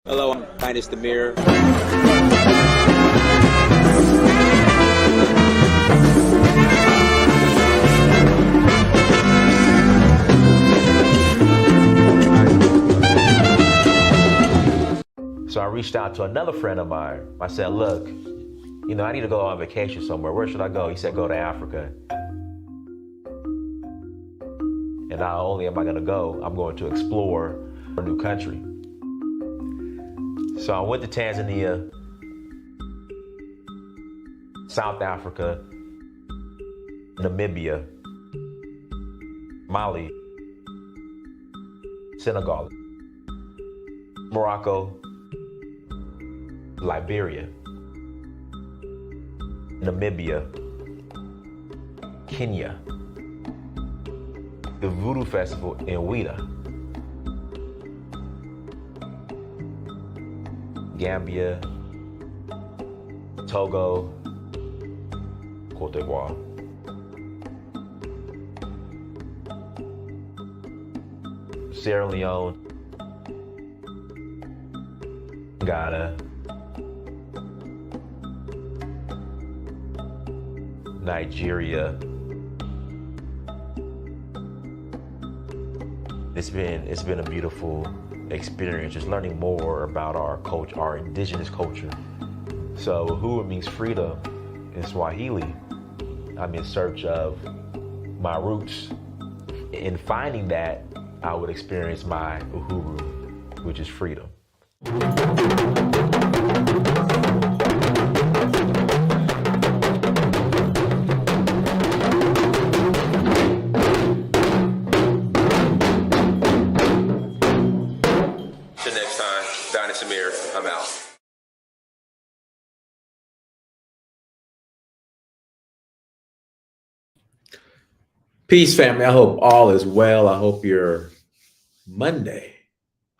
Hello, I'm Dynast Amir. So I reached out to another friend of mine. I said, look, I need to go on vacation somewhere. Where should I go? He said, go to Africa. And not only am I going to go, I'm going to explore a new country. So I went to Tanzania, South Africa, Namibia, Mali, Senegal, Morocco, Liberia, Namibia, Kenya, the Voodoo Festival in Ouida, Gambia, Togo, Cote d'Ivoire. Sierra Leone, Ghana, Nigeria. It's been a beautiful experience, just learning more about our culture, our indigenous culture. So Uhuru means freedom in Swahili. I'm in search of my roots. In finding that, I would experience my Uhuru, which is freedom. Till next time, Dynast Amir, I'm out. Peace, family. I hope all is well. I hope your Monday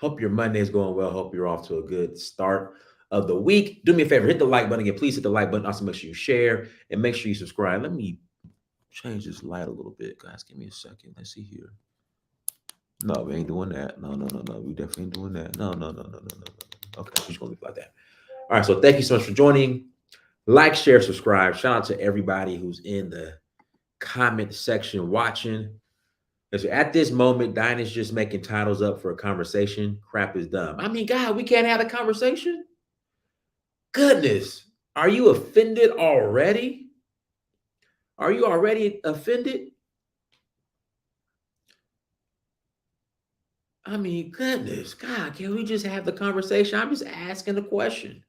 is going well. Hope you're off to a good start of the week. Do me a favor, hit the like button again. Please hit the like button. Also, make sure you share and make sure you subscribe. Let me change this light a little bit, guys. Give me a second. Let's see here. No, we ain't doing that. No. We definitely ain't doing that. No. Okay, we're just gonna leave it like that. All right. So thank you so much for joining. Like, share, subscribe. Shout out to everybody who's in the comment section watching. So at this moment, Dinah's just making titles up for a conversation. Crap is dumb. I mean, God, we can't have a conversation? Goodness. Are you offended already? Are you already offended? I mean, goodness, God, can we just have the conversation? I'm just asking the question.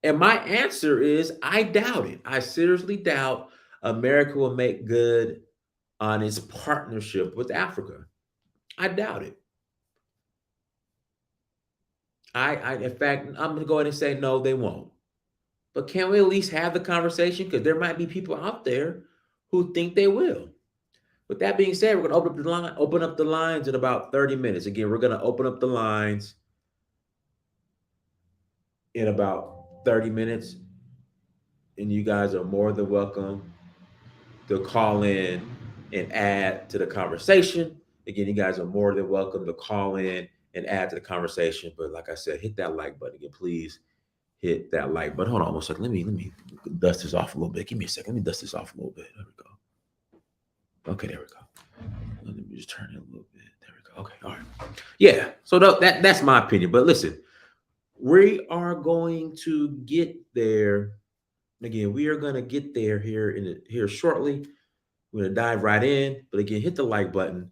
And my answer is, I doubt it. I seriously doubt America will make good on its partnership with Africa. I doubt it. In fact, I'm going to go ahead and say, no, they won't. But can we at least have the conversation? Because there might be people out there who think they will. With that being said, we're going to open up the lines in about 30 minutes. Again, we're going to open up the lines in about 30 minutes. And you guys are more than welcome to call in and add to the conversation. Again, you guys are more than welcome to call in and add to the conversation. But like I said, hit that like button again, please. Hit that like button. Hold on one second. Let me dust this off a little bit. Give me a second. Let me dust this off a little bit. There we go. Okay, there we go. Let me just turn it a little bit. There we go. Okay, all right. Yeah. So that's my opinion. But listen, we are going to get there. Again, we are going to get there here shortly. We're going to dive right in. But again, hit the like button.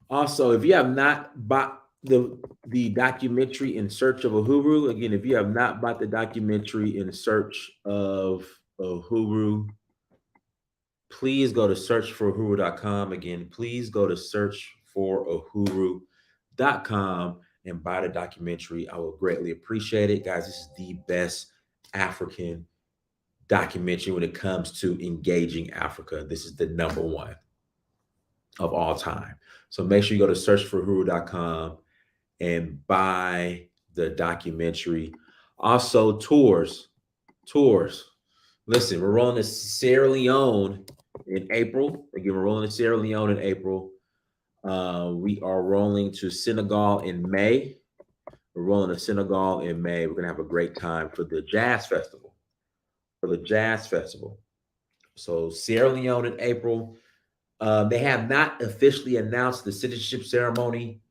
Also, if you have not bought the documentary In Search of Uhuru, again, if you have not bought the documentary In Search of Uhuru, please go to searchforuhuru.com. Again, please go to searchforuhuru.com and buy the documentary. I will greatly appreciate it. Guys, this is the best African documentary when it comes to engaging Africa. This is the number one of all time. So make sure you go to searchforuhuru.com and buy the documentary. Also, tours. Listen, we're rolling to Sierra Leone in April. Again, we're rolling to Sierra Leone in April. We are rolling to Senegal in May. We're rolling to Senegal in May. We're going to have a great time for the Jazz Festival. So Sierra Leone in April. They have not officially announced the citizenship ceremony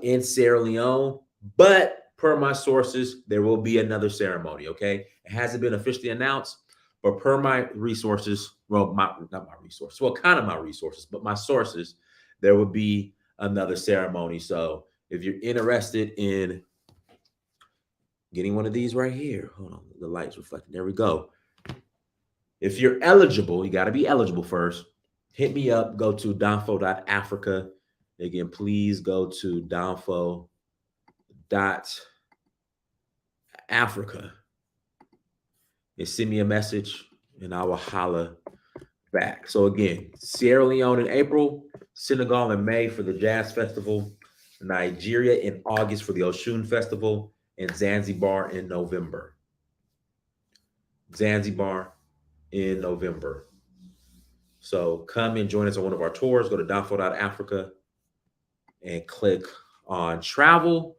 in Sierra Leone, but per my sources, there will be another ceremony. Okay, it hasn't been officially announced, but per my resources, well, not my resources, well, kind of my resources, but my sources, there will be another ceremony. So if you're interested in getting one of these right here, hold on, the light's reflecting. There we go. If you're eligible, you got to be eligible first. Hit me up. Go to donfo.africa. Again, please go to donfo.africa and send me a message, and I will holla back. So again, Sierra Leone in April, Senegal in May for the Jazz Festival, Nigeria in August for the Oshun Festival, and Zanzibar in November. So come and join us on one of our tours. Go to donfo.africa and click on travel.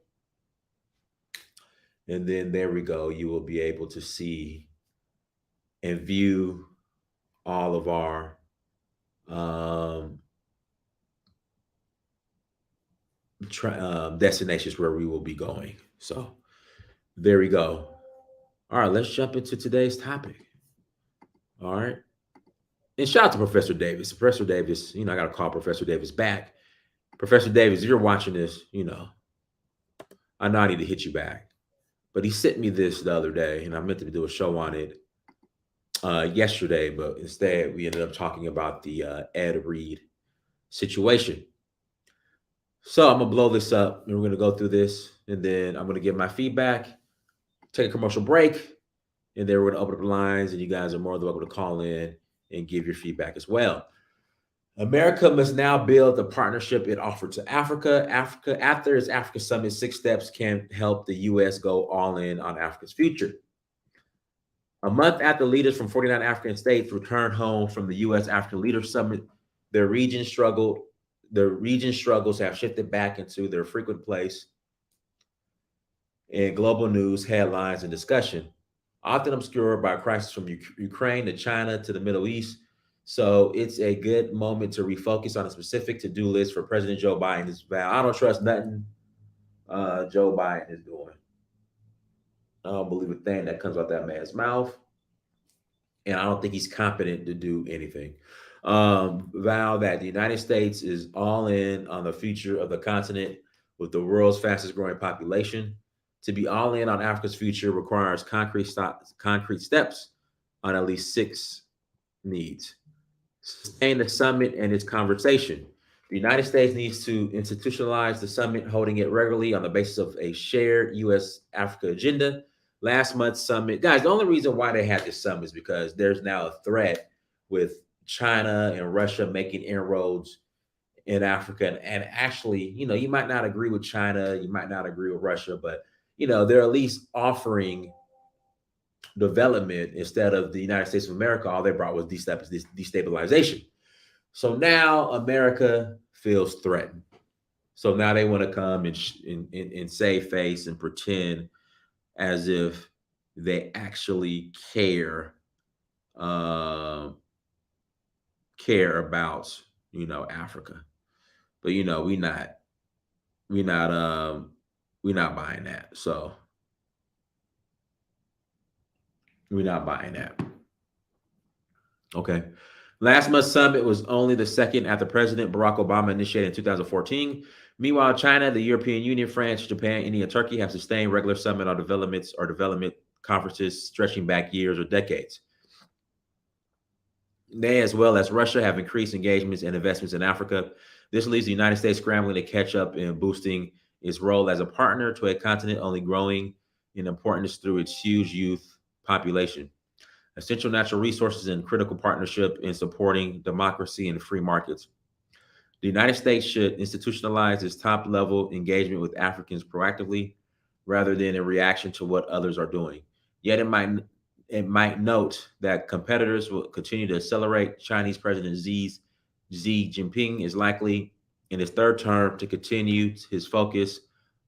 And then there we go. You will be able to see and view all of our destinations where we will be going. So there we go. All right, let's jump into today's topic. All right. And shout out to Professor Davis. Professor Davis, I got to call Professor Davis back. Professor Davis, if you're watching this, I know I need to hit you back. But he sent me this the other day, and I meant to do a show on it yesterday, but instead we ended up talking about the Ed Reed situation. So I'm going to blow this up, and we're going to go through this, and then I'm going to give my feedback, take a commercial break, and then we're going to open up the lines, and you guys are more than welcome to call in and give your feedback as well. America must now build the partnership it offered to Africa. After its Africa Summit, 6 steps can help the U.S. go all in on Africa's future. A month after leaders from 49 African states returned home from the U.S. Africa Leaders Summit, the region struggles have shifted back into their frequent place in global news, headlines, and discussion, often obscured by a crisis from Ukraine to China to the Middle East. So it's a good moment to refocus on a specific to-do list for President Joe Biden's vow. I don't trust nothing Joe Biden is doing. I don't believe a thing that comes out that man's mouth. And I don't think he's competent to do anything. Vow that the United States is all in on the future of the continent with the world's fastest growing population. To be all in on Africa's future requires concrete steps on at least 6 needs. Sustain the summit and its conversation. The United States needs to institutionalize the summit, holding it regularly on the basis of a shared U.S.-Africa agenda. Last month's summit, guys, the only reason why they had this summit is because there's now a threat with China and Russia making inroads in Africa. And actually, you might not agree with China, you might not agree with Russia, but, they're at least offering development instead of the United States of America. All they brought was destabilization. So now America feels threatened. So now they want to come and save face and pretend as if they actually care about Africa. But we're not buying that. So we're not buying that. Okay. Last month's summit was only the second after President Barack Obama initiated in 2014. Meanwhile, China, the European Union, France, Japan, India, and Turkey have sustained regular summit on development conferences stretching back years or decades. They, as well as Russia, have increased engagements and investments in Africa. This leaves the United States scrambling to catch up and boosting its role as a partner to a continent only growing in importance through its huge youth population, essential natural resources, and critical partnership in supporting democracy and free markets. The United States should institutionalize its top-level engagement with Africans proactively rather than in reaction to what others are doing. Yet it might note that competitors will continue to accelerate. Chinese President Xi Jinping is likely in his 3rd term to continue his focus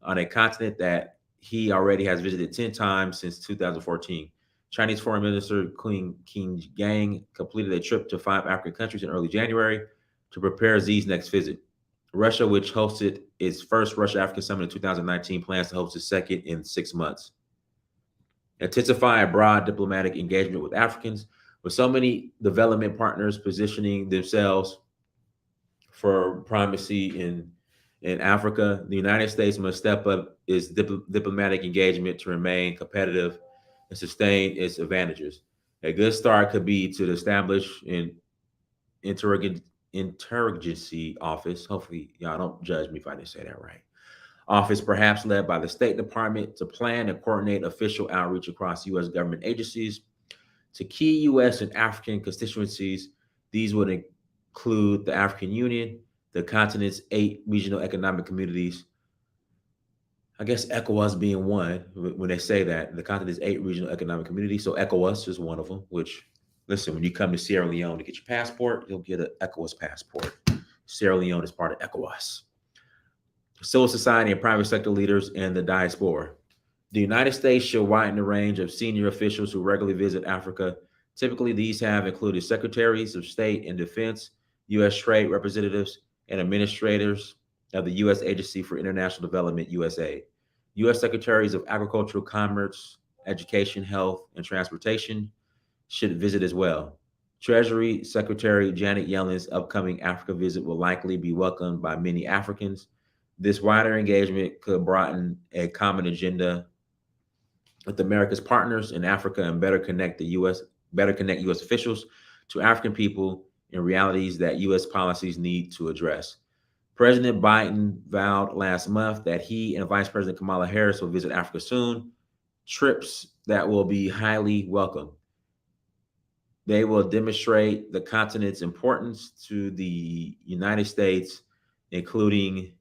on a continent that he already has visited 10 times since 2014. Chinese Foreign Minister Qin Gang completed a trip to 5 African countries in early January to prepare Xi's next visit. Russia, which hosted its first Russia-Africa summit in 2019, plans to host a second in 6 months. Intensify a broad diplomatic engagement with Africans, with so many development partners positioning themselves for primacy in Africa. The United States must step up its diplomatic engagement to remain competitive and sustain its advantages. A good start could be to establish an interagency office. Hopefully, y'all don't judge me if I didn't say that right. Office perhaps led by the State Department to plan and coordinate official outreach across U.S. government agencies to key U.S. and African constituencies. These would include the African Union, the continent's 8 regional economic communities. I guess ECOWAS being one, when they say that, the continent's 8 regional economic communities. So ECOWAS is one of them, which, listen, when you come to Sierra Leone to get your passport, you'll get an ECOWAS passport. Sierra Leone is part of ECOWAS. Civil society and private sector leaders and the diaspora. The United States should widen the range of senior officials who regularly visit Africa. Typically, these have included secretaries of state and defense, U.S. trade representatives, and administrators of the U.S. Agency for International Development, USAID. U.S. secretaries of agricultural, commerce, education, health, and transportation should visit as well. Treasury Secretary Janet Yellen's upcoming Africa visit will likely be welcomed by many Africans. This wider engagement could broaden a common agenda with America's partners in Africa and better connect U.S. officials to African people and realities that U.S. policies need to address. President Biden vowed last month that he and Vice President Kamala Harris will visit Africa soon, trips that will be highly welcome. They will demonstrate the continent's importance to the United States, including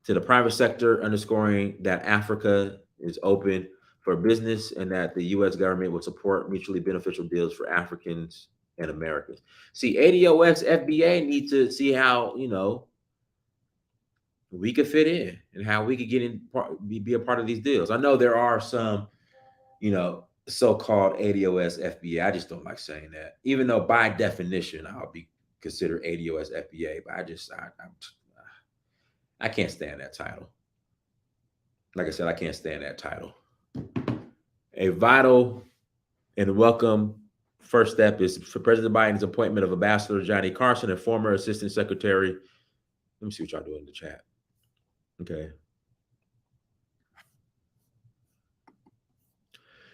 to the private sector, underscoring that Africa is open for business and that the U.S. government will support mutually beneficial deals for Africans and Americans. See, ADOS, FBA need to see how, we could fit in and how we could get in, be a part of these deals. I know there are some, so-called ADOS, FBA. I just don't like saying that, even though by definition I'll be considered ADOS, FBA, but I can't stand that title. Like I said, I can't stand that title. A vital and welcome first step is for President Biden's appointment of Ambassador Johnny Carson, a former Assistant Secretary. Let me see what y'all do in the chat. Okay.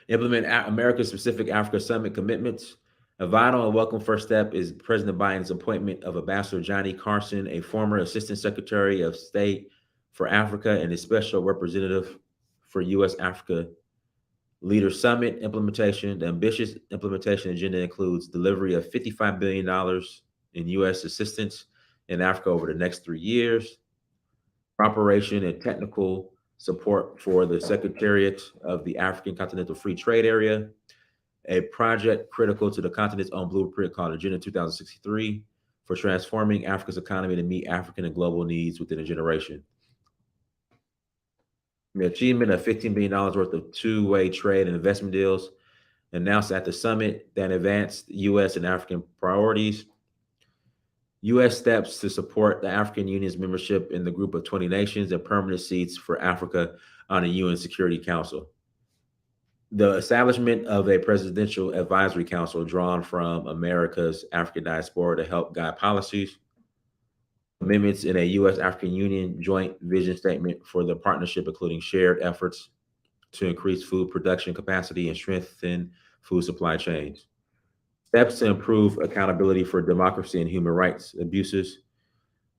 Implement America-specific Africa Summit commitments. A vital and welcome first step is President Biden's appointment of Ambassador Johnny Carson, a former Assistant Secretary of State for Africa and a special representative for U.S.-Africa Leader Summit implementation. The ambitious implementation agenda includes delivery of $55 billion in U.S. assistance in Africa over the next 3 years, operation and technical support for the Secretariat of the African Continental Free Trade Area, a project critical to the continent's own blueprint called Agenda 2063 for transforming Africa's economy to meet African and global needs within a generation. The achievement of $15 billion worth of two-way trade and investment deals announced at the summit that advanced U.S. and African priorities. U.S. steps to support the African Union's membership in the group of 20 nations and permanent seats for Africa on the UN Security Council. The establishment of a presidential advisory council drawn from America's African diaspora to help guide policies. Amendments in a U.S. African Union joint vision statement for the partnership, including shared efforts to increase food production capacity and strengthen food supply chains. Steps to improve accountability for democracy and human rights abuses.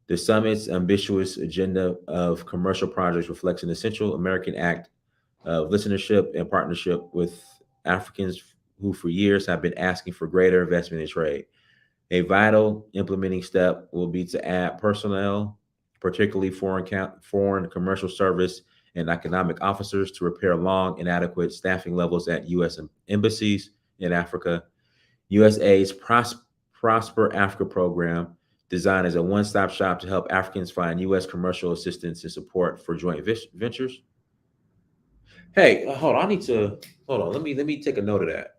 The summit's ambitious agenda of commercial projects reflects an essential American act of listenership and partnership with Africans who for years have been asking for greater investment in trade. A vital implementing step will be to add personnel, particularly foreign commercial service and economic officers, to repair long inadequate staffing levels at U.S. embassies in Africa. USAID's Prosper Africa program, designed as a one-stop shop to help Africans find U.S. commercial assistance and support for joint ventures. Hey, hold on. I need to hold on. Let me take a note of that.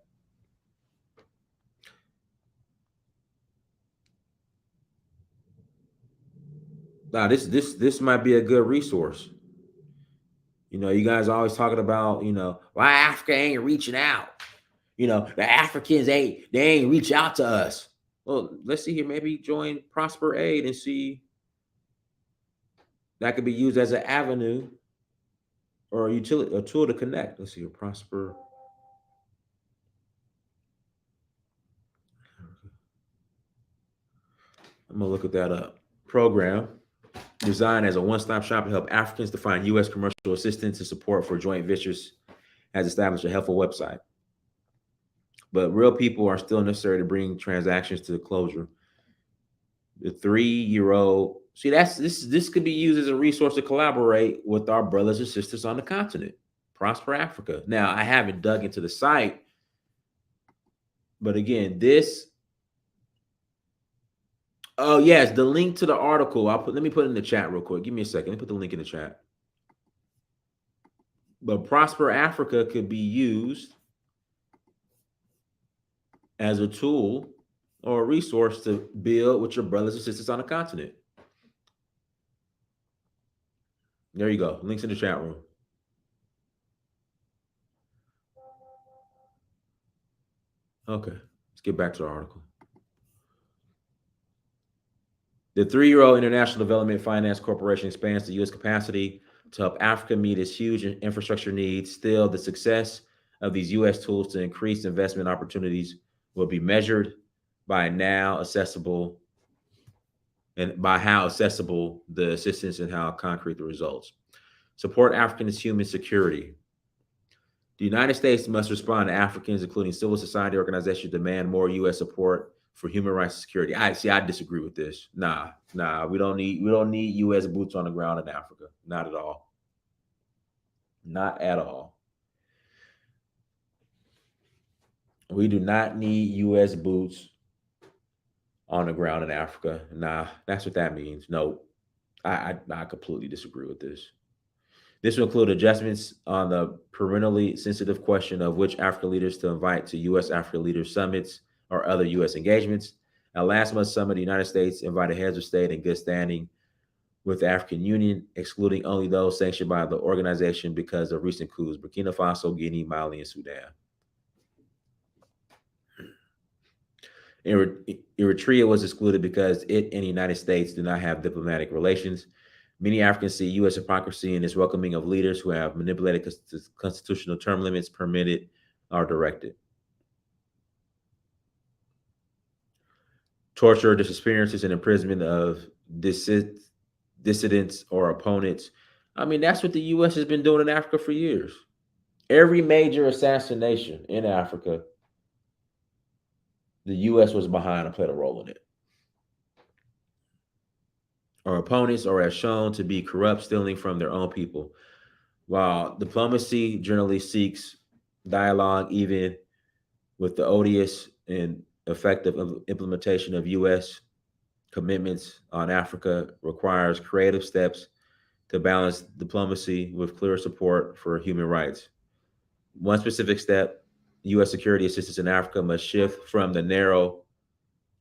Now, this might be a good resource. You know, you guys are always talking about, you know, why Africa ain't reaching out. You know, the Africans ain't reach out to us. Well, let's see here. Maybe join Prosper Aid and see that could be used as an avenue or a tool to connect. Let's see here. Prosper. I'm gonna look at that up. Program designed as a one-stop shop to help Africans to find U.S. commercial assistance and support for joint ventures, has established a helpful website. But real people are still necessary to bring transactions to the closure. The 3-year-old, see, this could be used as a resource to collaborate with our brothers and sisters on the continent. Prosper Africa. Now, I haven't dug into the site, but again, this. Oh yes, the link to the article. Let me put it in the chat real quick. Give me a second. Let me put the link in the chat. But Prosper Africa could be used as a tool or a resource to build with your brothers and sisters on the continent. There you go. Links in the chat room. Okay, let's get back to the article. The 3-year-old International Development Finance Corporation expands the U.S. capacity to help Africa meet its huge infrastructure needs. Still, the success of these U.S. tools to increase investment opportunities will be measured by how accessible the assistance and how concrete the results. Support Africans' human security. The United States must respond to Africans, including civil society organizations, demand more U.S. support for human rights and security. I disagree with this. Nah, we don't need U.S. boots on the ground in Africa. Not at all. Not at all. We do not need U.S. boots on the ground in Africa. Nah, that's what that means. No, I completely disagree with this. This will include adjustments on the perennially sensitive question of which African leaders to invite to U.S. Africa Leaders Summits or other U.S. engagements. At last month's summit, the United States invited heads of state in good standing with the African Union, excluding only those sanctioned by the organization because of recent coups: Burkina Faso, Guinea, Mali, and Sudan. Eritrea was excluded because it and the United States do not have diplomatic relations. Many Africans see U.S. hypocrisy in its welcoming of leaders who have manipulated constitutional term limits permitted or directed. Torture, disappearances, and imprisonment of dissidents or opponents. I mean, that's what the U.S. has been doing in Africa for years. Every major assassination in Africa, the U.S. was behind and played a role in it. Our opponents are as shown to be corrupt, stealing from their own people. While diplomacy generally seeks dialogue, even with the odious and effective implementation of U.S. commitments on Africa requires creative steps to balance diplomacy with clear support for human rights. One specific step, U.S. security assistance in Africa must shift from the narrow,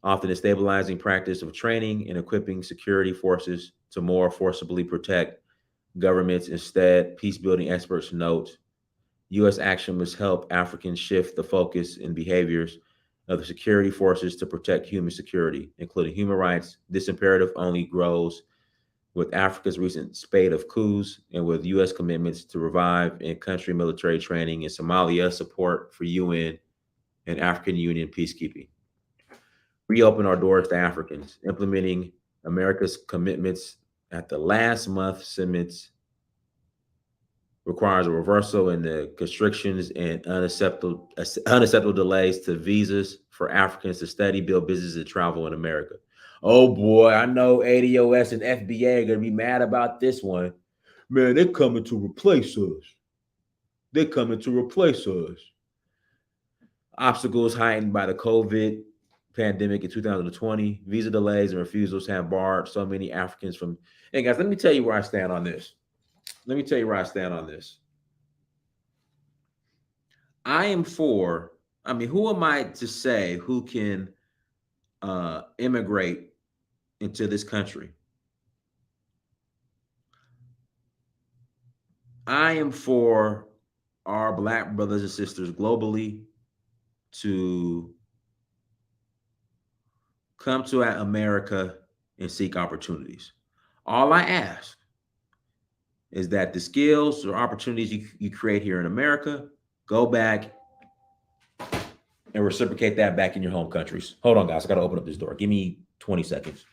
often destabilizing practice of training and equipping security forces to more forcibly protect governments. Instead, peace-building experts note, U.S. action must help Africans shift the focus and behaviors of the security forces to protect human security, including human rights. This imperative only grows with Africa's recent spate of coups and with U.S. commitments to revive in-country military training in Somalia, support for UN and African Union peacekeeping. Reopen our doors to Africans, implementing America's commitments at the last month's summits requires a reversal in the constrictions and unacceptable delays to visas for Africans to study, build business, and travel in America. Oh boy, I know ADOS and FBA are going to be mad about this one. Man, they're coming to replace us. They're coming to replace us. Obstacles heightened by the COVID pandemic in 2020. Visa delays and refusals have barred so many Africans from. Hey guys, let me tell you where I stand on this. I am for, I mean, who am I to say who can immigrate into this country? I am for our Black brothers and sisters globally to come to America and seek opportunities. All I ask is that the skills or opportunities you create here in America, go back and reciprocate that back in your home countries. Hold on, guys. I got to open up this door. Give me 20 seconds.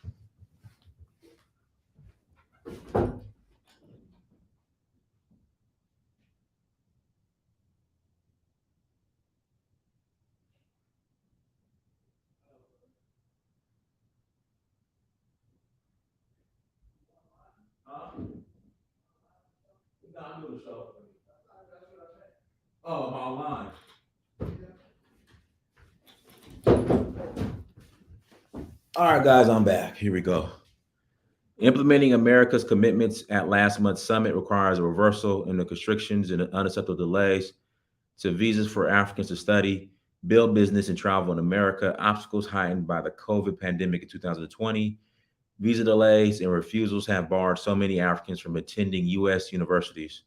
Oh, I'm online. All right, guys, I'm back. Here we go. Implementing America's commitments at last month's summit requires a reversal in the constrictions and unacceptable delays to visas for Africans to study, build business, and travel in America. Obstacles heightened by the COVID pandemic in 2020. Visa delays and refusals have barred so many Africans from attending U.S. universities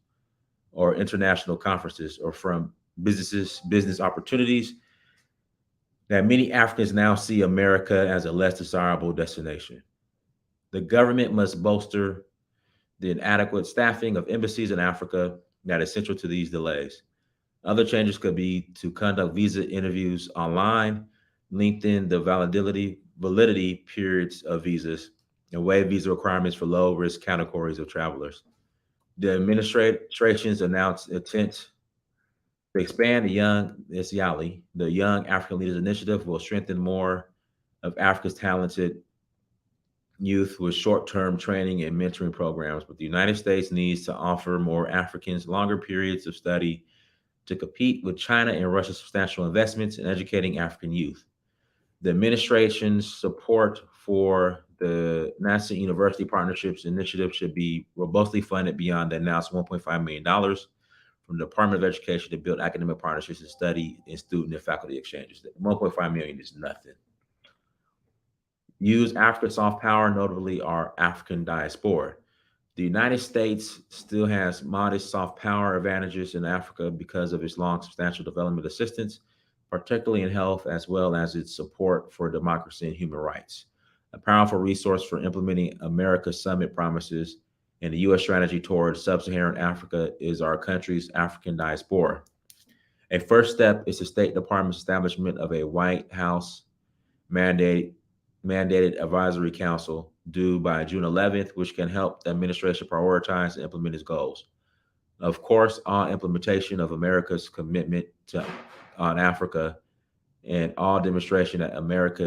or international conferences or from business opportunities that many Africans now see America as a less desirable destination. The government must bolster the inadequate staffing of embassies in Africa that is central to these delays. Other changes could be to conduct visa interviews online, lengthen the validity periods of visas, and waive visa requirements for low-risk categories of travelers. The administration's announced intent to expand the Young African Leaders Initiative will strengthen more of Africa's talented youth with short-term training and mentoring programs, but the United States needs to offer more Africans longer periods of study to compete with China and Russia's substantial investments in educating African youth. The administration's support for the NASA University Partnerships Initiative should be robustly funded beyond the announced $1.5 million from the Department of Education to build academic partnerships and study and student and faculty exchanges. $1.5 million is nothing. Use Africa's soft power, notably our African diaspora. The United States still has modest soft power advantages in Africa because of its long substantial development assistance, particularly in health, as well as its support for democracy and human rights. A powerful resource for implementing America's summit promises and the U.S. strategy towards sub-Saharan Africa is our country's African diaspora. A first step is the State Department's establishment of a White House mandated advisory council due by June 11th, which can help the administration prioritize and implement its goals. Of course, all implementation of America's commitment on Africa and all demonstration that America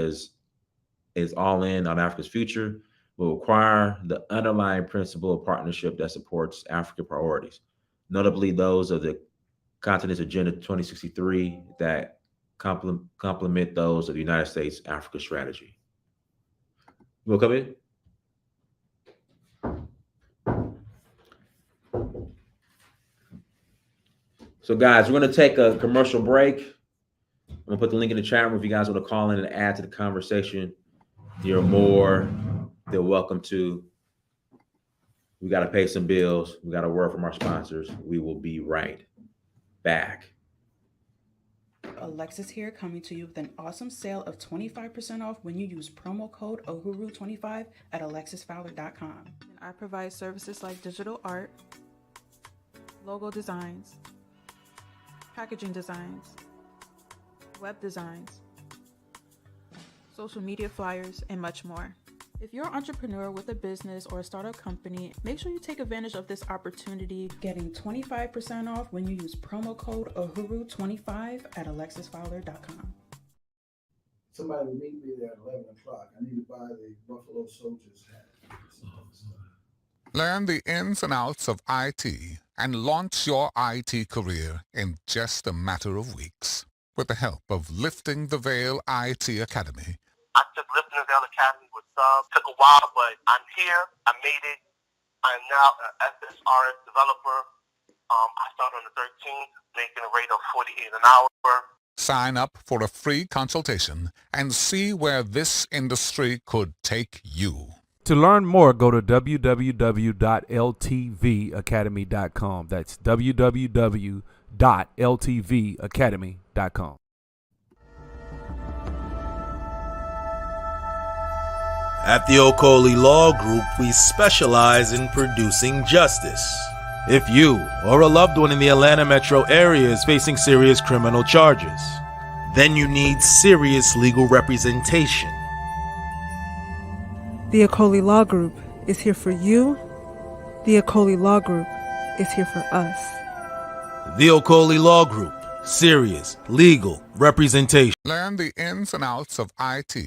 is all in on Africa's future will require the underlying principle of partnership that supports African priorities, notably those of the continent's Agenda 2063 that complement those of the United States Africa strategy. You want to come in? So, guys, we're going to take a commercial break. I'm going to put the link in the chat room if you guys want to call in and add to the conversation. You're more than welcome to. We got to pay some bills. We got a word from our sponsors. We will be right back. Alexis here, coming to you with an awesome sale of 25% off when you use promo code UHURU25 at alexisfowler.com. I provide services like digital art, logo designs, packaging designs, web designs, social media flyers, and much more. If you're an entrepreneur with a business or a startup company, make sure you take advantage of this opportunity, getting 25% off when you use promo code UHURU25 at alexisfowler.com. Somebody will meet me there at 11 o'clock. I need to buy the Buffalo Soldiers hat. Learn the ins and outs of IT and launch your IT career in just a matter of weeks with the help of Lifting the Veil IT Academy. I took Lifting the Veil Academy with subs. Took a while, but I'm here. I made it. I'm now an SSRS developer. I started on the 13th, making a rate of $48 an hour. Sign up for a free consultation and see where this industry could take you. To learn more, go to www.ltvacademy.com. That's www.ltvacademy.com. At the Okoli Law Group, we specialize in producing justice. If you or a loved one in the Atlanta metro area is facing serious criminal charges, then you need serious legal representation. The Okoli Law Group is here for you. The Okoli Law Group is here for us. The Okoli Law Group. Serious legal representation. Learn the ins and outs of IT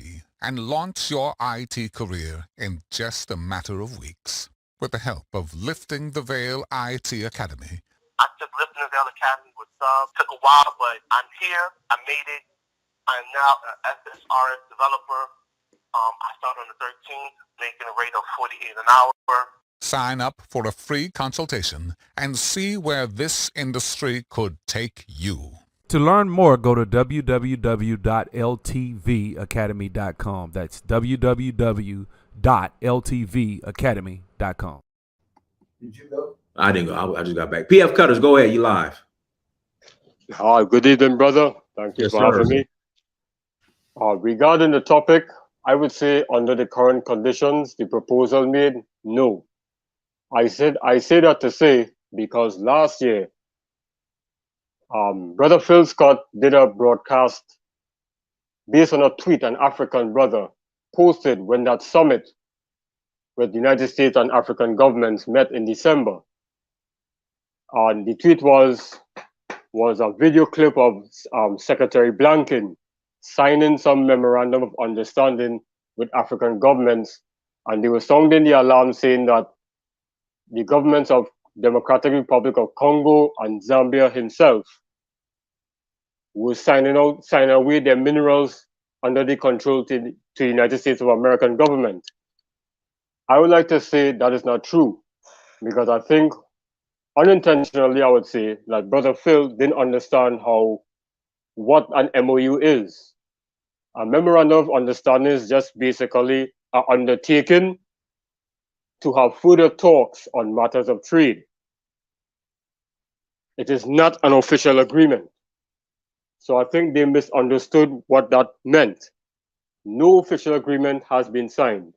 and launch your IT career in just a matter of weeks with the help of Lifting the Veil IT Academy. I took Lifting the Veil Academy with subs. Took a while, but I'm here. I made it. I'm now an SSRS developer. I started on the 13th, making a rate of $48 an hour. Sign up for a free consultation and see where this industry could take you. To learn more, go to www.ltvacademy.com. That's www.ltvacademy.com. Did you go? I didn't go. I just got back. PF Cutters, go ahead. You live. Hi, good evening, brother. Thank you for having me. Regarding the topic, I would say under the current conditions, the proposal made, no. I say that to say because last year, Brother Phil Scott did a broadcast based on a tweet an African brother posted when that summit with the United States and African governments met in December. And the tweet was a video clip of Secretary Blanken signing some memorandum of understanding with African governments, and they were sounding the alarm saying that the governments of Democratic Republic of Congo and Zambia himself was signing away their minerals under the control to the United States of American government. I would like to say that is not true, because I think unintentionally, I would say that Brother Phil didn't understand what an MOU is. A memorandum of understanding is just basically an undertaking to have further talks on matters of trade. It is not an official agreement. So I think they misunderstood what that meant. No official agreement has been signed,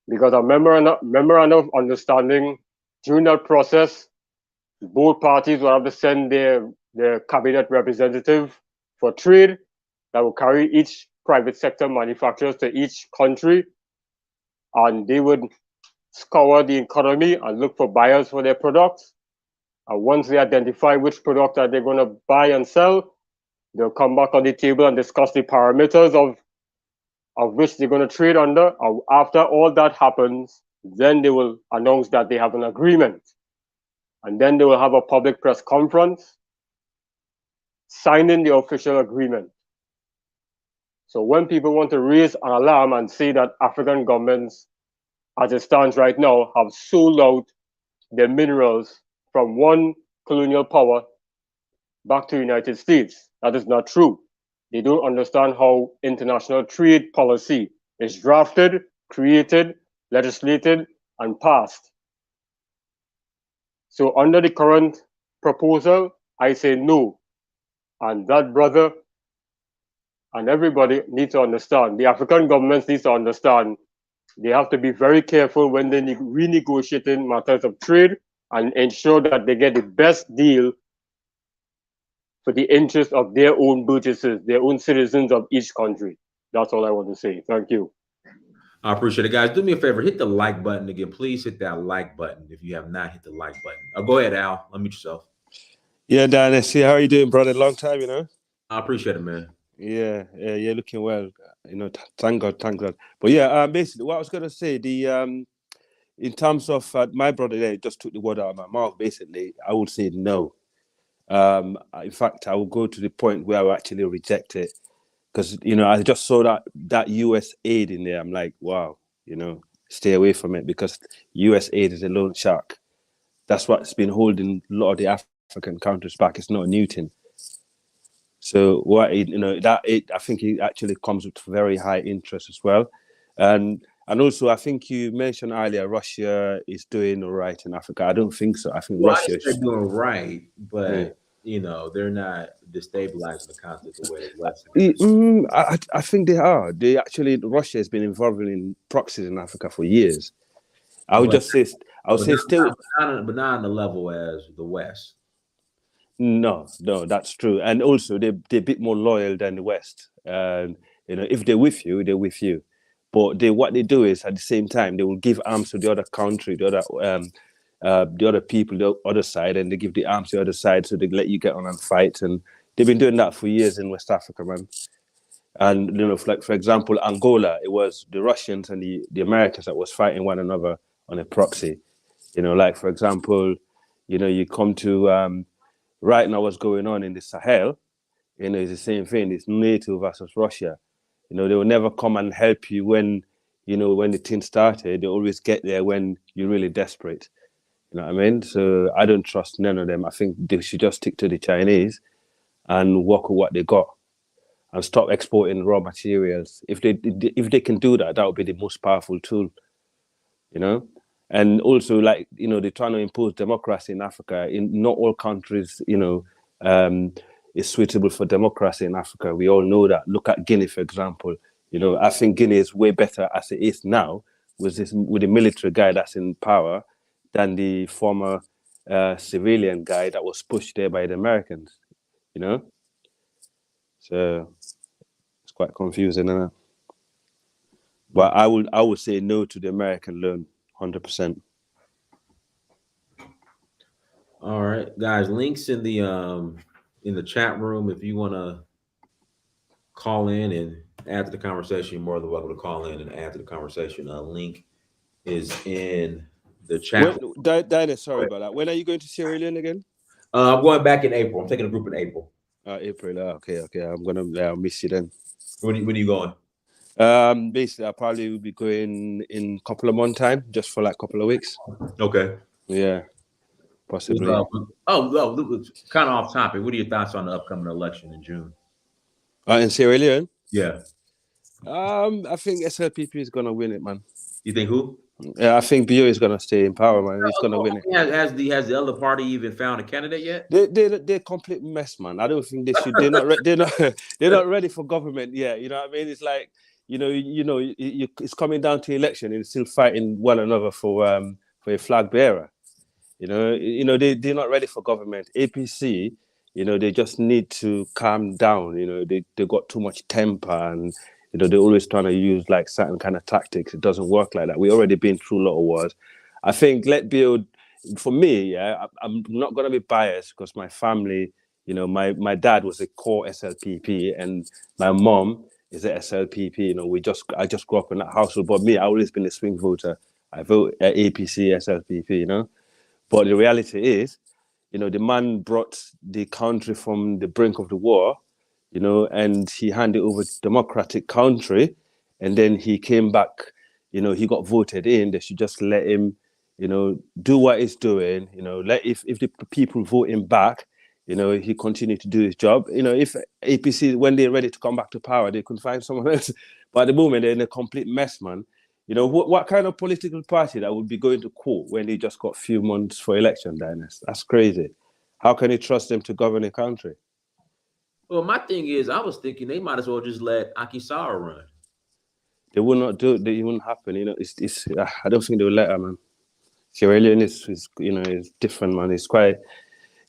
because a memorandum of understanding, during that process, both parties will have to send their cabinet representative for trade that will carry each private sector manufacturers to each country, and they would scour the economy and look for buyers for their products. And once they identify which product that they're going to buy and sell, they'll come back on the table and discuss the parameters of which they're going to trade under. And after all that happens, then they will announce that they have an agreement. And then they will have a public press conference signing the official agreement. So when people want to raise an alarm and say that African governments, as it stands right now, have sold out their minerals from one colonial power back to the United States, that is not true. They don't understand how international trade policy is drafted, created, legislated, and passed. So under the current proposal, I say no. And that brother and everybody needs to understand, the African governments need to understand, they have to be very careful when they're renegotiating matters of trade and ensure that they get the best deal for the interest of their own purchasers, their own citizens of each country. That's all I want to say. Thank you. I appreciate it, guys. Do me a favor, hit the like button again. Please hit that like button if you have not hit the like button. Go ahead, Al. Unmute yourself. Yeah, Dynasty, how are you doing, brother? Long time, you know. I appreciate it, man. Yeah, looking well. You know, thank God. But yeah, basically, what I was gonna say, in terms of my brother there, just took the word out of my mouth. Basically, I would say no. In fact, I will go to the point where I will actually reject it, because I just saw that US aid in there. I'm like, wow, stay away from it, because US aid is a loan shark. That's what's been holding a lot of the African countries back. It's not a new thing. So I think it actually comes with very high interest as well, and also I think you mentioned earlier Russia is doing all right in Africa. I don't think so. I think Russia is doing right, but they're not destabilizing the continent the way the West is. I think they are. Russia has been involved in proxies in Africa for years. But not on the level as the West. No, that's true. And also they're a bit more loyal than the West. If they're with you, they're with you. But what they do is at the same time they will give arms to the other country, the other people, the other side, and they give the arms to the other side, so they let you get on and fight. And they've been doing that for years in West Africa, man. And for example, Angola, it was the Russians and the Americans that was fighting one another on a proxy. For example, you come to right now what's going on in the Sahel, it's the same thing. It's NATO versus Russia. They will never come and help you when the thing started. They always get there when you're really desperate. You know what I mean? So I don't trust none of them. I think they should just stick to the Chinese and work with what they got and stop exporting raw materials. If they can do that, that would be the most powerful tool, And also, they're trying to impose democracy in Africa. In not all countries, is suitable for democracy in Africa. We all know that. Look at Guinea, for example. I think Guinea is way better as it is now with the military guy that's in power than the former civilian guy that was pushed there by the Americans. So it's quite confusing, isn't it? But I would say no to the American loan, 100%. All right, guys. Links in the chat room. If you want to call in and add to the conversation, you're more than welcome to call in and add to the conversation. A link is in the chat. Dinah, sorry about that. When are you going to Sierra Leone again? I'm going back in April. I'm taking a group in April. April. Okay. I'll miss you then. When are you going? Basically, I probably will be going in a couple of months' time, just for like a couple of weeks. Okay. Yeah. Possibly. Kind of off topic. What are your thoughts on the upcoming election in June? In Sierra Leone? Yeah. I think SLPP is gonna win it, man. You think who? Yeah, I think BO is gonna stay in power, man. He's gonna win it. Has the other party even found a candidate yet? They're complete mess, man. I don't think they should. They're not ready for government yet. You know what I mean? It's like it's coming down to election and still fighting one another for a flag bearer. They're not ready for government. APC, they just need to calm down. They got too much temper and, they're always trying to use like certain kind of tactics. It doesn't work like that. We already been through a lot of wars. I think for me, I'm not going to be biased because my family, my dad was a core SLPP and my mom is a SLPP. I just grew up in that household. But me, I've always been a swing voter. I vote APC, SLPP, But the reality is, the man brought the country from the brink of the war, and he handed over democratic country, and then he came back, he got voted in. They should just let him, do what he's doing, if the people vote him back, he continued to do his job. If APC, when they're ready to come back to power, they could find someone else. But at the moment, they're in a complete mess, man. What kind of political party that would be going to court when they just got a few months for election, Dynast? That's crazy. How can you trust them to govern a country? Well, my thing is, I was thinking they might as well just let Akisara run. They will not do it. It won't happen. I don't think they will let her, man. Sierra Leone is different, man. It's quite,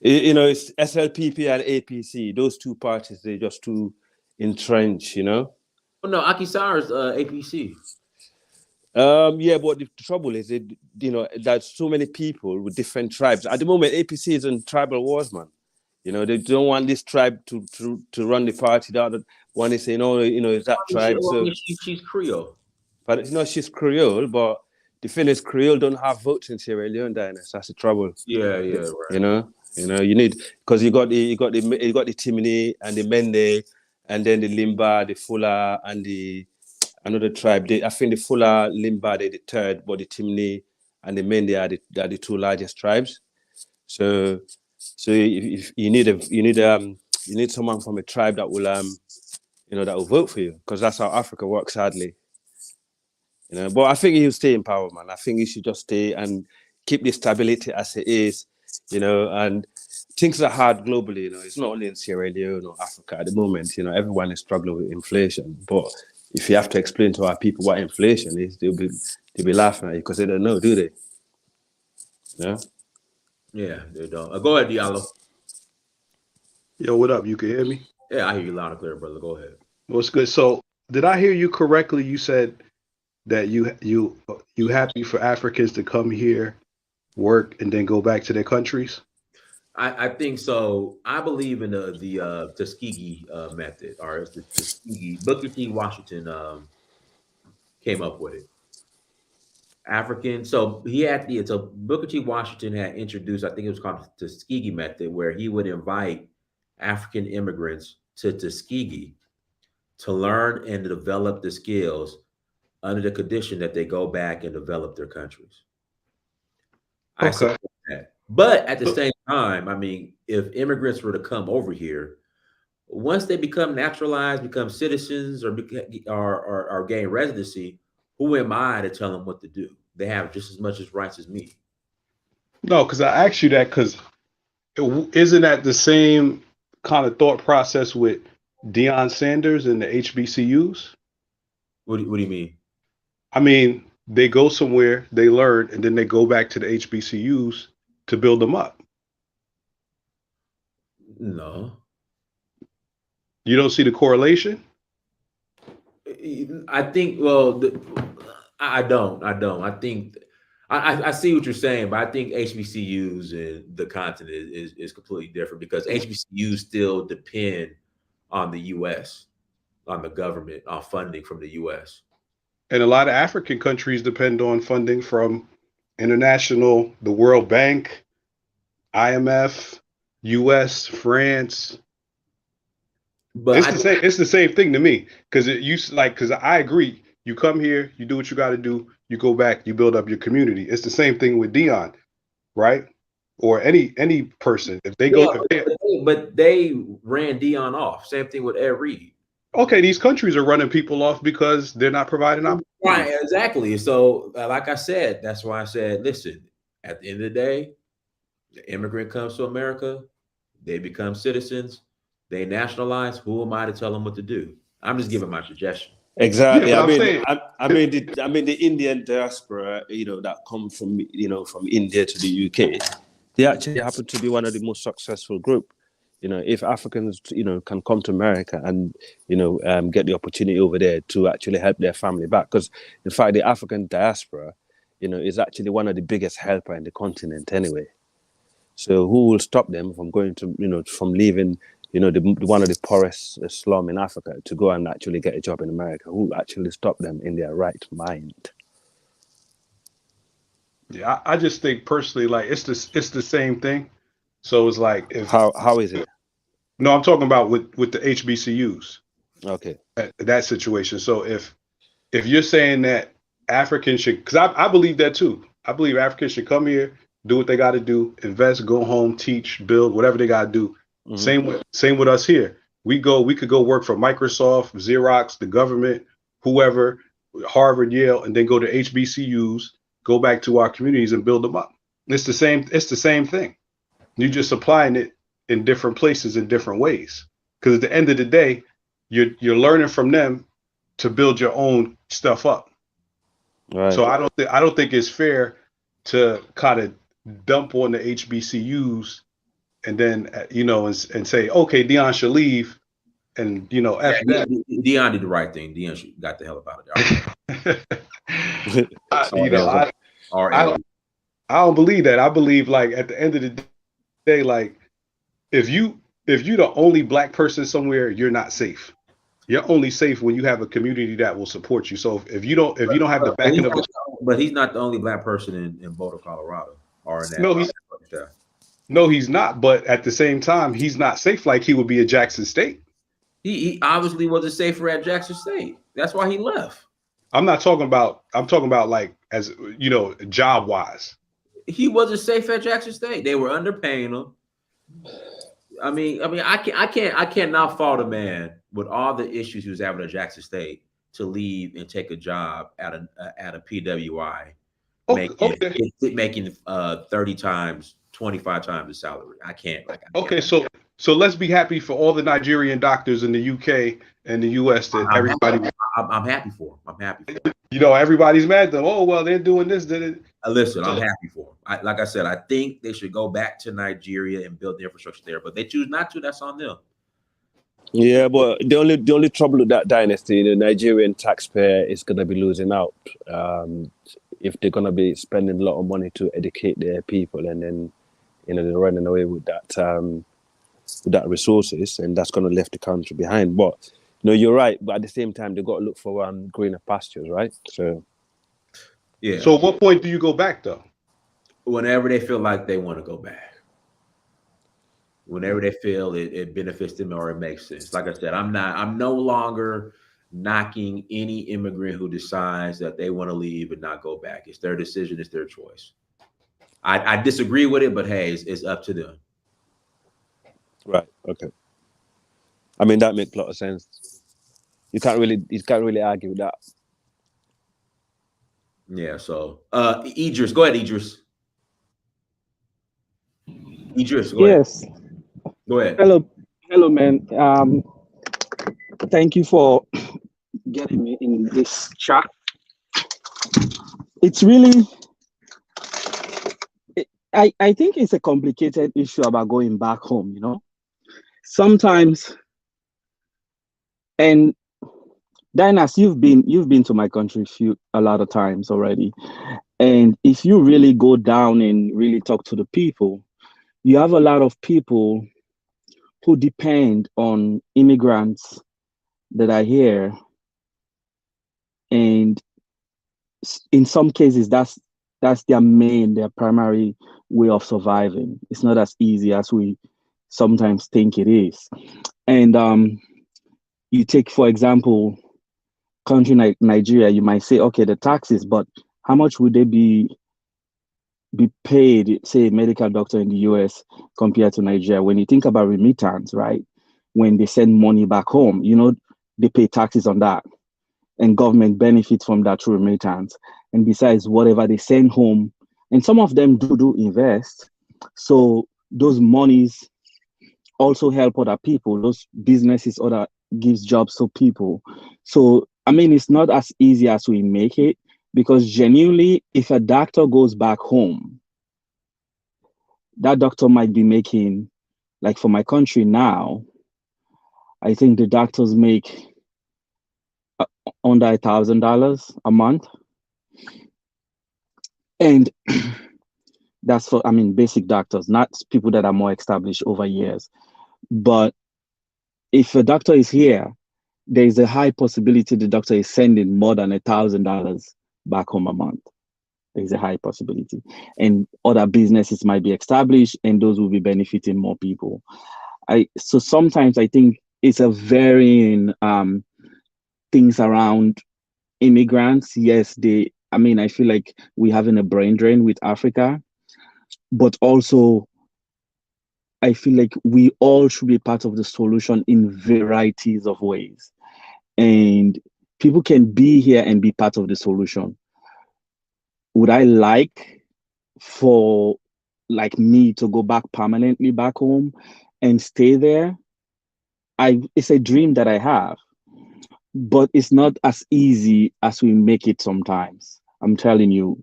it's SLPP and APC. Those two parties, they're just too entrenched, Well, no, Akisara's APC. Yeah, but the trouble is, there's so many people with different tribes. At the moment, APC is in tribal wars, man. They don't want this tribe to run the party. The other one is saying, it's that tribe. So she's Creole. But she's Creole. But the thing is, Creole don't have votes in Sierra Leone, Dynast. That's the trouble. Yeah, right. You need, because you got the Timini and the Mende, and then the Limba, the Fula, and the another tribe. I think the Fula, Limba, they're the third, but the Timni and the Mende are the two largest tribes. So So if you need someone from a tribe that will that will vote for you, because that's how Africa works, sadly. But I think he'll stay in power, man. I think he should just stay and keep the stability as it is, and things are hard globally, it's not only in Sierra Leone or Africa at the moment, everyone is struggling with inflation. But if you have to explain to our people what inflation is, they'll be laughing at you because they don't know, do they? Yeah. Yeah, they don't. Go ahead, Diallo. Yo, what up? You can hear me? Yeah, I hear you loud and clear, brother. Go ahead. What's good? So, did I hear you correctly? You said that you happy for Africans to come here, work, and then go back to their countries? I think so. I believe in the Tuskegee method, or it's the Tuskegee. Booker T. Washington came up with it. African. So Booker T. Washington had introduced, I think it was called the Tuskegee method, where he would invite African immigrants to Tuskegee to learn and develop the skills under the condition that they go back and develop their countries. I support that. But at the same time, I mean, if immigrants were to come over here, once they become naturalized, become citizens, or gain residency, who am I to tell them what to do? They have just as much as rights as me. No, because I asked you that because isn't that the same kind of thought process with Deion Sanders and the HBCUs? What do you mean? I mean, they go somewhere, they learn, and then they go back to the HBCUs to build them up. No. You don't see the correlation? I think, I don't. I think I see what you're saying, but I think HBCUs and the continent is completely different, because HBCUs still depend on the U.S., on the government, on funding from the U.S. And a lot of African countries depend on funding from international, the World Bank, IMF, U.S., France. But it's the same thing to me, because I agree. You come here, you do what you got to do, you go back, you build up your community. It's the same thing with Deion, right? Or any person. If they go, but they ran Deion off. Same thing with Ed Reed. Okay, these countries are running people off because they're not providing opportunities. Right, exactly. So, like I said, that's why I said, listen, at the end of the day, the immigrant comes to America, they become citizens, they nationalize. Who am I to tell them what to do? I'm just giving my suggestion. Exactly. Yeah, I mean the Indian diaspora, that come from from India to the UK, they actually happen to be one of the most successful group. If Africans, can come to America and, get the opportunity over there to actually help their family back. Because, in fact, the African diaspora, is actually one of the biggest helper in the continent anyway. So who will stop them from going to, from leaving, one of the poorest slum in Africa to go and actually get a job in America? Who will actually stop them in their right mind? Yeah, I just think personally, like it's the same thing. So it's like, how is it? No, I'm talking about with the HBCUs. Okay. That situation. So if you're saying that Africans should, because I believe that too. I believe Africans should come here, do what they got to do, invest, go home, teach, build, whatever they got to do. Mm-hmm. Same with us here. We could go work for Microsoft, Xerox, the government, whoever, Harvard, Yale, and then go to HBCUs, go back to our communities and build them up. It's the same thing. You're just applying it in different places in different ways. Because at the end of the day, you're learning from them to build your own stuff up. Right. So I don't think it's fair to kind of dump on the HBCUs and then and say, okay, Deion should leave, and after that, Deion did the right thing. Deion got the hell up out of there. I don't believe that. I believe, like, at the end of the day, like, if you're the only black person somewhere, you're not safe. You're only safe when you have a community that will support you. So if you don't have the backing of, but he's not the only black person in Boulder, Colorado, or in that. No, he's not. But at the same time, he's not safe like he would be at Jackson State. He obviously wasn't safer at Jackson State. That's why he left. I'm talking about like, as job wise. He wasn't safe at Jackson State. They were underpaying him. I cannot fault a man with all the issues he was having at Jackson State to leave and take a job at a PWI, Okay. making 30 times, 25 times the salary. I can't. Okay, so let's be happy for all the Nigerian doctors in the UK and the US that everybody. I'm happy for him. I'm happy for him. You know, everybody's mad though. Oh well, they're doing this. Listen, I'm happy for him. Like I said, I think they should go back to Nigeria and build the infrastructure there. But they choose not to. That's on them. Yeah, but the only trouble with that dynasty, the Nigerian taxpayer is going to be losing out if they're going to be spending a lot of money to educate their people, and then they're running away with that resources, and that's going to left the country behind. But you're right. But at the same time, they've got to look for greener pastures, right? So yeah. So at what point do you go back though? Whenever they feel like they want to go back. Whenever they feel it benefits them or it makes sense. Like I said, I'm no longer knocking any immigrant who decides that they want to leave and not go back. It's their decision, it's their choice. I disagree with it, but hey, it's up to them. Right. Okay. I mean, that makes a lot of sense. You can't really argue with that. Yeah. So, Idris, go ahead, Idris. Idris, go ahead. Go ahead. Hello, man. Thank you for getting me in this chat. It's really, I think it's a complicated issue about going back home. Sometimes, and Dynas, you've been to my country a lot of times already, and if you really go down and really talk to the people, you have a lot of people who depend on immigrants that are here. And in some cases, that's their primary way of surviving. It's not as easy as we sometimes think it is. And you take, for example, country like Nigeria, you might say, okay, the taxes, but how much would they be paid, say, a medical doctor in the US compared to Nigeria? When you think about remittance, right? When they send money back home, they pay taxes on that, and government benefits from that through remittance. And besides, whatever they send home, and some of them do invest, so those monies also help other people. Those businesses gives jobs to people. So I mean, it's not as easy as we make it. Because genuinely, if a doctor goes back home, that doctor might be making, like for my country now, I think the doctors make under $1,000 a month. And that's for, basic doctors, not people that are more established over years. But if a doctor is here, there is a high possibility the doctor is sending more than $1,000 back home a month. There's a high possibility. And other businesses might be established, and those will be benefiting more people. So sometimes I think it's a varying things around immigrants. Yes, I feel like we're having a brain drain with Africa, but also I feel like we all should be part of the solution in varieties of ways. And people can be here and be part of the solution. Would I like for me to go back permanently back home and stay there? It's a dream that I have, but it's not as easy as we make it sometimes. I'm telling you,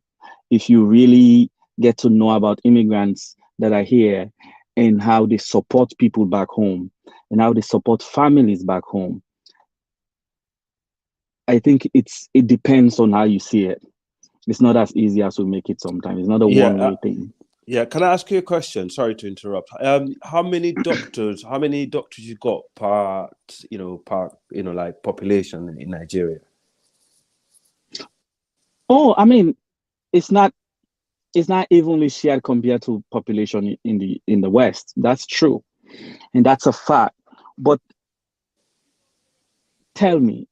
if you really get to know about immigrants that are here and how they support people back home and how they support families back home, I think it depends on how you see it. It's not as easy as we make it sometimes. It's not a one-way thing. Yeah, can I ask you a question? Sorry to interrupt. How many doctors you got per population in Nigeria? Oh, it's not evenly shared compared to population in the West. That's true, and that's a fact. But tell me,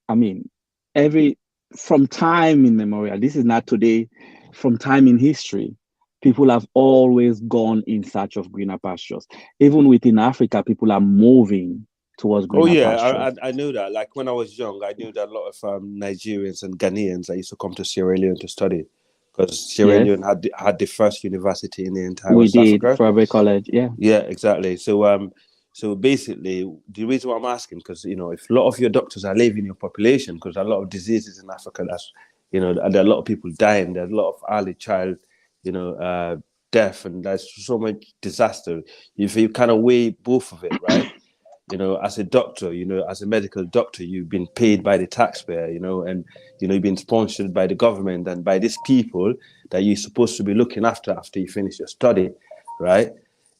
from time immemorial, this is not today, from time in history, people have always gone in search of greener pastures. Even within Africa, people are moving towards greener pastures. I knew that. Like when I was young, I knew that a lot of Nigerians and Ghanaians that used to come to Sierra Leone to study, because Sierra Leone had the first university in the entire West Africa. Private college, yeah. Yeah, exactly. So basically, the reason why I'm asking, because if a lot of your doctors are leaving your population, because a lot of diseases in Africa, that's there are a lot of people dying. There's a lot of early child, death, and there's so much disaster. If you kind of weigh both of it, right? As a doctor, as a medical doctor, you've been paid by the taxpayer, and you've been sponsored by the government and by these people that you're supposed to be looking after you finish your study, right?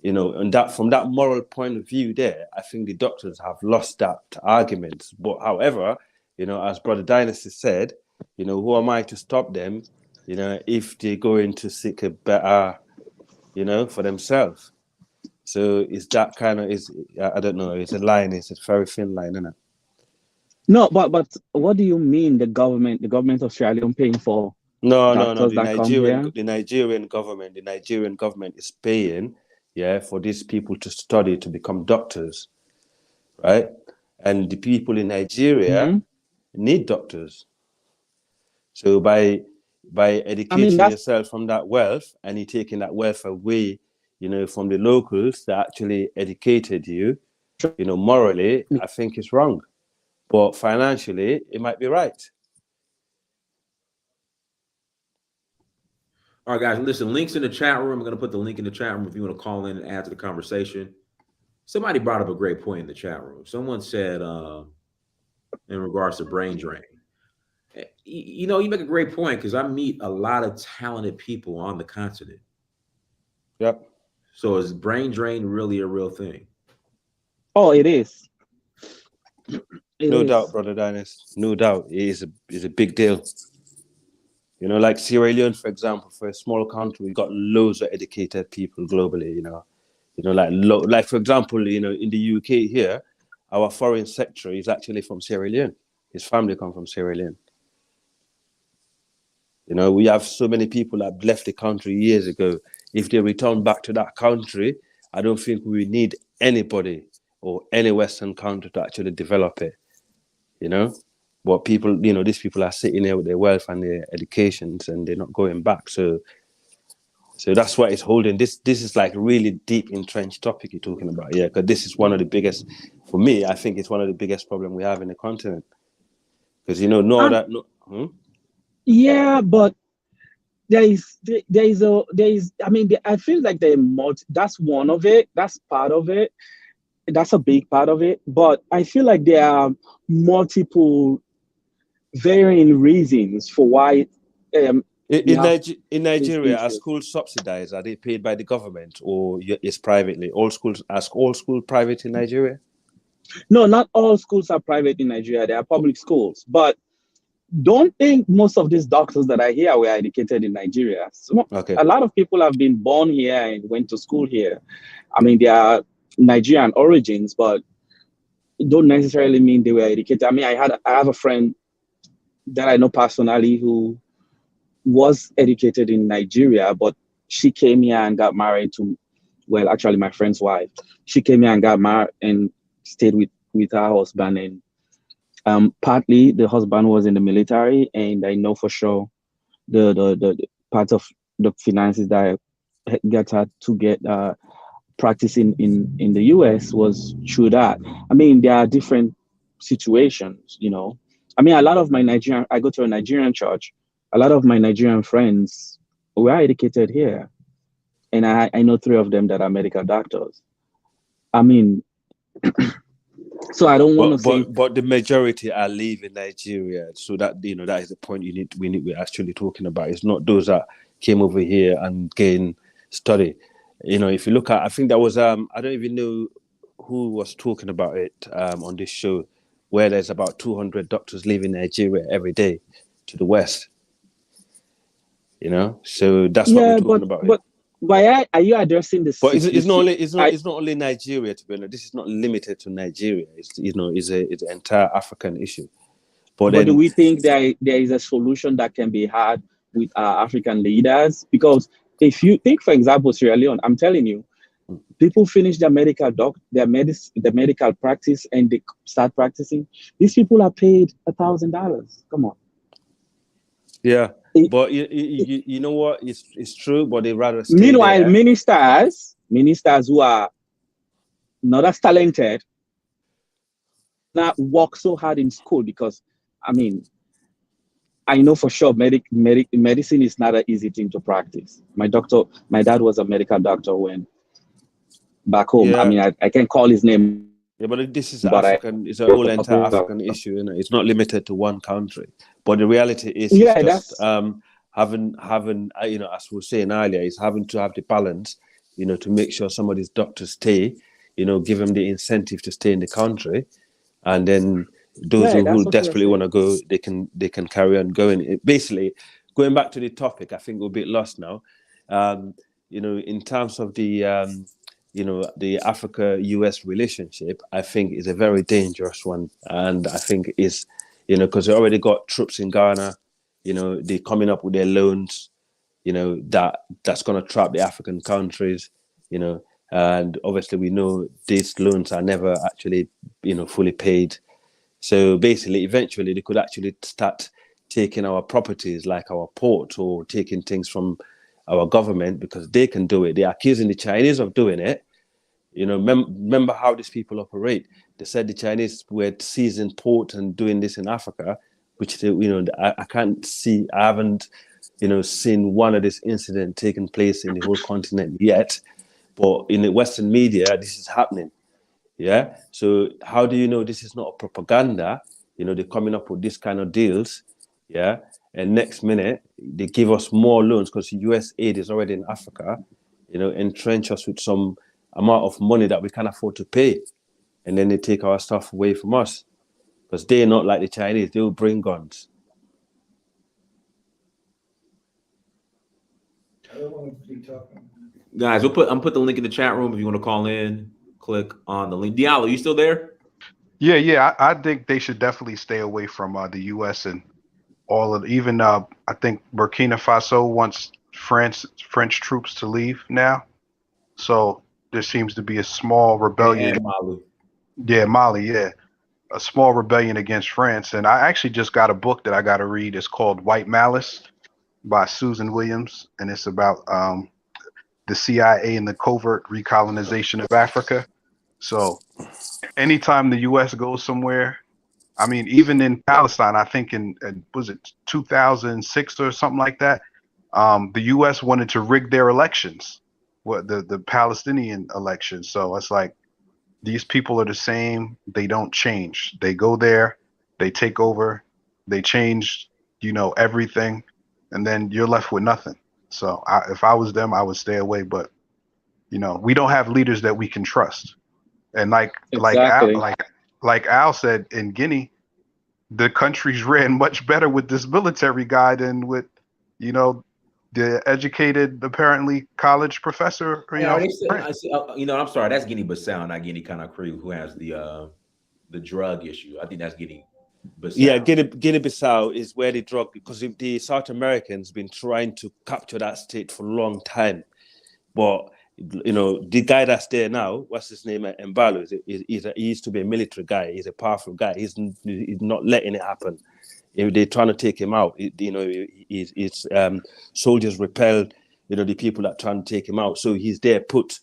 And that from that moral point of view there, I think the doctors have lost that argument. But however, as Brother Dynasty said, who am I to stop them, if they're going to seek a better, for themselves. So is that kind of I don't know, it's a line, it's a very thin line, isn't it? No, but what do you mean the government of Sierra Leone paying for? No, the Nigerian government is paying, for these people to study to become doctors, right? And the people in Nigeria need doctors. So by educating yourself from that wealth, and you're taking that wealth away, from the locals that actually educated you, morally, I think it's wrong. But financially, it might be right. All right, guys, listen, links in the chat room. I'm going to put the link in the chat room if you want to call in and add to the conversation. Somebody brought up a great point in the chat room. Someone said, in regards to brain drain, you make a great point, because I meet a lot of talented people on the continent. Yep. So is brain drain really a real thing? Oh, it is. No doubt, Brother Dynasty. No doubt. It is a big deal. Like Sierra Leone, for example, for a small country, we've got loads of educated people globally, like for example, in the UK here, our foreign secretary is actually from Sierra Leone. His family come from Sierra Leone. We have so many people that left the country years ago. If they return back to that country, I don't think we need anybody or any Western country to actually develop it. But people, these people are sitting there with their wealth and their educations, and they're not going back. So that's what it's holding. This is like really deep, entrenched topic you're talking about. Yeah, because this is one of the biggest, for me, I think it's one of the biggest problems we have in the continent. Because, Yeah, but there is, I mean, I feel like that's one of it. That's part of it. That's a big part of it. But I feel like there are multiple varying reasons for why. In Nigeria, are schools subsidized? Are they paid by the government, or is privately? All schools private in Nigeria? No, not all schools are private in Nigeria. There are public schools, but don't think most of these doctors that are here were educated in Nigeria. A lot of people have been born here and went to school here. I mean, they are Nigerian origins, but it don't necessarily mean they were educated. I mean, I have a friend that I know personally who was educated in Nigeria, but she came here and got married to, well, actually my friend's wife. She came here and got married and stayed with her husband, and partly the husband was in the military, and I know for sure the part of the finances that got her to get practicing in the US was through that. I mean, there are different situations, I mean, a lot of I go to a Nigerian church. A lot of my Nigerian friends were educated here, and I know 3 of them that are medical doctors. I mean, so I don't want to say, but the majority are leaving Nigeria. So that that is the point we're actually talking about. It's not those that came over here and gained study. If you look at, I think that was I don't even know who was talking about it on this show, where there's about 200 doctors leaving Nigeria every day to the West. So that's what we're talking about. But why are you addressing this? But it's not only Nigeria, to be honest. This is not limited to Nigeria. It's it's an entire African issue. But do we think there is a solution that can be had with our African leaders? Because If you think, for example, Sierra Leone, I'm telling you, people finish their medical practice and they start practicing. These people are paid $1,000. Come on. Yeah, but you know what? It's true, but they rather stay Meanwhile, there. ministers who are not as talented, not work so hard in school because, I mean, I know for sure medicine is not an easy thing to practice. My dad was a medical doctor when back home. Yeah. I mean, I can't call his name. Yeah, but this is African. It's a whole entire African issue. You know, it's not limited to one country. But the reality is, yeah, it's just having you know, as we were saying earlier, is having to have the balance, you know, to make sure some of these doctors stay. You know, give them the incentive to stay in the country, and then those who desperately want to go, they can carry on going. Basically, going back to the topic, I think we're a bit lost now. You know, in terms of the you know, the Africa-US relationship, I think is a very dangerous one. And I think is, you know, because they already got troops in Ghana, you know, they're coming up with their loans, you know, that's going to trap the African countries, you know, and obviously we know these loans are never actually, you know, fully paid. So basically, eventually they could actually start taking our properties like our port or taking things from our government because they can do it. They're accusing the Chinese of doing it. You know, remember how these people operate. They said the Chinese were seizing port and doing this in Africa, which they, you know, I can't see. I haven't, you know, seen one of this incident taking place in the whole continent yet. But in the Western media, this is happening. Yeah. So how do you know this is not a propaganda? You know, they're coming up with this kind of deals. Yeah. And next minute, they give us more loans because US aid is already in Africa, you know, entrench us with some amount of money that we can't afford to pay. And then they take our stuff away from us because they're not like the Chinese. They will bring guns. I don't want to be talking. Guys, I'm put the link in the chat room if you want to call in. Click on the link. Diallo, you still there? Yeah. I think they should definitely stay away from the U.S. and all of even I think Burkina Faso wants French troops to leave now. So there seems to be a small rebellion. And Mali. Yeah, Mali. Yeah, a small rebellion against France. And I actually just got a book that I got to read. It's called White Malice by Susan Williams, and it's about the CIA and the covert recolonization of Africa. So anytime the U.S. goes somewhere, I mean, even in Palestine, I think in was it 2006 or something like that, the U.S. wanted to rig their elections, the Palestinian elections. So it's like these people are the same. They don't change. They go there, they take over, they change, you know, everything, and then you're left with nothing. So if I was them, I would stay away. But you know, we don't have leaders that we can trust. And like Al said, in Guinea, the country's ran much better with this military guy than with, you know, the educated, apparently college professor. You know, I'm sorry, that's Guinea-Bissau, not Guinea-Conakry, who has the drug issue. I think that's Guinea-Bissau. Yeah, Guinea-Bissau is where the drug, because the South Americans been trying to capture that state for a long time, but you know, the guy that's there now, what's his name? Mbalo. He used to be a military guy. He's a powerful guy. He's not letting it happen. If they're trying to take him out, you know, it's soldiers repelled, you know, the people that trying to take him out. So he's there put.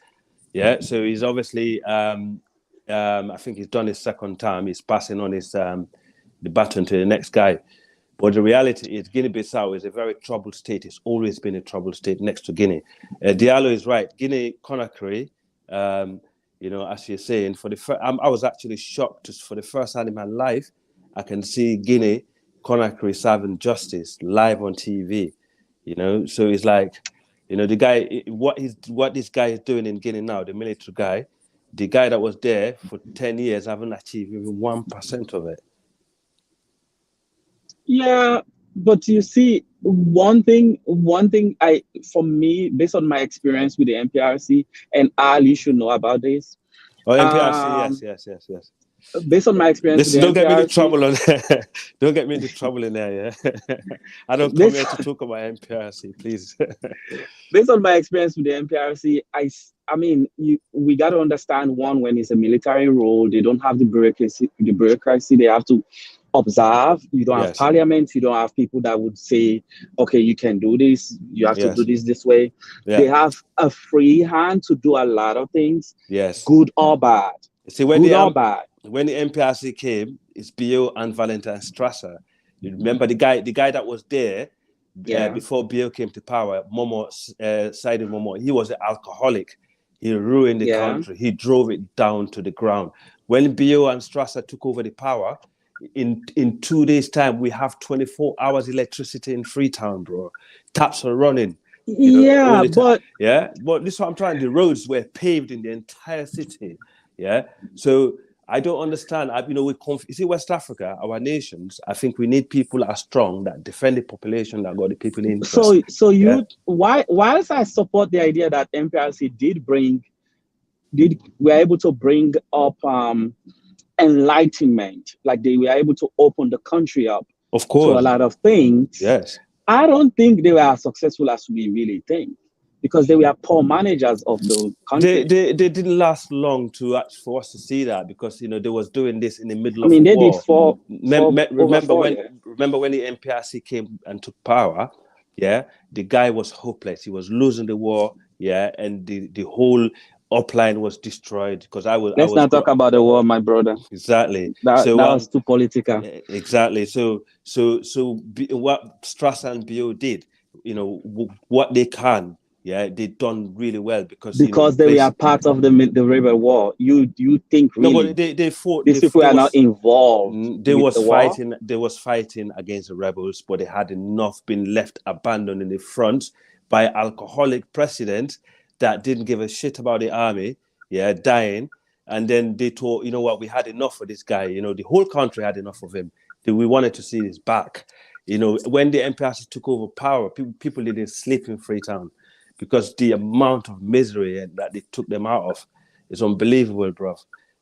Yeah. So he's obviously, I think he's done his second time. He's passing on his the baton to the next guy. But the reality is Guinea-Bissau is a very troubled state. It's always been a troubled state next to Guinea. Diallo is right. Guinea-Conakry, you know, as you're saying, I was actually shocked for the first time in my life, I can see Guinea-Conakry serving justice live on TV, you know. So it's like, you know, the guy, what this guy is doing in Guinea now, the military guy, the guy that was there for 10 years haven't achieved even 1% of it. Yeah, but you see, one thing for me, based on my experience with the MPRC, and Al, you should know about this. Oh, MPRC, yes. based on my experience with Listen, the don't get me into MPRC, trouble on don't get me into trouble in there, yeah. I don't come here to talk about MPRC, please. based on my experience with the MPRC, I mean, we got to understand one, when it's a military role, they don't have the bureaucracy. They have to observe. You don't have Yes. parliament. You don't have people that would say, okay, you can do this. You have to Yes. do this way. Yeah. They have a free hand to do a lot of things, Yes. good or bad. See, when Good the or bad. when the MPRC came, it's Bio and Valentine Strasser. You remember the guy that was there before Bio came to power, Momo, Saidi Momo. He was an alcoholic. He ruined the country. He drove it down to the ground. When Bio and Strasser took over the power, in 2 days' time, we have 24 hours electricity in Freetown, bro. Taps are running. But this is what I'm trying. The roads were paved in the entire city. Yeah. So I don't understand. You see, West Africa, our nations, I think we need people that are strong, that defend the population, that got the people in. Whilst I support the idea that MPRC were able to bring up enlightenment, like they were able to open the country up of course to a lot of things. Yes. I don't think they were as successful as we really think, because they were poor managers of the country. They didn't last long for us to see that, because they was doing this in the middle of they war. did four. Remember when the MPRC came and took power? Yeah, the guy was hopeless. He was losing the war. Yeah, and the whole upline was destroyed, because Let's not talk about the war, my brother. Exactly. That was too political. Exactly. So what Strasser and Bio did, what they can. Yeah, they done really well because they were part of the rebel war. You think really? No, but they fought. These people are not involved. They was fighting against the rebels, but they had been left abandoned in the front by alcoholic president that didn't give a shit about the army. Yeah, dying, and then they thought, we had enough of this guy. The whole country had enough of him. We wanted to see his back. When the MPRC took over power, people didn't sleep in Freetown, because the amount of misery that they took them out of is unbelievable, bro.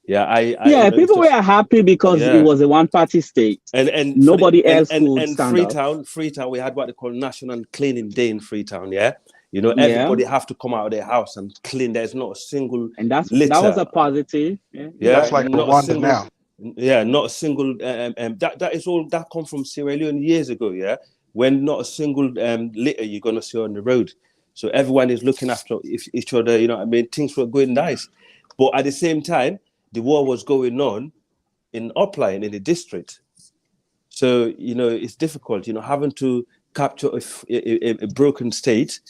Yeah, people were happy because it was a one-party state, and nobody else could stand up. Freetown, we had what they call National Cleaning Day in Freetown. Yeah, everybody have to come out of their house and clean. There's not a single that litter. was a positive. Yeah, that's like Rwanda now. Yeah, not a single. That is all that come from Sierra Leone years ago. Yeah, when not a single litter you're gonna see on the road. So everyone is looking after each other, things were going nice. But at the same time, the war was going on in upline, in the district. So, it's difficult, having to capture a broken state,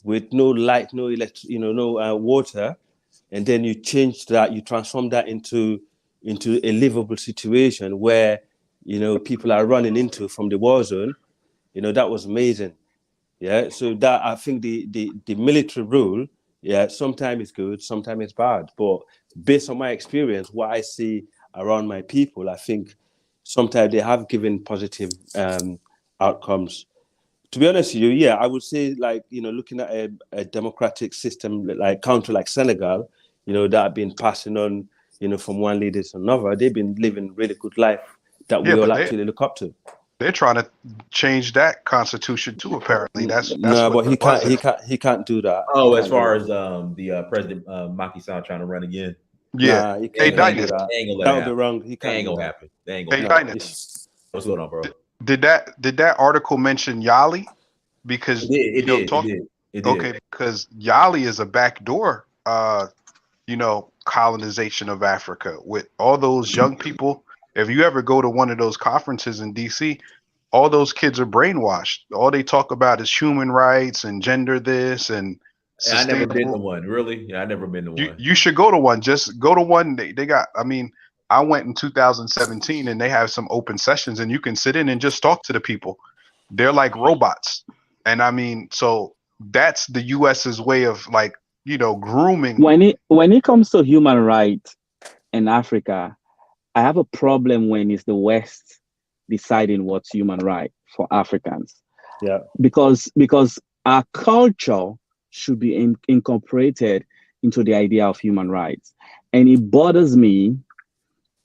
with no light, no no water. And then you change that, you transform that into a livable situation where, people are running into from the war zone. That was amazing. Yeah, so that I think the military rule, sometimes it's good, sometimes it's bad. But based on my experience, what I see around my people, I think sometimes they have given positive outcomes. To be honest with you, I would say, like, looking at a democratic system like country like Senegal, that have been passing on, from one leader to another, they've been living really good life that we all actually look up to. They're trying to change that constitution too. Apparently, that's no, but he can't do that. Oh, as far as the president Macky Sall trying to run again. Yeah, he can't do that. That would be wrong. That ain't gonna happen. That ain't gonna happen. What's going on, bro? Did that article mention Yali? Because it did. Okay, because Yali is a backdoor, colonization of Africa with all those young people. If you ever go to one of those conferences in DC, all those kids are brainwashed. All they talk about is human rights and gender this and I never been to one, really. Yeah, I never been to one. You should go to one. Just go to one. They got, I went in 2017 and they have some open sessions and you can sit in and just talk to the people. They're like robots. And so that's the US's way of grooming. When it comes to human rights in Africa, I have a problem when it's the West deciding what's human right for Africans. Yeah. Because our culture should be incorporated into the idea of human rights. And it bothers me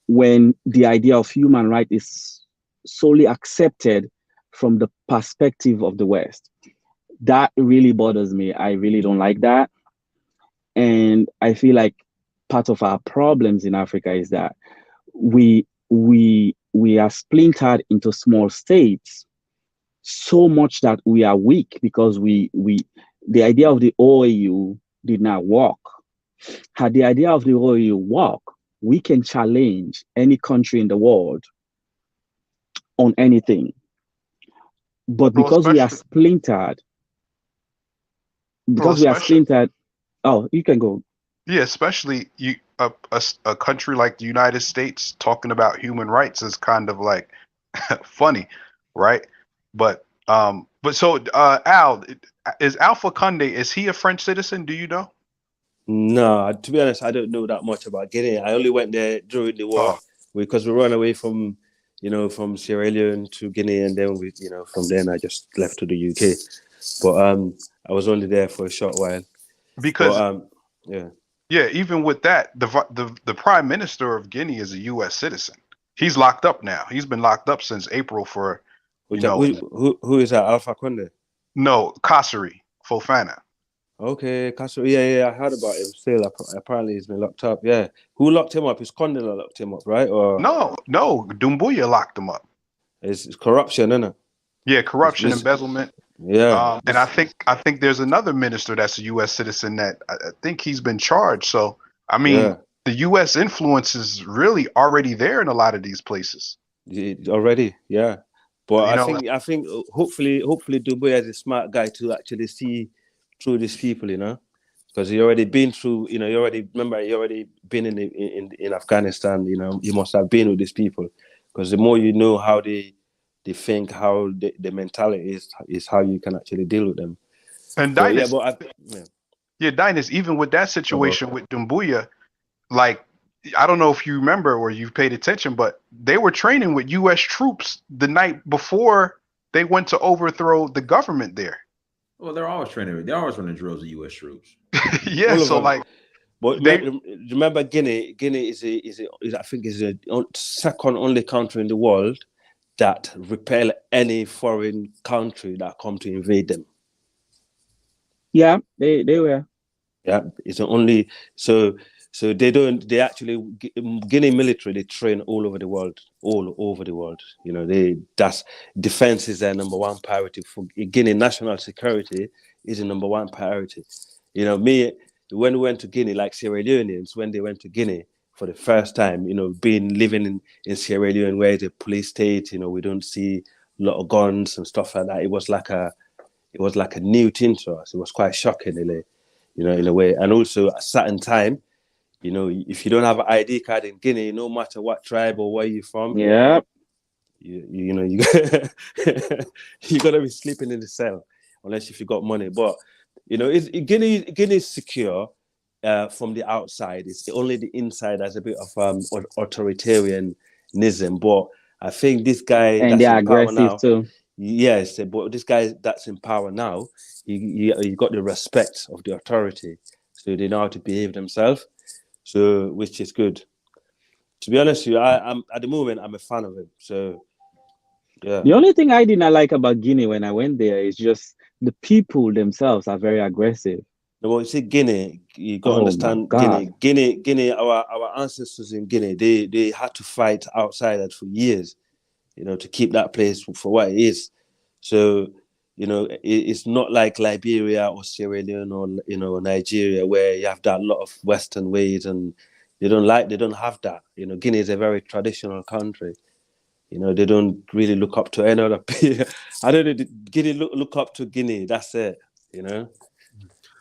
when the idea of human right is solely accepted from the perspective of the West. That really bothers me. I really don't like that. And I feel like part of our problems in Africa is that we are splintered into small states so much that we are weak because the idea of the OAU did not work. Had the idea of the OAU worked, we can challenge any country in the world on anything. But because we are splintered, oh, you can go. Yeah, especially a country like the United States talking about human rights is kind of like funny, right? But so Al, is Alpha Conde, is he a French citizen? Do you know? No, to be honest, I don't know that much about Guinea. I only went there during the war because we ran away from, from Sierra Leone to Guinea, and then from then I just left to the UK. But I was only there for a short while. Because even with that, the Prime Minister of Guinea is a U.S. citizen. He's locked up now. He's been locked up since April for who is that? Alpha Conde? No, Kasari Fofana. Okay, Castro. Yeah, I heard about him. Still, apparently he's been locked up. Yeah, who locked him up? It's Conde that locked him up, right? Or no, Doumbouya locked him up. It's corruption, isn't it? Yeah, corruption, embezzlement. Yeah, and I think there's another minister that's a U.S. citizen that I think he's been charged. So I mean, the U.S. influence is really already there in a lot of these places. Already, yeah. But I think hopefully Doumbouya is a smart guy to actually see through these people, because he already been through, he already been in Afghanistan, he must have been with these people, because the more you know how they think, how the mentality is how you can actually deal with them. And Dynas, Dynas, even with that situation with Doumbouya, like, I don't know if you remember or you've paid attention, but they were training with U.S. troops the night before they went to overthrow the government there. Well, they're always training. They're always running drills of U.S. troops. Yeah, so like, but remember, Guinea is I think is the second only country in the world that repel any foreign country that come to invade them. Yeah, they were. Yeah, it's the only so Guinea military, they train all over the world. That's defense is their number one priority. For Guinea, national security is the number one priority. When we went to Guinea, like Sierra Leoneans, when they went to Guinea for the first time, living in Sierra Leone where it's a police state, we don't see a lot of guns and stuff like that. It was like a new thing to us. It was quite shocking in a way. And also at a certain time, if you don't have an ID card in Guinea, no matter what tribe or where you're from, you gotta be sleeping in the cell, unless if you got money. But Guinea is secure from the outside. It's only the inside that's a bit of authoritarianism. But I think this guy and they're aggressive too. Yes, but this guy that's in power now, he got the respect of the authority, so they know how to behave themselves. So, which is good. To be honest with you, I'm at the moment I'm a fan of him. So, yeah. The only thing I did not like about Guinea when I went there is just the people themselves are very aggressive. No, well, you see, Guinea, you got to understand Guinea. Our ancestors in Guinea, they had to fight outsiders for years, to keep that place for what it is. So, it's not like Liberia or Sierra Leone or Nigeria, where you have that lot of Western ways, and they don't have that. Guinea is a very traditional country. They don't really look up to any other people. I don't know. Guinea look up to Guinea. That's it. No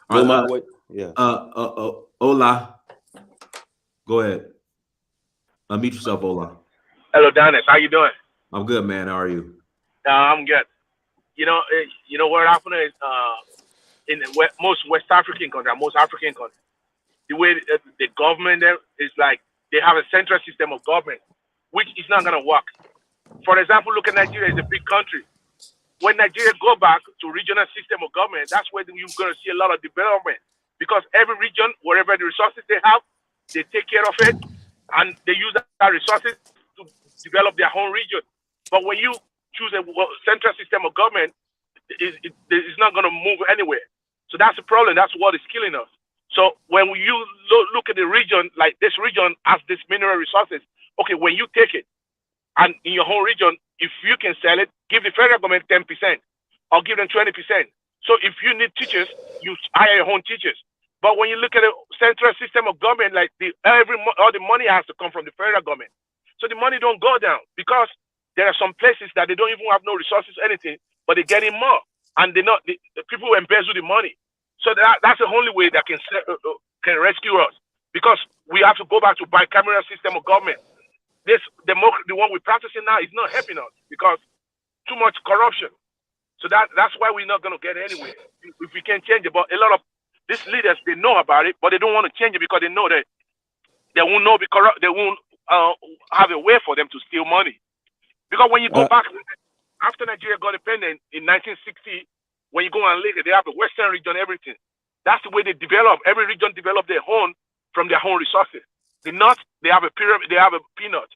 matter what. Yeah. Ola, go ahead. Unmute yourself, Ola. Hello, Dynas. How you doing? I'm good, man. How are you? I'm good. What happened is in most West African countries, most African countries, the way the government there is like they have a central system of government, which is not going to work. For example, look at Nigeria. It's a big country. When Nigeria go back to regional system of government, that's where you're going to see a lot of development, because every region, wherever the resources they have, they take care of it, and they use that resources to develop their own region. But when you choose a central system of government, it's not going to move anywhere. So that's the problem. That's what is killing us. So when you look at the region, like this region has this mineral resources. Okay, when you take it, and in your whole region, if you can sell it, give the federal government 10% or give them 20%. So if you need teachers, you hire your own teachers. But when you look at a central system of government, like all the money has to come from the federal government. So the money don't go down because there are some places that they don't even have no resources, anything, but they're getting more, and the people embezzle the money. So that's the only way that can rescue us, because we have to go back to bicameral system of government. This democracy, the one we're practicing now, is not helping us because too much corruption. So that's why we're not going to get anywhere if we can't change it. But a lot of these leaders, they know about it, but they don't want to change it because they know that they won't be corrupt. They won't have a way for them to steal money. Because when you go back after Nigeria got independent in 1960, when you go and look, they have the Western region, everything. That's the way they develop. Every region develop their own from their own resources. The North, they have a pyramid, they have a peanut.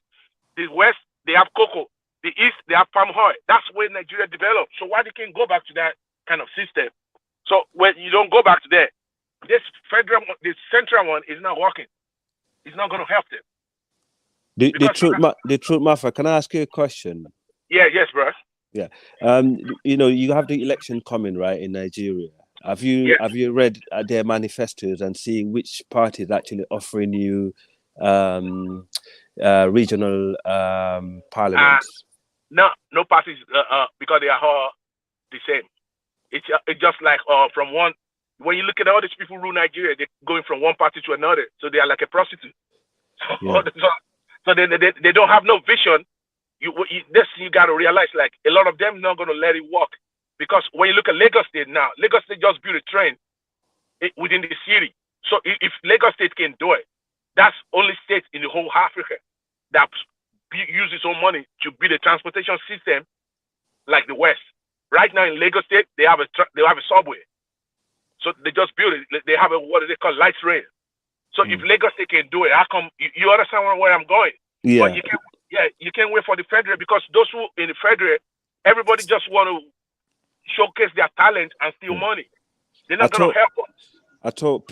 The West, they have cocoa. The East, they have palm oil. That's where Nigeria developed. So why they can't go back to that kind of system? So when you don't go back to that, this central one is not working. It's not going to help them. The truth, Martha, can I ask you a question? Yeah, yes, bro. Yeah. You have the election coming, right, in Nigeria. Have you read their manifestos and see which party is actually offering you regional parliaments? No parties, because they are all the same. It's just like from one. When you look at all these people who rule Nigeria, they're going from one party to another, so they are like a prostitute. Yeah. So they don't have no vision. You got to realize, like, a lot of them not going to let it work, because when you look at Lagos State now, Lagos State just built a train within the city. So if Lagos State can do it, that's only state in the whole Africa that use its own money to build a transportation system like the West. Right now in Lagos State, they have a subway. So they just built it. They have what they call light rail. So if Lagos State can do it, how come you understand where I'm going? Yeah. But you can't wait for the federal, because those who in the federal, everybody just want to showcase their talent and steal money. They're not going to help us. I thought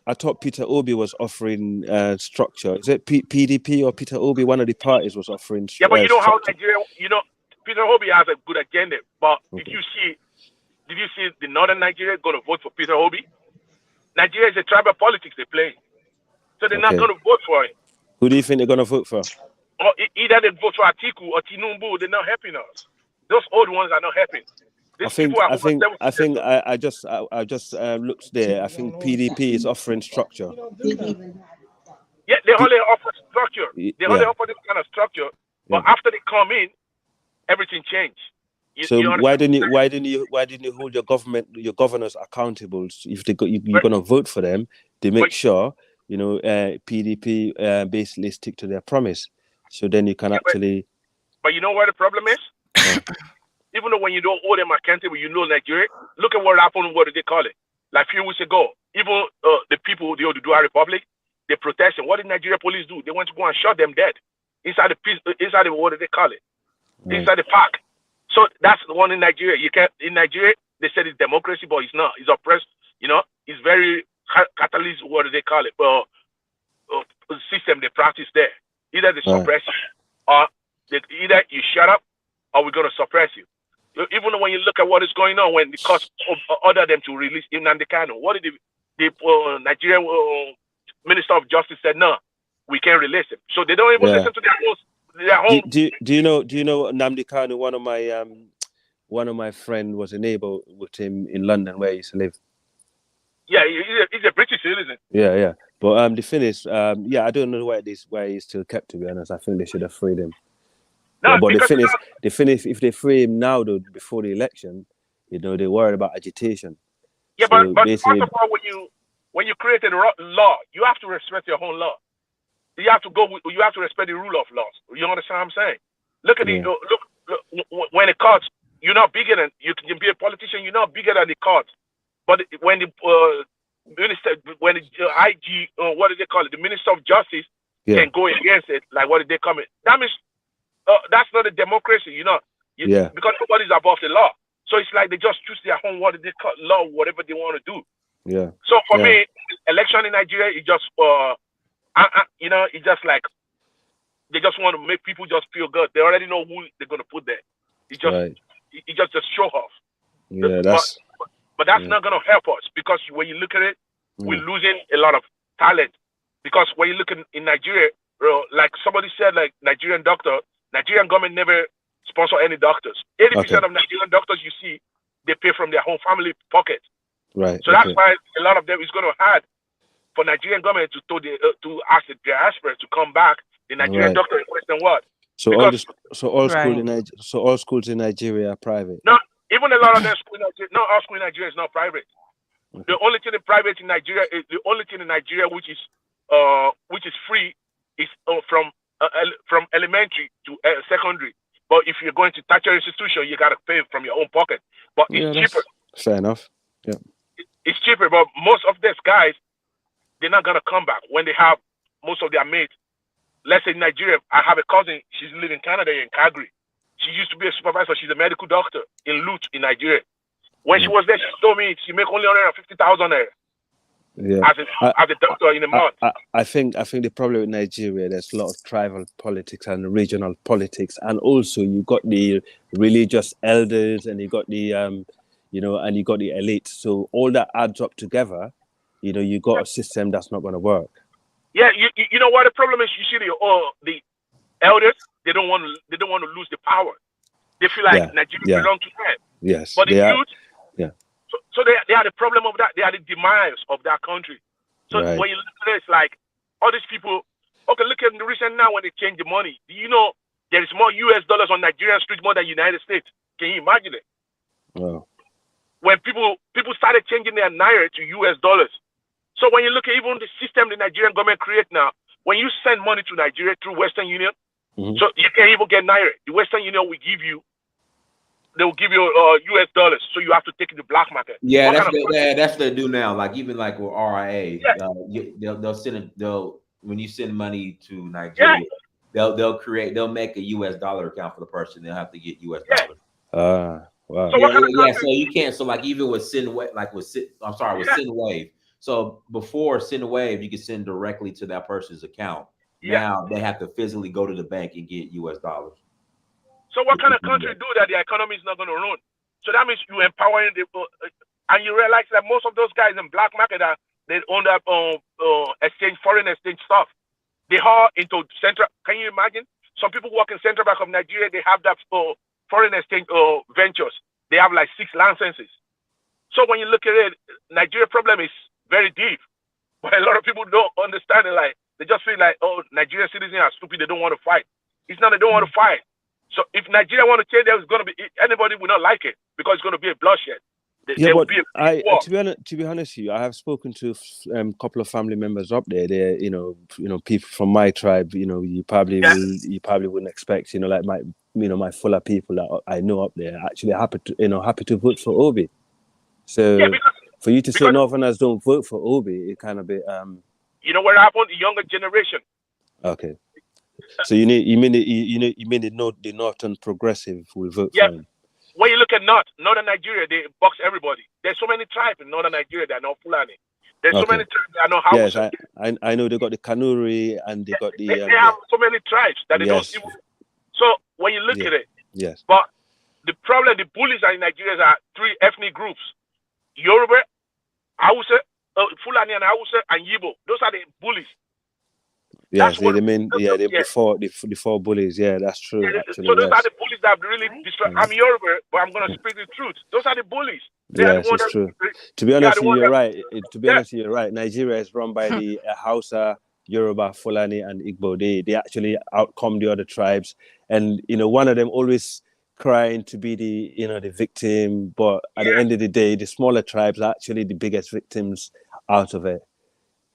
I thought Peter Obi was offering structure. Is it PDP or Peter Obi? One of the parties was offering. Yeah, but you know how Nigeria. Peter Obi has a good agenda. But did you see the northern Nigeria going to vote for Peter Obi? Nigeria is a tribal politics they play, so they're not going to vote for him. Who do you think they're going to vote for? Or either they vote for Atiku or Tinubu. They're not helping us. Those old ones are not helping. I just looked there. I think PDP is offering structure. Yeah, they only offer structure. They only offer this kind of structure. But after they come in, everything changed. Why didn't you hold your governors accountable? If you're going to vote for them, they make sure PDP basically stick to their promise. So then you can actually. But you know where the problem is? Even though when you don't hold them accountable, Nigeria. Look at what happened. What did they call it? Like a few weeks ago, even the people, the Oduduwa Republic, they protested. What did Nigeria police do? They went to go and shot them dead inside the what did they call it? Right. Inside the park. So that's the one in Nigeria. In Nigeria, they said it's democracy, but it's not. It's oppressed. It's very catalyst. What do they call it? System they practice there. Either they suppress you, or either you shut up, or we're going to suppress you. Even when you look at what is going on, when the court ordered them to release Nnamdi Kanu, what did the Nigerian Minister of Justice said? No, we can't release him. So they don't even listen to their own. Do you know Nnamdi Kanu? One of my friend was a neighbor with him in London, where he used to live. Yeah, he's a British citizen. Yeah. But the thing is, I don't know why he's still kept. To be honest, I think they should have freed him. No, but the thing is, if they free him now, though, before the election, they're worried about agitation. Yeah, so but first of all, when you create a law, you have to respect your own law. You have to respect the rule of law. You understand what I'm saying? Look at look when the courts, you're not bigger than, you can be a politician, you're not bigger than the courts. But when the minister, when the IG, what do they call it, the Minister of Justice can go against it. Like what did they come in? That means that's not a democracy, you know. Because nobody's above the law. So it's like they just choose their own what they call law, whatever they want to do. Yeah. So for me, election in Nigeria is just you know, it's just like they just want to make people just feel good. They already know who they're gonna put there. It's just show off. Yeah, but that's not gonna help us, because when you look at it, we're losing a lot of talent. Because when you look in Nigeria, like somebody said, like Nigerian government never sponsor any doctors. 80% of Nigerian doctors you see, they pay from their own family pocket. Right. So that's why a lot of them is going to hard for Nigerian government to ask the diaspora to come back. The Nigerian doctor in Western world. So all schools in Nigeria are private. No, even a lot of them schools in Nigeria. No, all schools in Nigeria is not private. The only thing in private in Nigeria is which is free is from elementary to secondary. But if you're going to tertiary institution, you gotta pay from your own pocket. But it's cheaper. Fair enough. Yeah. It's cheaper, but most of these guys, they're not gonna come back when they have most of their mates. Let's say in Nigeria, I have a cousin. She's living in Canada in Calgary. She used to be a supervisor. She's a medical doctor in Lut in Nigeria. When she was there, she told me she make only 150,000 there. Yeah. As a doctor in a month. I think the problem with Nigeria, there's a lot of tribal politics and regional politics, and also you got the religious elders, and you got the and you got the elite. So all that adds up together, you got a system that's not going to work. Yeah, you know what the problem is? Usually, the elders they don't want to lose the power. They feel like Nigeria belongs to them. Yes, but the youth. Yeah. So they are the problem of that. They are the demise of that country. So when you look at it, it's like all these people. Okay, look at the recent now when they change the money. Do you know there is more US dollars on Nigerian streets more than United States? Can you imagine it? Wow. When people started changing their naira to US dollars. So when you look at even the system the Nigerian government create now, when you send money to Nigeria through Western Union, so you can't even get naira. The Western Union will give you. They will give you US dollars, so you have to take it to the black market. Yeah, that's what they do now. Like even like with RIA, they'll when you send money to Nigeria, they'll make a US dollar account for the person. They'll have to get US dollars. Wow. So so you can't. So like even with SendWave. So before SendWave, you could send directly to that person's account. Now they have to physically go to the bank and get US dollars. So what kind of country do that? The economy is not going to run. So that means you empowering the and you realize that most of those guys in black market they own that foreign exchange stuff. They are into central. Can you imagine? Some people work in Central Bank of Nigeria. They have that foreign exchange ventures. They have like 6 licenses. So when you look at it, Nigeria problem is very deep. But a lot of people don't understand it. Like they just feel like, Nigerian citizens are stupid. They don't want to fight. It's not. They don't want to fight. So if Nigeria want to change, there's going to be anybody will not like it because it's going to be a bloodshed. There will be a war. To be honest with you, I have spoken to a couple of family members up there. They're people from my tribe. You probably wouldn't expect. Like my fuller people that I know up there actually happy to vote for Obi. So for you to say Northerners don't vote for Obi, it kind of bit. You know what happened? The younger generation. Okay. So you mean the Northern Progressive will vote for him? When you look at Northern Nigeria, they box everybody. There's so many tribes in Northern Nigeria that are not Fulani. There's so many tribes that are not Hausa. Yes, I know they got the Kanuri and they got the. They have so many tribes that they don't even. So when you look at it, but the problem, the bullies in Nigeria are 3 ethnic groups: Yoruba, Hausa, Fulani and Hausa, and Yibo. Those are the bullies. Yes, the 4 bullies. Yeah, that's true. Actually, so those are the bullies that really destroy. I'm Yoruba, but I'm going to speak the truth. Those are the bullies. Yes, it's true. To be honest, you're right. To be honest, you're right. Nigeria is run by the Hausa, Yoruba, Fulani, and Igbo. They actually outcome the other tribes, and one of them always crying to be the victim. But at the end of the day, the smaller tribes are actually the biggest victims out of it.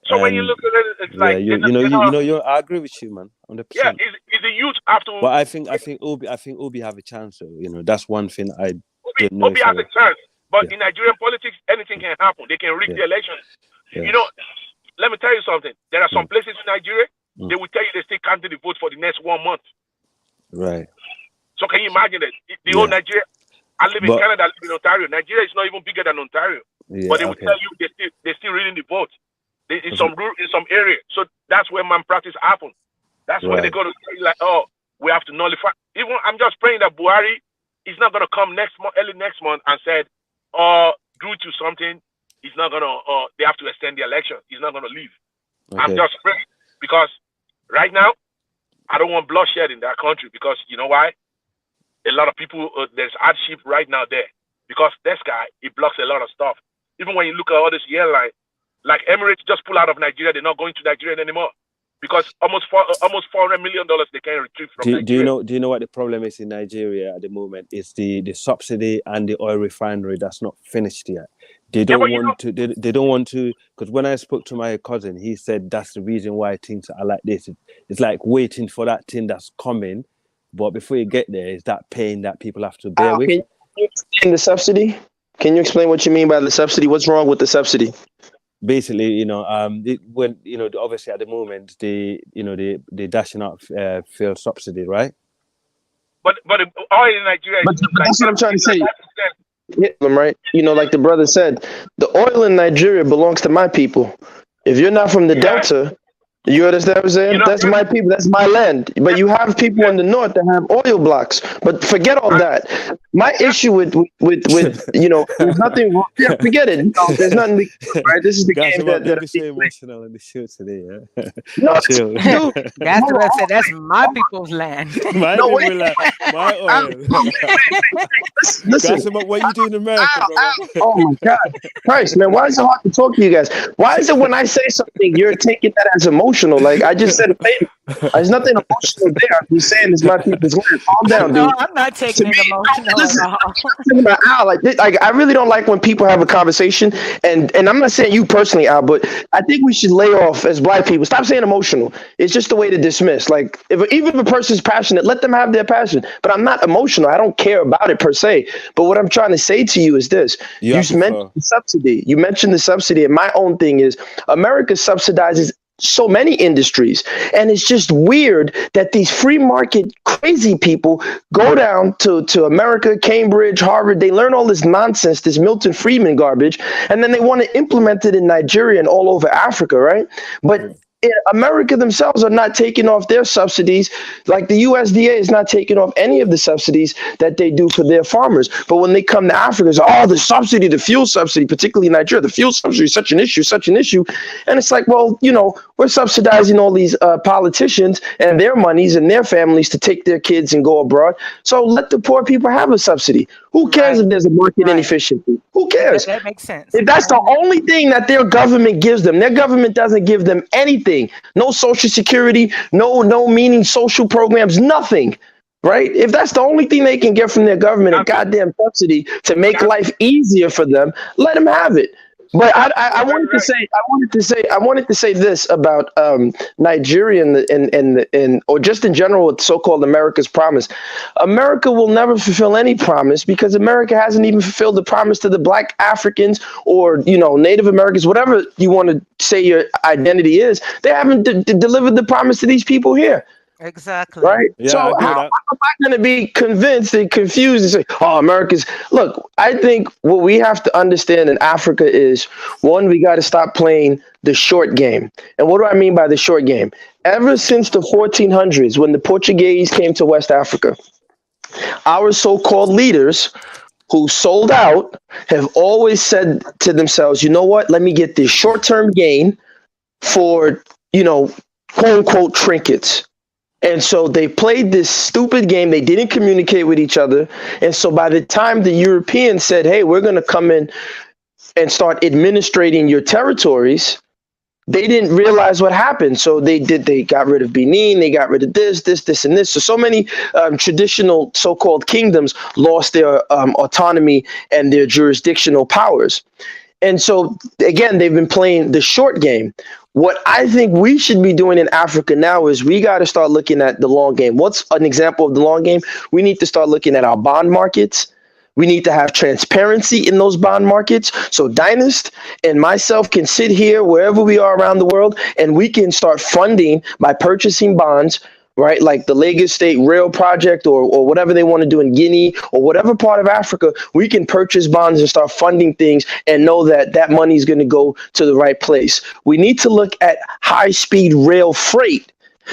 So when you look at it, it's like I agree with you, man, 100%. Yeah, is the youth after? But I think Obi have a chance. So that's one thing I don't know. Obi has a chance, but in Nigerian politics, anything can happen. They can rig the elections. Yes. Let me tell you something. There are some places in Nigeria they will tell you counting the votes for the next 1 month. Right. So can you imagine that? The whole Nigeria, I live in Canada, I live in Ontario. Nigeria is not even bigger than Ontario. But they will tell you they're still reading the votes. In some area. So that's where malpractice happens. That's where they go to say like, oh, we have to nullify. Even I'm just praying that Buhari is not going to come early next month and said, due to something, he's not going to, they have to extend the election. He's not going to leave. Okay. I'm just praying because right now, I don't want bloodshed in that country because you know why? A lot of people, there's hardship right now there because this guy, he blocks a lot of stuff. Even when you look at all this airline, like Emirates just pull out of Nigeria, they're not going to Nigeria anymore because almost $400 million they can retrieve from Nigeria. Do you know what the problem is in Nigeria at the moment? It's the subsidy and the oil refinery that's not finished yet. They don't want to. They don't want to, because when I spoke to my cousin, he said that's the reason why things are like this. It's like waiting for that thing that's coming, but before you get there, is that pain that people have to bear with. Can you explain the subsidy? Can you explain what you mean by the subsidy? What's wrong with the subsidy? Basically, when obviously at the moment they dashing out fuel subsidy, right? But oil in Nigeria. But that's what I'm trying to say. Yeah, right. Like the brother said, the oil in Nigeria belongs to my people. If you're not from the Delta, you understand what I'm saying? That's my people. That's my land. But you have people in the north that have oil blocks. But forget all that. My issue with there's nothing wrong. Yeah, forget it. There's nothing. Right? This is the game that so emotional in the show today. Yeah? No, dude, that's what I said. That's my people's land. My land. My oil. Listen. What you do in America, Oh my God, Christ, man! Why is it hard to talk to you guys? Why is it when I say something you're taking that as emotional? Like I just said, there's nothing emotional there. I'm just saying it's my people's land. Calm down, dude. No, I'm not taking it emotional. Like I really don't like when people have a conversation, and I'm not saying you personally, Al, but I think we should lay off as black people. Stop saying emotional. It's just a way to dismiss. Like even if a person's passionate, let them have their passion. But I'm not emotional. I don't care about it per se. But what I'm trying to say to you is this: you mentioned the subsidy. You mentioned the subsidy, and my own thing is America subsidizes so many industries, and it's just weird that these free market crazy people go down to America, Cambridge, Harvard, they learn all this nonsense, this Milton Friedman garbage, and then they want to implement it in Nigeria and all over Africa, right? But America themselves are not taking off their subsidies. Like the USDA is not taking off any of the subsidies that they do for their farmers. But when they come to Africa, it's the subsidy, the fuel subsidy, particularly in Nigeria, the fuel subsidy is such an issue. And it's like, well, we're subsidizing all these politicians and their monies and their families to take their kids and go abroad. So let the poor people have a subsidy. Who cares if there's a market inefficiency? Who cares? That makes sense. If that's the only thing that their government gives them, their government doesn't give them anything. No social security, no meaning social programs, nothing. Right? If that's the only thing they can get from their government, a goddamn subsidy to make life easier for them, let them have it. But I wanted to say this about Nigeria and or just in general with so-called America's promise. America will never fulfill any promise because America hasn't even fulfilled the promise to the Black Africans or Native Americans, whatever you want to say your identity is. They haven't delivered the promise to these people here. Exactly. Right. Yeah, so how am I going to be convinced and confused and say, America's... Look, I think what we have to understand in Africa is, one, we got to stop playing the short game. And what do I mean by the short game? Ever since the 1400s, when the Portuguese came to West Africa, our so-called leaders who sold out have always said to themselves, you know what? Let me get this short-term gain for, quote-unquote trinkets. And so they played this stupid game. They didn't communicate with each other. And so by the time the Europeans said, hey, we're going to come in and start administrating your territories, they didn't realize what happened. So they got rid of Benin. They got rid of this, and this. So many traditional so-called kingdoms lost their autonomy and their jurisdictional powers. And so, again, they've been playing the short game. What I think we should be doing in Africa now is we got to start looking at the long game. What's an example of the long game? We need to start looking at our bond markets. We need to have transparency in those bond markets. So Dynast and myself can sit here wherever we are around the world, and we can start funding by purchasing bonds, right? Like the Lagos State Rail Project or whatever they want to do in Guinea or whatever part of Africa, we can purchase bonds and start funding things and know that that money is going to go to the right place. We need to look at high-speed rail freight.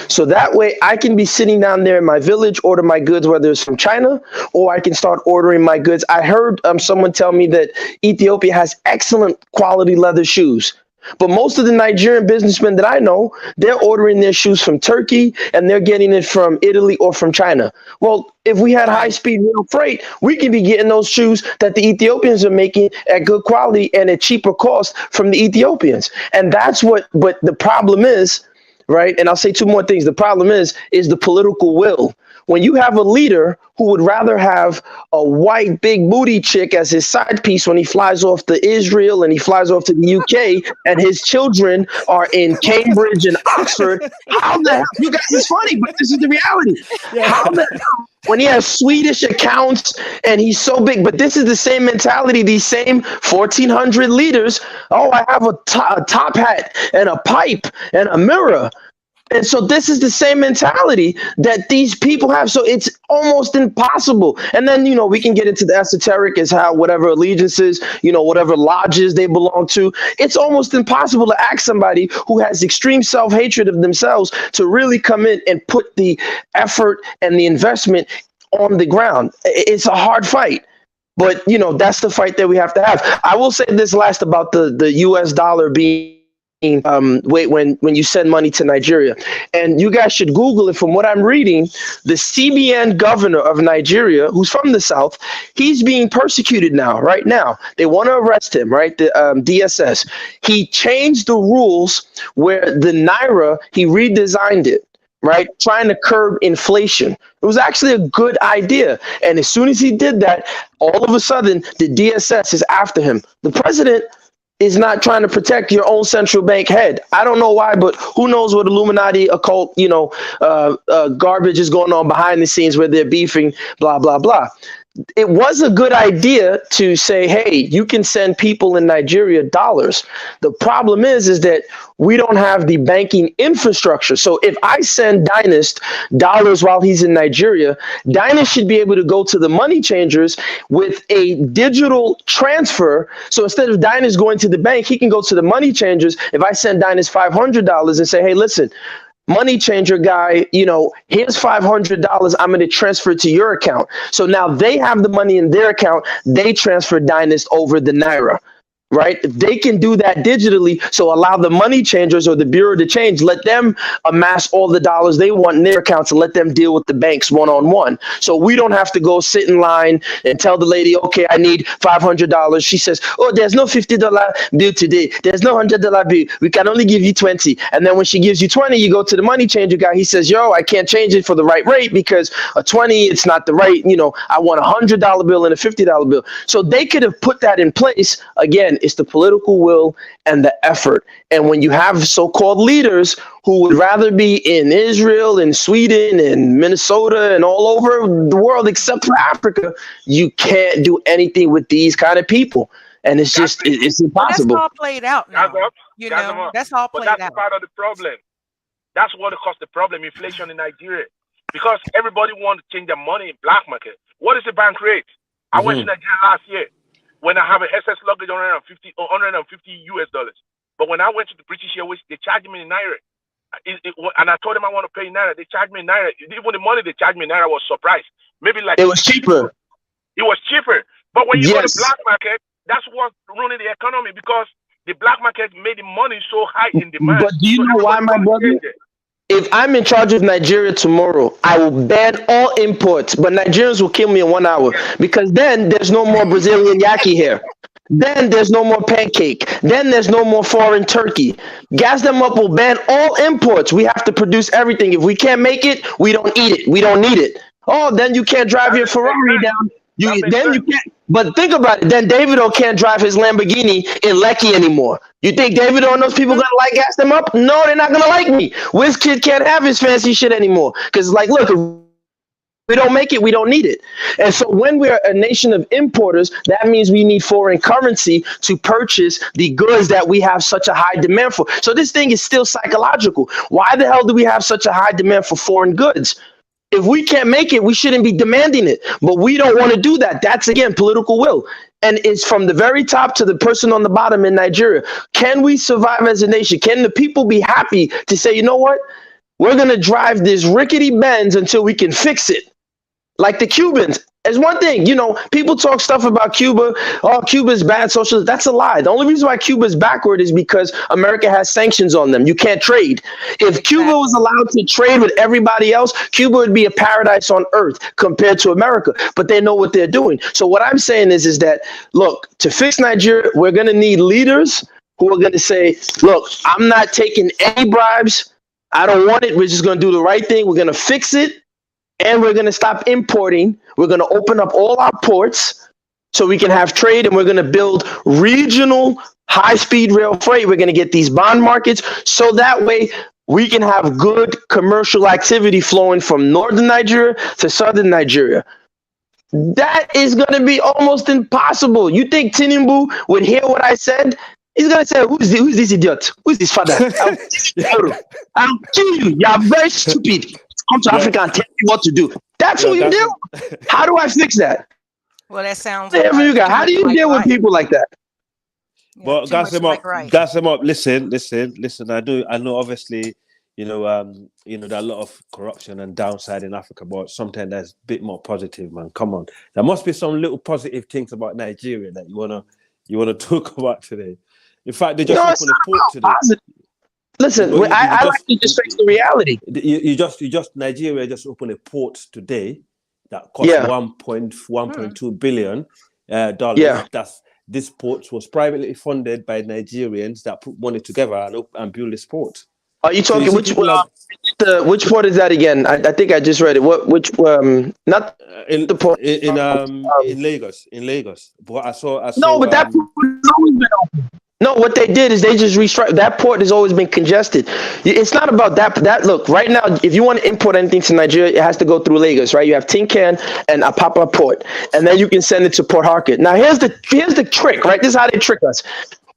So that way I can be sitting down there in my village, order my goods, whether it's from China, or I can start ordering my goods. I heard someone tell me that Ethiopia has excellent quality leather shoes. But most of the Nigerian businessmen that I know, they're ordering their shoes from Turkey and they're getting it from Italy or from China. Well, if we had high-speed rail freight, we can be getting those shoes that the Ethiopians are making at good quality and at cheaper cost from the Ethiopians. And that's what the problem is. Right. And I'll say two more things. The problem is the political will. When you have a leader who would rather have a white big booty chick as his side piece when he flies off to Israel and he flies off to the UK and his children are in Cambridge and Oxford, how the hell? You guys, it's funny, but this is the reality. How the hell? When he has Swedish accounts and he's so big, but this is the same mentality, these same 1,400 leaders. Oh, I have a top hat and a pipe and a mirror. And so this is the same mentality that these people have. So it's almost impossible. And then, we can get into the esoteric as how whatever allegiances, whatever lodges they belong to. It's almost impossible to ask somebody who has extreme self-hatred of themselves to really come in and put the effort and the investment on the ground. It's a hard fight. But, that's the fight that we have to have. I will say this last about the US dollar being when you send money to Nigeria, and you guys should Google it. From what I'm reading, the CBN governor of Nigeria, who's from the South, he's being persecuted right now. They want to arrest him, right? The DSS. He changed the rules where the Naira, he redesigned it, right? Trying to curb inflation. It was actually a good idea. And as soon as he did that, all of a sudden, the DSS is after him. The president is not trying to protect your own central bank head. I don't know why, but who knows what Illuminati occult, garbage is going on behind the scenes where they're beefing, blah, blah, blah. It was a good idea to say, hey, you can send people in Nigeria dollars. The problem is that we don't have the banking infrastructure. So if I send Dynast dollars while he's in Nigeria, Dynast should be able to go to the money changers with a digital transfer. So instead of Dynast going to the bank, he can go to the money changers. If I send Dynast $500 and say, hey, listen, money changer guy, here's $500. I'm going to transfer it to your account. So now they have the money in their account. They transfer Dynast over the Naira. Right? They can do that digitally. So allow the money changers or the Bureau to Change, let them amass all the dollars they want in their accounts and let them deal with the banks one-on-one. So we don't have to go sit in line and tell the lady, okay, I need $500. She says, oh, there's no $50 bill today. There's no $100 bill. We can only give you 20. And then when she gives you 20, you go to the money changer guy. He says, yo, I can't change it for the right rate because a 20, it's not the right, I want a $100 bill and a $50 bill. So they could have put that in place. Again, it's the political will and the effort. And when you have so-called leaders who would rather be in Israel and Sweden and Minnesota and all over the world except for Africa, you can't do anything with these kind of people. And it's just, it's impossible. That's all played out now. That's all played out. That's part of the problem. That's what caused the problem, inflation in Nigeria. Because everybody wants to change their money in black market. What is the bank rate? I went to Nigeria last year. When I have an excess luggage, $150 US dollars. But when I went to the British Airways, they charged me in Naira. And I told them I want to pay in Naira. They charged me in Naira. Even the money they charged me in Naira was surprised. Maybe like it was cheaper. It was cheaper. But when you go to the black market, that's what's ruining the economy because the black market made the money so high in demand. But do you know why, my brother? If I'm in charge of Nigeria tomorrow, I will ban all imports, but Nigerians will kill me in 1 hour because then there's no more Brazilian yaki here. Then there's no more pancake. Then there's no more foreign turkey. Gas them up will ban all imports. We have to produce everything. If we can't make it, we don't eat it. We don't need it. Oh, then you can't drive your Ferrari down. You can't. But think about it. Then Davido can't drive his Lamborghini in Lekki anymore. You think Davido and those people gonna gas them up? No, they're not gonna like me. WizKid can't have his fancy shit anymore because, look, we don't make it, we don't need it. And so when we're a nation of importers, that means we need foreign currency to purchase the goods that we have such a high demand for. So this thing is still psychological. Why the hell do we have such a high demand for foreign goods? If we can't make it, we shouldn't be demanding it. But we don't want to do that. That's, again, political will. And it's from the very top to the person on the bottom in Nigeria. Can we survive as a nation? Can the people be happy to say, you know what? We're going to drive this rickety Benz until we can fix it. Like the Cubans. It's one thing, you know, people talk stuff about Cuba. Oh, Cuba's bad socialism. That's a lie. The only reason why Cuba's backward is because America has sanctions on them. You can't trade. If Cuba was allowed to trade with everybody else, Cuba would be a paradise on earth compared to America. But they know what they're doing. So what I'm saying is that, look, to fix Nigeria, we're going to need leaders who are going to say, look, I'm not taking any bribes. I don't want it. We're just going to do the right thing. We're going to fix it. And we're going to stop importing. We're going to open up all our ports so we can have trade, and we're going to build regional high-speed rail freight. We're going to get these bond markets so that way we can have good commercial activity flowing from northern Nigeria to southern Nigeria. That is going to be almost impossible. You think Tinubu would hear what I said? He's going to say, who's this idiot? Who's this father? I'll kill you. You are very stupid. Come to Africa and tell me what to do. That's what you do. How do I fix that? Well, that sounds like how do you deal with people like that? But gas them up. Listen. I know obviously, there are a lot of corruption and downside in Africa, but sometimes that's a bit more positive, man. Come on. There must be some little positive things about Nigeria that you wanna talk about today. In fact, they just opened a port today. Positive. Listen, I like to just face the reality. Nigeria just opened a port today that cost $1.2 billion dollars. This port was privately funded by Nigerians that put money together and build this port. Are you talking which port is that again? I think I just read it. Not in the port in Lagos. But I saw. No, but that port has always been open. No, what they did is they just restructured. That port has always been congested. It's not about that. Look, right now, if you want to import anything to Nigeria, it has to go through Lagos, right? You have Tin Can and Apapa Port, and then you can send it to Port Harcourt. Now, here's the trick, right? This is how they trick us.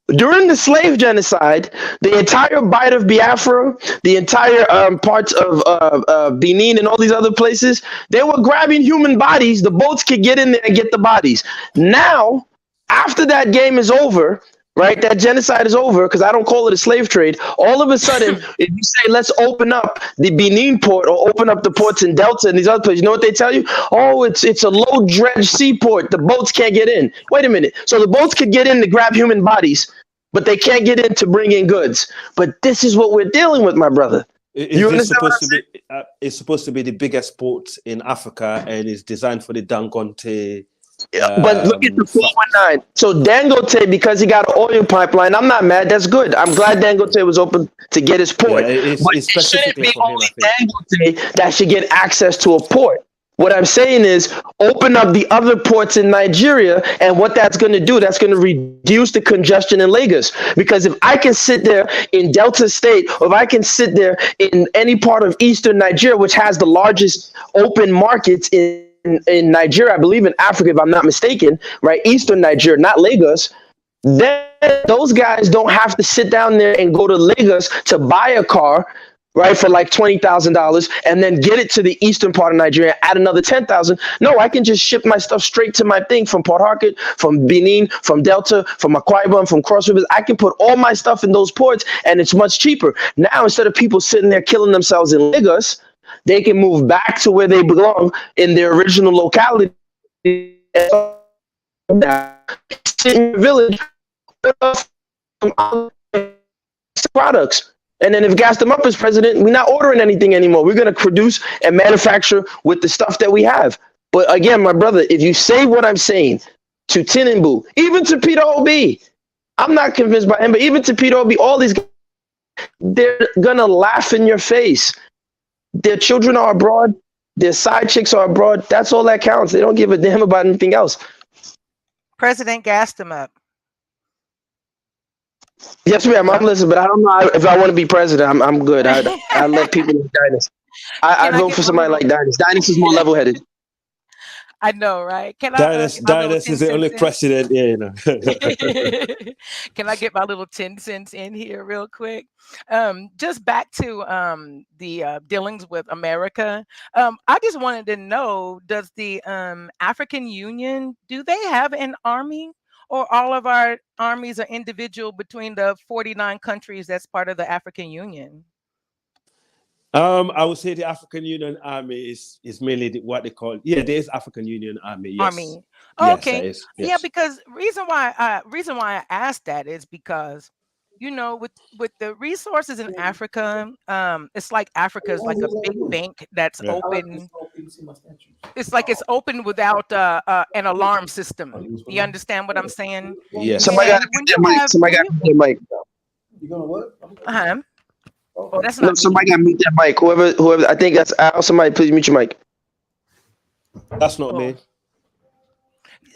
During the slave genocide, the entire Bight of Biafra, the entire parts of Benin and all these other places, they were grabbing human bodies. The boats could get in there and get the bodies. Now, after that game is over, right, that genocide is over, because I don't call it a slave trade. All of a sudden, if you say, let's open up the Benin port or open up the ports in Delta and these other places, you know what they tell you? Oh, it's a low dredge seaport. The boats can't get in. Wait a minute. So the boats could get in to grab human bodies, but they can't get in to bring in goods. But this is what we're dealing with, my brother. It's supposed to be the biggest port in Africa, and it's designed for the Dangote. But look at the 419. So Dangote, because he got an oil pipeline, I'm not mad. That's good. I'm glad Dangote was open to get his port. But it shouldn't be only Dangote that should get access to a port. What I'm saying is open up the other ports in Nigeria, and what that's going to do, that's going to reduce the congestion in Lagos. Because if I can sit there in Delta State, or if I can sit there in any part of Eastern Nigeria, which has the largest open markets in Nigeria, I believe in Africa, if I'm not mistaken, right? Eastern Nigeria, not Lagos. Then those guys don't have to sit down there and go to Lagos to buy a car, right, for like $20,000 and then get it to the eastern part of Nigeria, add another $10,000. No, I can just ship my stuff straight to my thing from Port Harcourt, from Benin, from Delta, from Akwa Ibom, from Cross Rivers. I can put all my stuff in those ports, and it's much cheaper. Now, instead of people sitting there killing themselves in Lagos, they can move back to where they belong in their original locality, sit in your village, products. And then if gas them up as president, we're not ordering anything anymore. We're going to produce and manufacture with the stuff that we have. But again, my brother, if you say what I'm saying to Tinubu, even to Peter Obi, I'm not convinced by him, but even to Peter Obi, all these guys, they're going to laugh in your face. Their children are abroad. Their side chicks are abroad. That's all that counts. They don't give a damn about anything else. President gassed him up. Yes, ma'am. I'm listening, but I don't know if I want to be president. I'm good. I let people in Dynasty. I'd vote for somebody like Dynasty. Dynasty is more level-headed. I know, right? Can I Dynasty, get my little Dynasty 10 is the only cents in? president, yeah, you know. Can I get my little 10 cents in here real quick? Just back to the dealings with America. I just wanted to know, does the African Union, do they have an army? Or all of our armies are individual between the 49 countries that's part of the African Union? I would say the African Union Army is mainly what they call, there is African Union Army, yes. Army. Yes, Okay. there is, Yeah, yes. because reason why I asked that is because, you know, with the resources in Africa, it's like Africa is like a big bank that's Yeah. open. It's like it's open without an alarm system. You understand what I'm saying? Yes. Somebody got to when mute you their mic. have Somebody got to mute their mic. You gonna what? Oh, that's No, not me. somebody got to mute their mic. Whoever. I think that's Al. Somebody, please mute your mic. That's not me.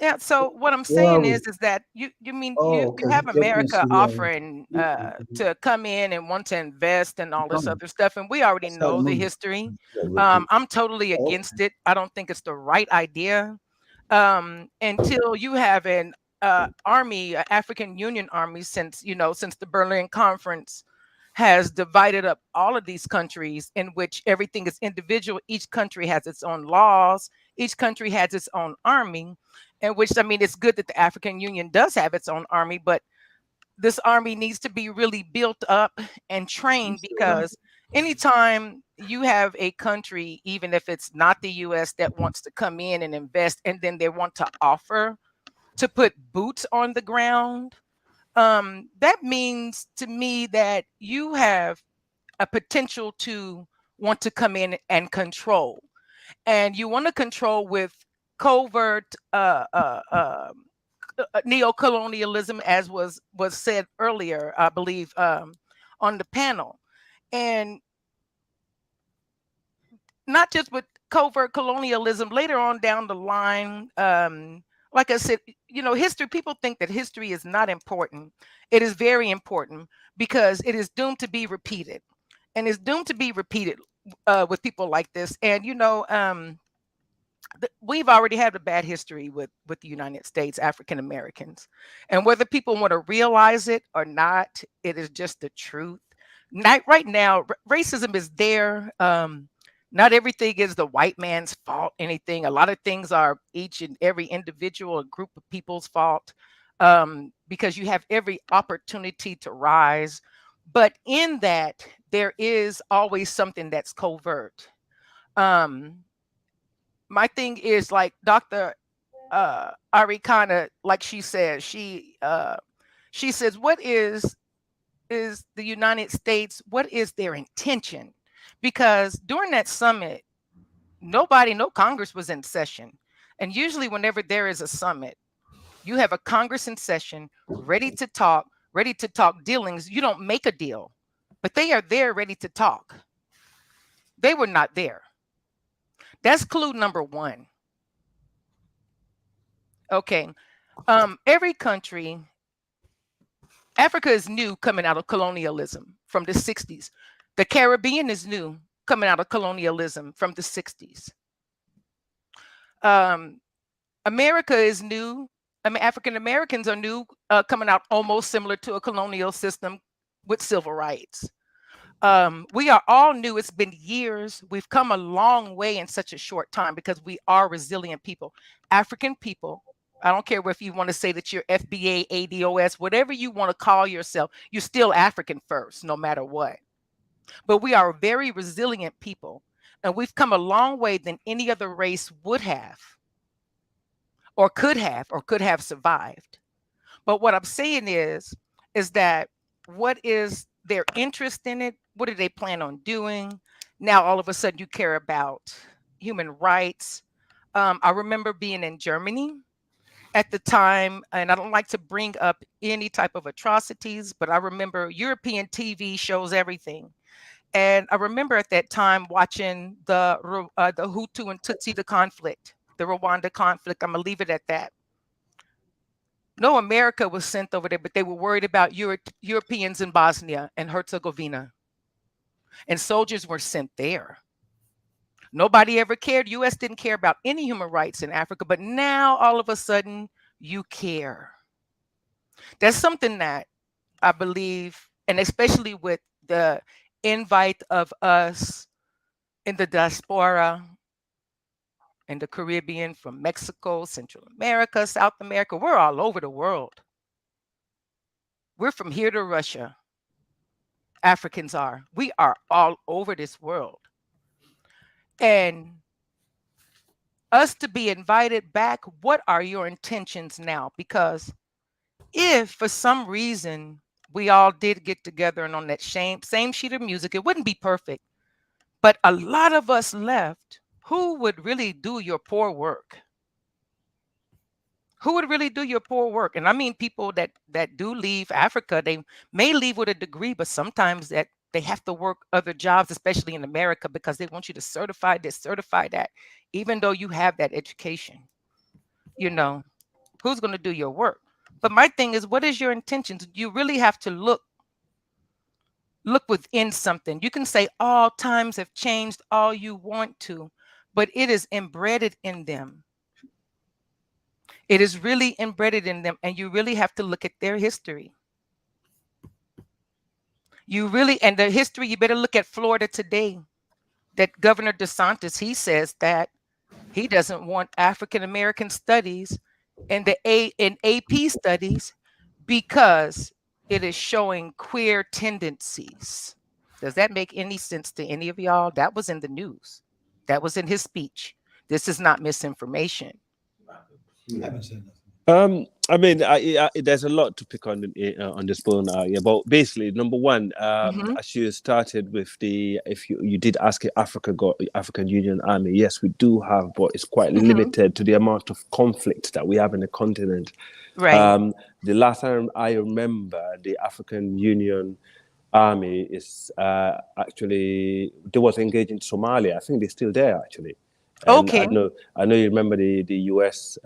Yeah, so what I'm saying is that you mean you have America offering to come in and want to invest and all this other stuff, and we already know the history. I'm totally against it. I don't think it's the right idea until you have an army, African Union army, since the Berlin Conference has divided up all of these countries in which everything is individual. Each country has its own laws. Each country has its own army, and which, I mean, it's good that the African Union does have its own army, but this army needs to be really built up and trained, because anytime you have a country, even if it's not the US, that wants to come in and invest, and then they want to offer to put boots on the ground, that means to me that you have a potential to want to come in and control, and you want to control with covert neo-colonialism, as was said earlier, I believe, on the panel, and not just with covert colonialism. Later on down the line, like I said, history, people think that history is not important. It is very important, because it is doomed to be repeated, and it's doomed to be repeated with people like this. And we've already had a bad history with the United States, African Americans, and whether people want to realize it or not, it is just the truth. Right now, racism is there. Not everything is the white man's fault. A lot of things are each and every individual or group of people's fault, because you have every opportunity to rise. But in that, there is always something that's covert. My thing is, like Dr. Ari Kana, like she says, she says, what is the United States, what is their intention? Because during that summit, no Congress was in session. And usually whenever there is a summit, you have a Congress in session, ready to talk dealings. You don't make a deal, but they are there ready to talk. They were not there. That's clue number one. Okay. Every country, Africa is new coming out of colonialism from the 60s. The Caribbean is new coming out of colonialism from the 60s. America is new. I mean, African Americans are new, coming out almost similar to a colonial system with civil rights. We are all new. It's been years. We've come a long way in such a short time, because we are resilient people. African people, I don't care if you want to say that you're FBA, ADOS, whatever you want to call yourself, you're still African first, no matter what. But we are a very resilient people, and we've come a long way than any other race would have, or could have survived. But what I'm saying is that what is their interest in it? What do they plan on doing? Now, all of a sudden, you care about human rights. I remember being in Germany at the time, and I don't like to bring up any type of atrocities, but I remember European TV shows everything. And I remember at that time watching the Hutu and Tutsi, the conflict, the Rwanda conflict. I'm gonna leave it at that. No America was sent over there, but they were worried about Europeans in Bosnia and Herzegovina. And soldiers were sent there. Nobody ever cared. U.S. didn't care about any human rights in Africa, but now all of a sudden you care. That's something that I believe, and especially with the invite of us in the diaspora, in the Caribbean, from Mexico, Central America, South America, we're all over the world. We're from here to Russia. Africans are. We are all over this world. And us to be invited back, what are your intentions now? Because if for some reason we all did get together and on that same sheet of music, it wouldn't be perfect, but a lot of us left, who would really do your poor work? Who would really do your poor work? And I mean people that do leave Africa, they may leave with a degree, but sometimes that they have to work other jobs, especially in America, because they want you to certify this, certify that, even though you have that education. You know, who's going to do your work? But my thing is, what is your intentions? You really have to look within something. You can say all times have changed all you want to, but it is embedded in them. It is really embedded in them, and you really have to look at their history. You really, and the history, you better look at Florida today. That Governor DeSantis, he says that he doesn't want African American studies in AP studies because it is showing queer tendencies. Does that make any sense to any of y'all? That was in the news. That was in his speech. This is not misinformation. I haven't said nothing. I mean, there's a lot to pick on this bone. Yeah, but basically, number one, as you started with if you did ask if Africa got African Union Army, yes, we do have, but it's quite limited to the amount of conflict that we have in the continent. Right. The last time I remember, the African Union Army is actually they was engaged in Somalia. I think they're still there actually. And okay. I know you remember the US.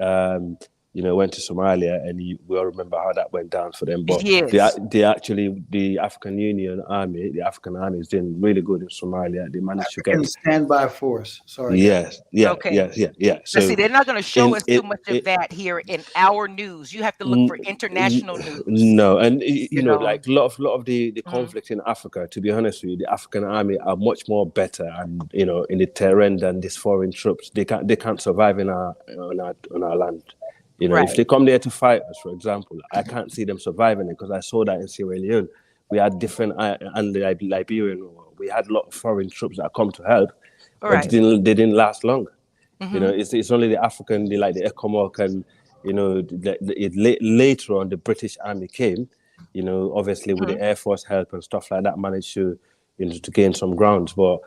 Went to Somalia, and we all remember how that went down for them. But yes. the African Union Army, the African Army is doing really good in Somalia. They managed to get standby force. Sorry. Yes, yeah, okay. yeah. So see, they're not going to show us too much of that here in our news. You have to look for international news. No, and you know, like a lot of the conflict in Africa. To be honest with you, the African Army are much more better, and in the terrain than these foreign troops. They can't survive on our land. If they come there to fight us, for example, I can't see them surviving it because I saw that in Sierra Leone. We had different, and Liberian, we had a lot of foreign troops that come to help, but they didn't last long. It's only the African, the ECOMOG, and later on the British Army came. Obviously with the Air Force help and stuff like that, managed to to gain some grounds. But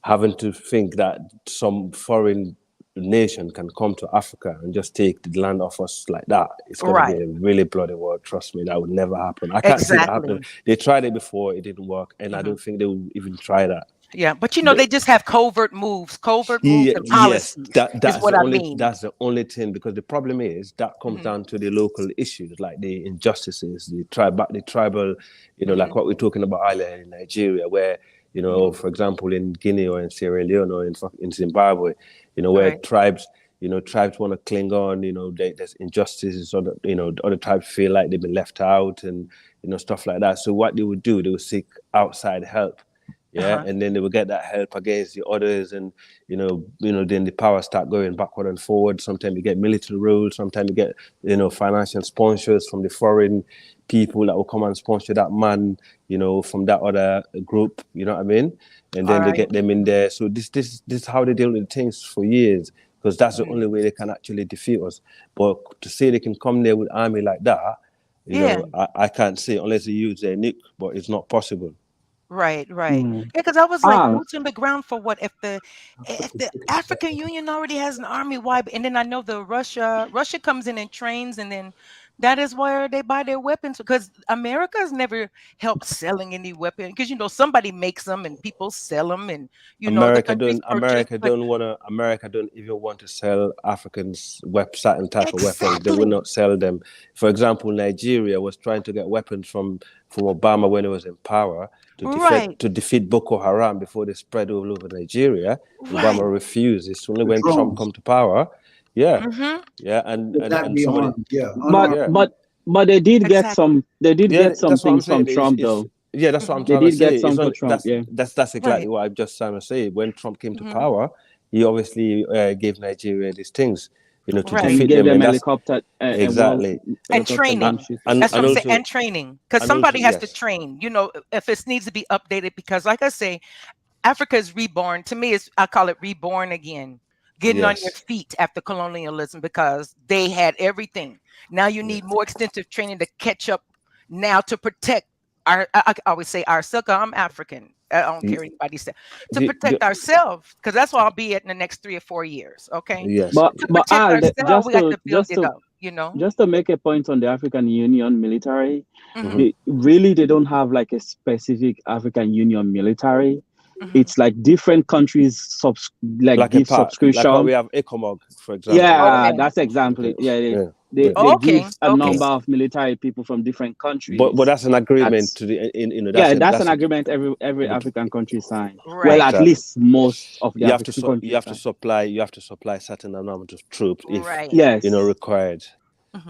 having to think that some foreign nation can come to Africa and just take the land off us like that, it's going to be a really bloody war. Trust me, that would never happen. I can't see that happening. They tried it before, it didn't work, and I don't think they will even try that. Yeah, but they just have covert moves and policies. Yes, that's what I mean. That's the only thing, because the problem is that comes down to the local issues, like the injustices, the tribal, like what we're talking about earlier in Nigeria, where for example in Guinea or in Sierra Leone or in Zimbabwe, where tribes want to cling on, there's injustices, or other tribes feel like they've been left out, and stuff like that. So what they would do, they would seek outside help. And then they will get that help against the others, and then the power start going backward and forward. Sometimes you get military rule, sometimes you get financial sponsors from the foreign people that will come and sponsor that man, from that other group, you know what I mean? And then they get them in there. So this is how they deal with things for years, because that's the only way they can actually defeat us. But to say they can come there with army like that, I can't say, unless they use their nuke, but it's not possible. Right. Yeah, because I was like, boots on the ground for what? If the African Union already has an army, why? And then I know Russia comes in and trains, and then That is where they buy their weapons, because America has never helped selling any weapon, because somebody makes them and people sell them, and the countries purchase. America don't even want to sell Africans certain type of weapons. They will not sell them. For example, Nigeria was trying to get weapons from Obama when he was in power to defeat Boko Haram before they spread all over Nigeria. Obama refused. It's only when Trump come to power. Yeah, and but they did get some. They did get some things from Trump, though. Yeah, that's what I'm trying to say. They did get some from Trump. That's exactly what I'm just trying to say. When Trump came to power, he obviously gave Nigeria these things, to defeat them. And helicopter exactly and training. That's what I'm saying. And training, because somebody has to train. If it needs to be updated, because like I say, Africa is reborn. To me, I call it reborn again. Getting on your feet after colonialism, because they had everything. Now you need more extensive training to catch up now to protect I always say ourselves. I'm African. I don't care what anybody says. To protect ourselves, because that's what I'll be at in the next 3 or 4 years. Okay. Yes. But we got to build it up. Just to make a point on the African Union military, they don't have like a specific African Union military. It's like different countries give subscription. Like we have ECOMOG, for example. Yeah, that's exactly. They give a number of military people from different countries. But that's an agreement that's an agreement every African country signs. Right. Well, at least most of the African countries. You have to supply certain amount of troops if required.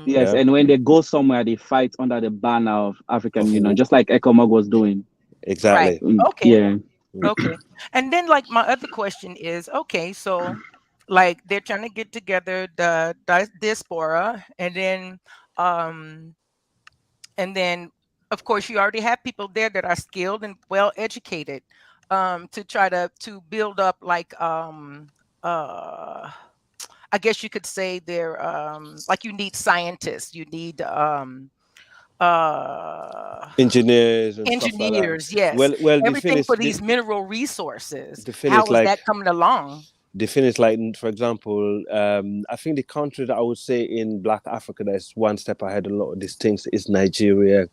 Yes, and when they go somewhere, they fight under the banner of African Union, just like ECOMOG was doing. Exactly. Right. Okay. Yeah. Okay. And then like my other question is, okay, so like they're trying to get together the diaspora, and then of course you already have people there that are skilled and well educated to try to build up like I guess you could say they're like you need scientists, you need engineers, yes. Well, everything for these mineral resources. How is that coming along? The thing is, like, for example, I think the country that I would say in Black Africa that is one step ahead of a lot of these things is Nigeria.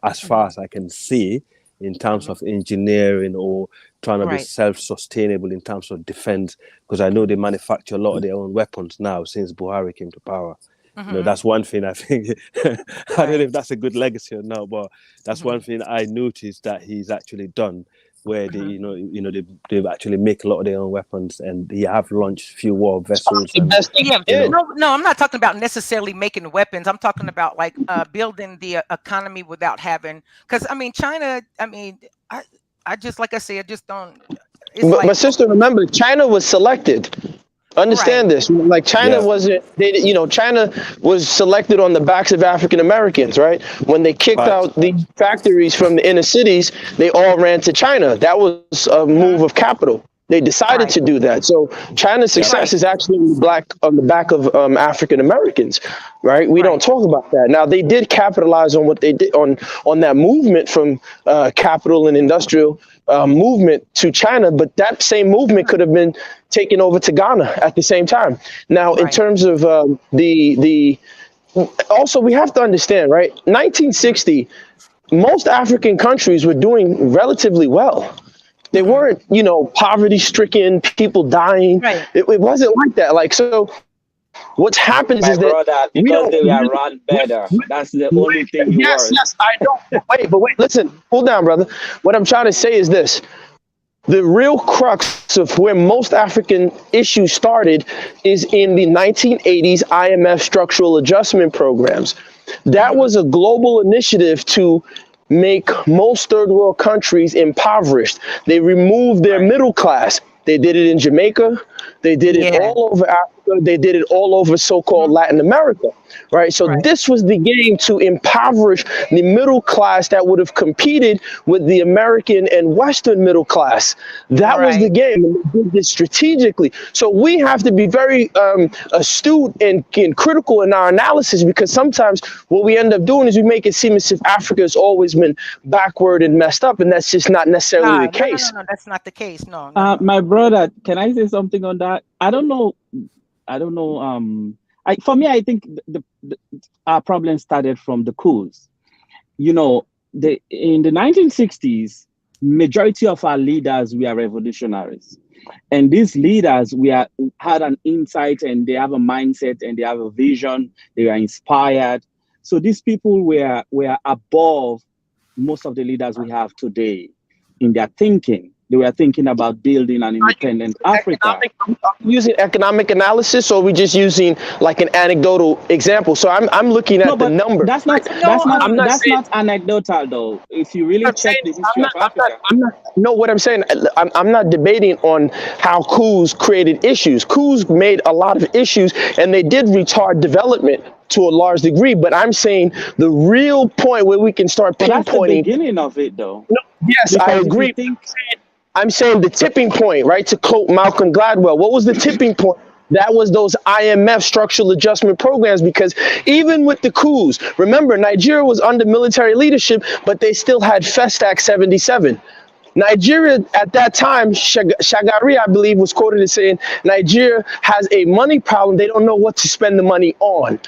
As far as I can see, in terms of engineering or trying to be self-sustainable in terms of defense, because I know they manufacture a lot of their own weapons now since Buhari came to power. That's one thing I think. I don't know if that's a good legacy or not, but that's one thing I noticed that he's actually done, where they, they actually make a lot of their own weapons, and they have launched few war vessels. No, I'm not talking about necessarily making weapons. I'm talking about like building the economy without having, because China. I just like I say, I just don't. But sister, remember, China was selected. Understand this. Like China wasn't, China was selected on the backs of African Americans, right? When they kicked out the factories from the inner cities, they all ran to China. That was a move of capital. They decided to do that. So China's success is actually on the back of African Americans, right? We don't talk about that. Now, they did capitalize on what they did on that movement from capital and industrial movement to China, but that same movement could have been taken over to Ghana at the same time. Now, in terms of also we have to understand, right? 1960, most African countries were doing relatively well. They weren't, poverty-stricken, people dying. Right. It wasn't like that. Like, so what's happened is that we don't. They are run better. That's the only thing. Yes, I know. Wait, listen, hold down, brother. What I'm trying to say is this. The real crux of where most African issues started is in the 1980s IMF structural adjustment programs. That was a global initiative to make most third world countries impoverished. They removed their middle class. They did it in Jamaica. They did it all over Africa. They did it all over so-called Latin America, right? So this was the game to impoverish the middle class that would have competed with the American and Western middle class. That was the game, and they did this strategically. So we have to be very astute and critical in our analysis, because sometimes what we end up doing is we make it seem as if Africa has always been backward and messed up, and that's just not necessarily the case. No, that's not the case. No. My brother, can I say something on that? I don't know. I For me, I think our problem started from the coups. You know, in the 1960s, majority of our leaders were revolutionaries. And these leaders had an insight, and they have a mindset, and they have a vision. They were inspired. So these people were above most of the leaders we have today in their thinking. They were thinking about building an independent Africa. Using economic analysis, or are we just using like an anecdotal example? So I'm looking at the numbers. That's not anecdotal though. If you really check the history of Africa. No, what I'm saying, I'm not debating on how coups created issues. Coups made a lot of issues, and they did retard development to a large degree. But I'm saying the real point where we can start pinpointing. That's the beginning of it, though. No, yes, I agree. I'm saying the tipping point, right? To quote Malcolm Gladwell, what was the tipping point? That was those IMF structural adjustment programs, because even with the coups, remember, Nigeria was under military leadership, but they still had Festac 77. Nigeria at that time, Shagari, I believe, was quoted as saying, Nigeria has a money problem. They don't know what to spend the money on.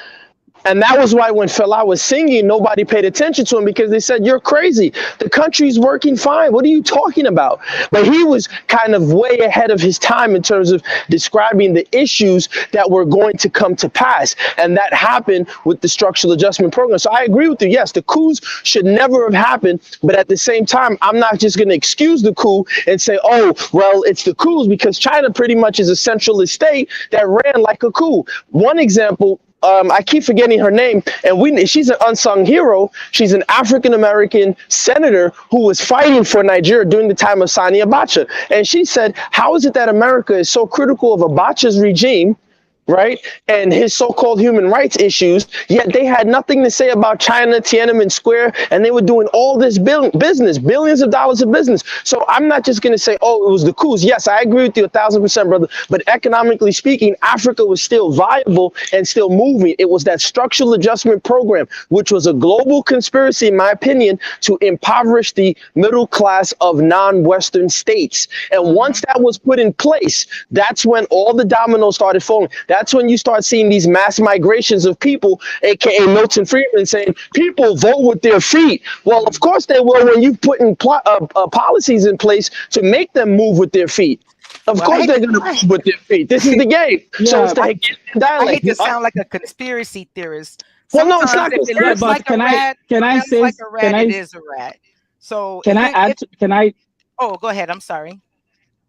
And that was why when Fela was singing, nobody paid attention to him, because they said, you're crazy. The country's working fine. What are you talking about? But he was kind of way ahead of his time in terms of describing the issues that were going to come to pass. And that happened with the structural adjustment program. So I agree with you. Yes, the coups should never have happened. But at the same time, I'm not just going to excuse the coup and say, oh, well, it's the coups, because China pretty much is a centralist state that ran like a coup. One example, I keep forgetting her name, and she's an unsung hero. She's an African-American senator who was fighting for Nigeria during the time of Sani Abacha. And she said, how is it that America is so critical of Abacha's regime, right, and his so-called human rights issues, yet they had nothing to say about China, Tiananmen Square, and they were doing all this business, billions of dollars of business. So I'm not just going to say, oh, it was the coups. Yes, I agree with you 1,000%, brother. But economically speaking, Africa was still viable and still moving. It was that structural adjustment program, which was a global conspiracy, in my opinion, to impoverish the middle class of non-Western states. And once that was put in place, that's when all the dominoes started falling. That's when you start seeing these mass migrations of people, aka Milton Friedman, saying people vote with their feet. Well, of course they will when you put in policies in place to make them move with their feet. Of course they're going to move with their feet. This is the game. Yeah, so it's the I hate to sound like a conspiracy theorist. Well, no, it's Sometimes not. if it looks like a rat, it is a rat. So can I add? Can I? Oh, go ahead. I'm sorry.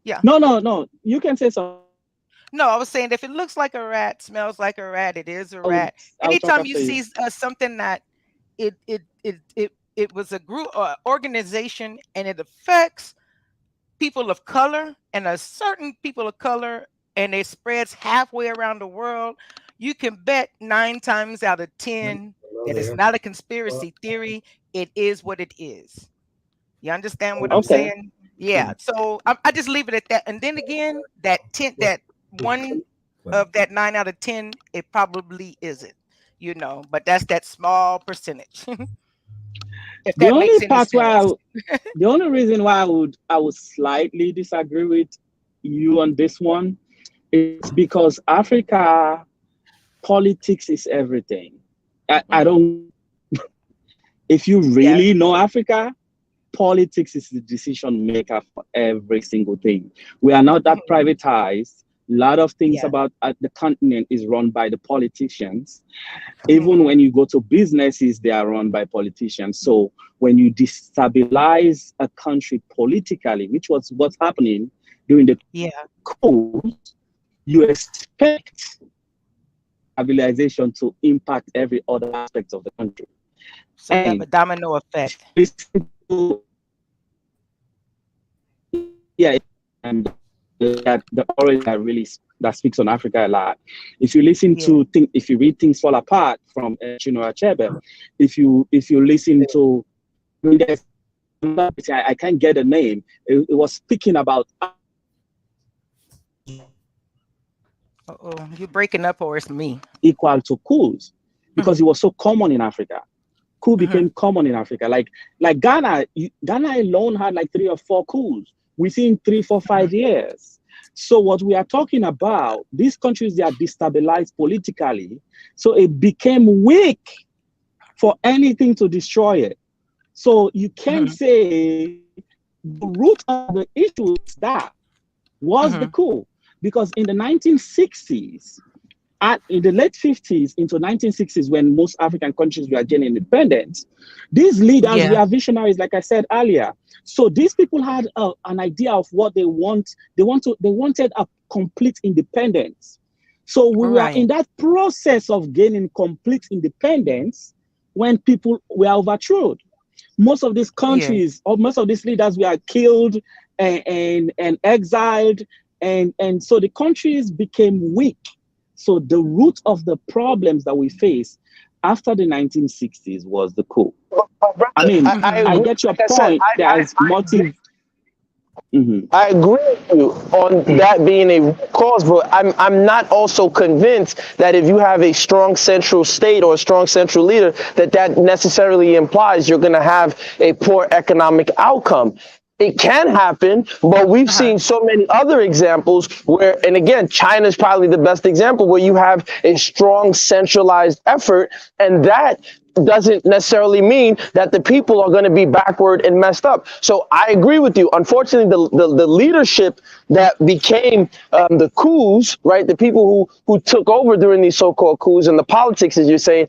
Yeah. No. You can say something. No, I was saying if it looks like a rat, smells like a rat, it is a rat. Anytime you see something that it was a group or organization and it affects people of color and a certain people of color, and it spreads halfway around the world, you can bet 9 times out of 10 that it's not a conspiracy theory. It is what it is. You understand what I'm saying? Yeah. So I just leave it at that. And then again, that 1 of that 9 out of 10, it probably isn't, but that's that small percentage. If that makes any sense. The only reason why I would slightly disagree with you on this one is because Africa, politics is everything. I don't, if you really know Africa, politics is the decision maker for every single thing. We are not that privatized. A lot of things about the continent is run by the politicians. Even when you go to businesses, they are run by politicians. So when you destabilize a country politically, which was what's happening during the coup, you expect stabilization to impact every other aspect of the country. So you have a domino effect. And the orator that speaks on Africa a lot. If you listen to if you read Things Fall Apart from Chinua Achebe, if you listen to, I can't get a name. It was speaking about. You're breaking up, or it's me. Equal to coups, because it was so common in Africa. Coup became common in Africa. Like Ghana alone had like 3 or 4 coups within 3, 4, 5 years. So what we are talking about, these countries, they are destabilized politically. So it became weak for anything to destroy it. So you can't say the root of the issue is that was the coup. Because in the 1960s, in the late 50s into 1960s, when most African countries were gaining independence, these leaders were visionaries, like I said earlier. So these people had an idea of what they want. They wanted a complete independence. So we were in that process of gaining complete independence when people were overthrown. Most of these countries, or most of these leaders were killed and exiled, and so the countries became weak. So the root of the problems that we face after the 1960s was the coup. I mean, I get your point. There's motive. I agree with you on that being a root cause, but I'm not also convinced that if you have a strong central state or a strong central leader, that necessarily implies you're going to have a poor economic outcome. It can happen, but we've seen so many other examples where, and again, China is probably the best example, where you have a strong centralized effort, and that doesn't necessarily mean that the people are going to be backward and messed up. So I agree with you. Unfortunately, the leadership that became the coups, right? The people who took over during these so-called coups, and the politics, as you're saying,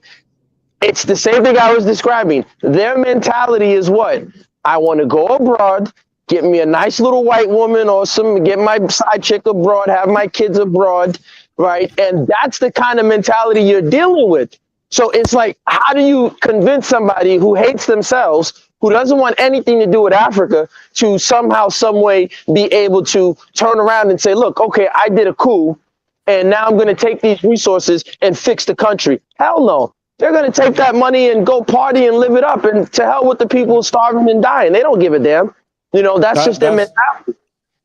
it's the same thing I was describing. Their mentality is what? I want to go abroad, get me a nice little white woman or get my side chick abroad, have my kids abroad, right? And that's the kind of mentality you're dealing with. So it's like, how do you convince somebody who hates themselves, who doesn't want anything to do with Africa, to somehow, some way be able to turn around and say, look, okay, I did a coup, and now I'm going to take these resources and fix the country? Hell no. They're going to take that money and go party and live it up, and to hell with the people starving and dying. They don't give a damn. You know, that's just their mentality.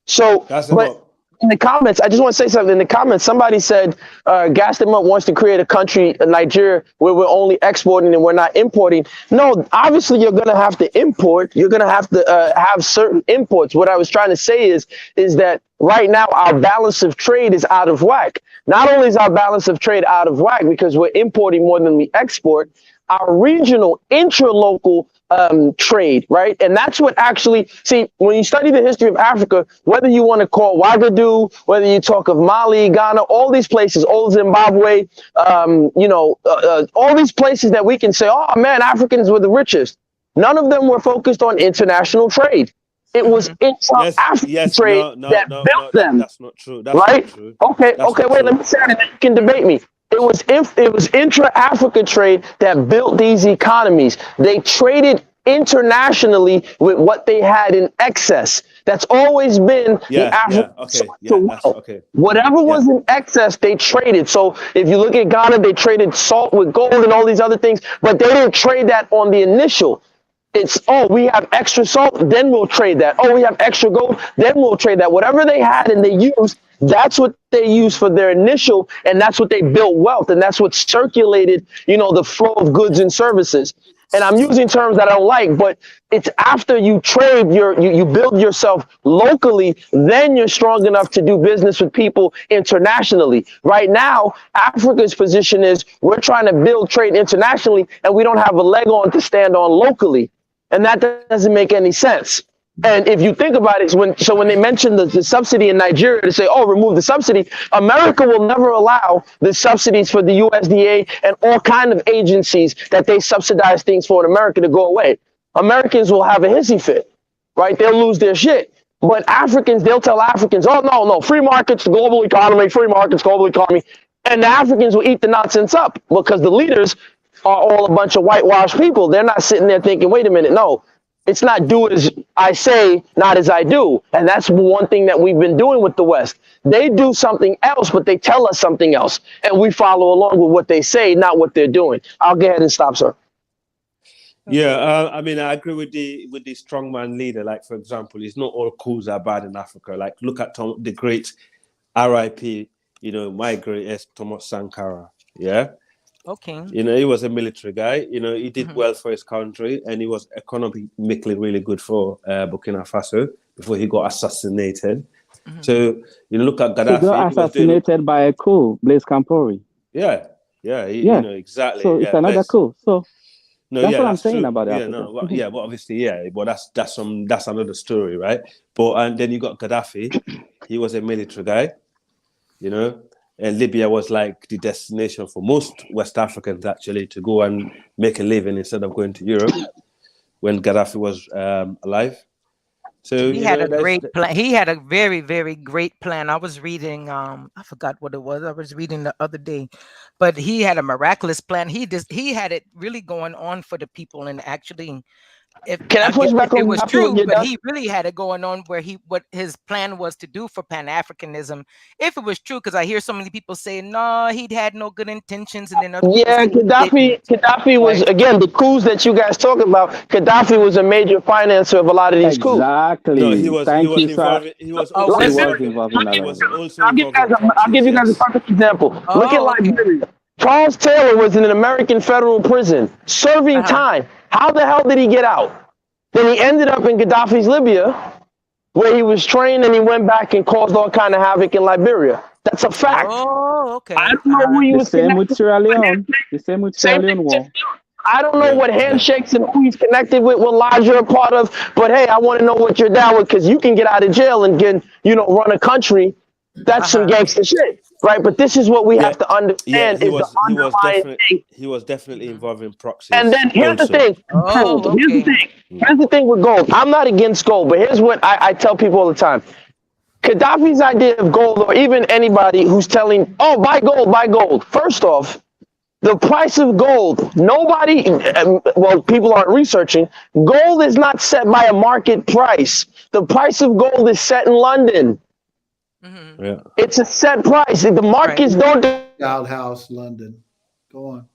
So, but in the comments, I just want to say something. In the comments, somebody said, Gas Them Up wants to create a country, Nigeria, where we're only exporting and we're not importing. No, obviously you're going to have to import. You're going to have to have certain imports. What I was trying to say is that right now our balance of trade is out of whack. Not only is our balance of trade out of whack because we're importing more than we export, our regional, intra-local trade, right? And that's what actually, see, when you study the history of Africa, whether you want to call Ouagadougou, whether you talk of Mali, Ghana, all these places, old Zimbabwe, all these places that we can say, oh man, Africans were the richest. None of them were focused on international trade. It was intra-African trade that built them. That's not true. That's right? Not true. Okay, wait, let me say it and then you can debate me. It was intra-Africa trade that built these economies. They traded internationally with what they had in excess. That's always been the African wealth. Whatever was in excess, they traded. So if you look at Ghana, they traded salt with gold and all these other things, but they didn't trade that on the initial. It's, oh, we have extra salt, then we'll trade that. Oh, we have extra gold, then we'll trade that. Whatever they had and they used, that's what they used for their initial, and that's what they built wealth, and that's what circulated, the flow of goods and services. And I'm using terms that I don't like, but it's after you trade, you build yourself locally, then you're strong enough to do business with people internationally. Right now, Africa's position is we're trying to build trade internationally, and we don't have a leg on to stand on locally. And that doesn't make any sense. And if you think about it, when they mention the subsidy in Nigeria to say, oh, remove the subsidy, America will never allow the subsidies for the USDA and all kind of agencies that they subsidize things for in America to go away. Americans will have a hissy fit, right? They'll lose their shit. But Africans, they'll tell Africans, oh, no, free markets, global economy, free markets, global economy. And the Africans will eat the nonsense up because the leaders are all a bunch of whitewashed people. They're not sitting there thinking, wait a minute, no. It's not do as I say, not as I do. And that's one thing that we've been doing with the West. They do something else, but they tell us something else. And we follow along with what they say, not what they're doing. I'll go ahead and stop, sir. Yeah, I mean, I agree with the strongman leader. Like, for example, it's not all coups are bad in Africa. Like, look at the great RIP, my great Thomas Sankara. Yeah. Okay. He was a military guy. He did well for his country, and he was economically really good for Burkina Faso before he got assassinated. So you look at He Gaddafi. got assassinated by a coup, Blaise Compaoré. Yeah, Yeah. you know exactly. So it's another coup. So no, that's yeah, what I'm that's saying true. about Yeah, Africa. no, well, yeah, but obviously, yeah, but that's another story, right? But and then you got Gaddafi. He was a military guy, you know, and Libya was like the destination for most West Africans actually to go and make a living instead of going to Europe when Gaddafi was alive. So he had a great plan. He had a very, very great plan. I was reading, I forgot what it was. I was reading the other day, but he had a miraculous plan. He had it really going on for the people, and actually, if Can I push back it on was Gaddafi true, when you're but done? he really had it going on where what his plan was to do for Pan-Africanism, if it was true, because I hear so many people say, no, he had no good intentions, and then other people Yeah, say he didn't. Gaddafi was, again, the coups that you guys talk about, Gaddafi was a major financer of a lot of these coups. Exactly. No, he was Thank you, involved. sir. He was He also was involved. involved in He that. was also I'll give you guys a perfect example. Look at Liberia. Charles Taylor was in an American federal prison serving time. How the hell did he get out? Then he ended up in Gaddafi's Libya, where he was trained, and he went back and caused all kind of havoc in Liberia. That's a fact. Oh, okay. I don't know who he was The same with connected Sierra Leone. The same with Sierra Leone war. I don't know what handshakes and who he's connected with, what lodge you're a part of, but hey, I want to know what you're down with, because you can get out of jail and get, run a country. That's some gangster shit, right? But this is what we have to understand is the underlying thing. He was definitely involved in proxies. And then here's the thing. Here's the thing with gold. I'm not against gold, but here's what I tell people all the time. Gaddafi's idea of gold, or even anybody who's telling, oh, buy gold, buy gold. First off, the price of gold, people aren't researching. Gold is not set by a market price. The price of gold is set in London. Yeah. It's a set price. The markets don't. Outhouse, London. Go on.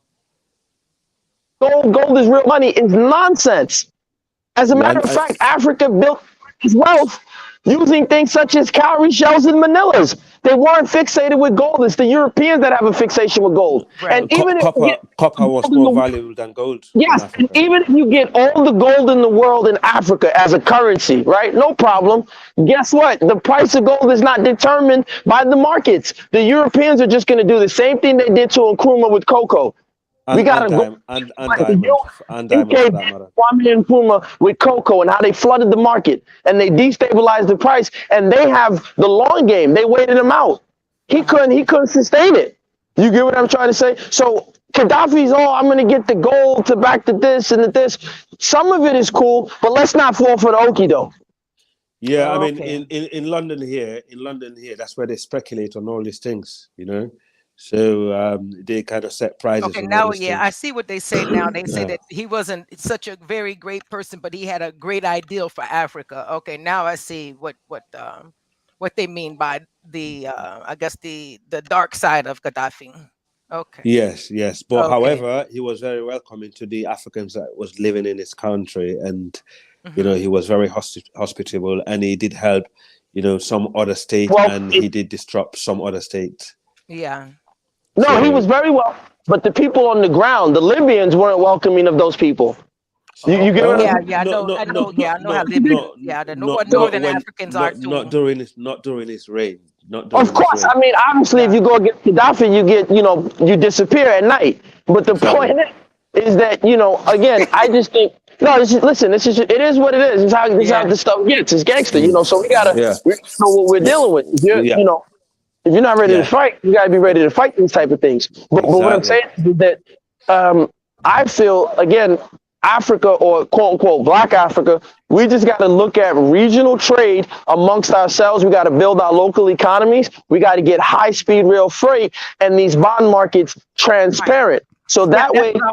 Gold is real money. It's nonsense. As a matter of fact, Africa built its wealth using things such as cowrie shells and manillas. They weren't fixated with gold. It's the Europeans that have a fixation with gold. Right. And even copper was more valuable than gold. Yes, and even if you get all the gold in the world in Africa as a currency, right? No problem. Guess what? The price of gold is not determined by the markets. The Europeans are just going to do the same thing they did to Nkrumah with cocoa. We got to go. And Kwame Nkrumah with cocoa and how they flooded the market and they destabilized the price, and they have the long game. They waited him out. He couldn't sustain it. You get what I'm trying to say? So Gaddafi's, I'm going to get the gold to back to this and to this. Some of it is cool, but let's not fall for the okie doke. Yeah, I mean, in London here, that's where they speculate on all these things, So they kind of set prices. Okay, now, I see what they say now. They say that he wasn't such a very great person, but he had a great ideal for Africa. Okay, now I see what they mean by the I guess the dark side of Gaddafi. Okay. Yes. But however, he was very welcoming to the Africans that was living in his country, and he was very hospitable, and he did help, some other state, and he did disrupt some other state. Yeah. No, he was very well, but the people on the ground, the Libyans, weren't welcoming of those people. You get what I know how Libya. The northern Africans are too. Not during his reign. Of course, I mean, obviously, if you go against Gaddafi, you get, you disappear at night. But the point is that, again, I just think. No, listen. It is what it is. It's how this stuff gets. It's gangster, So we gotta know what we're dealing with. If you're not ready to fight, you got to be ready to fight these type of things. But what I'm saying is that I feel, again, Africa, or quote unquote Black Africa, we just got to look at regional trade amongst ourselves. We got to build our local economies. We got to get high speed rail freight and these bond markets transparent. So that way, that's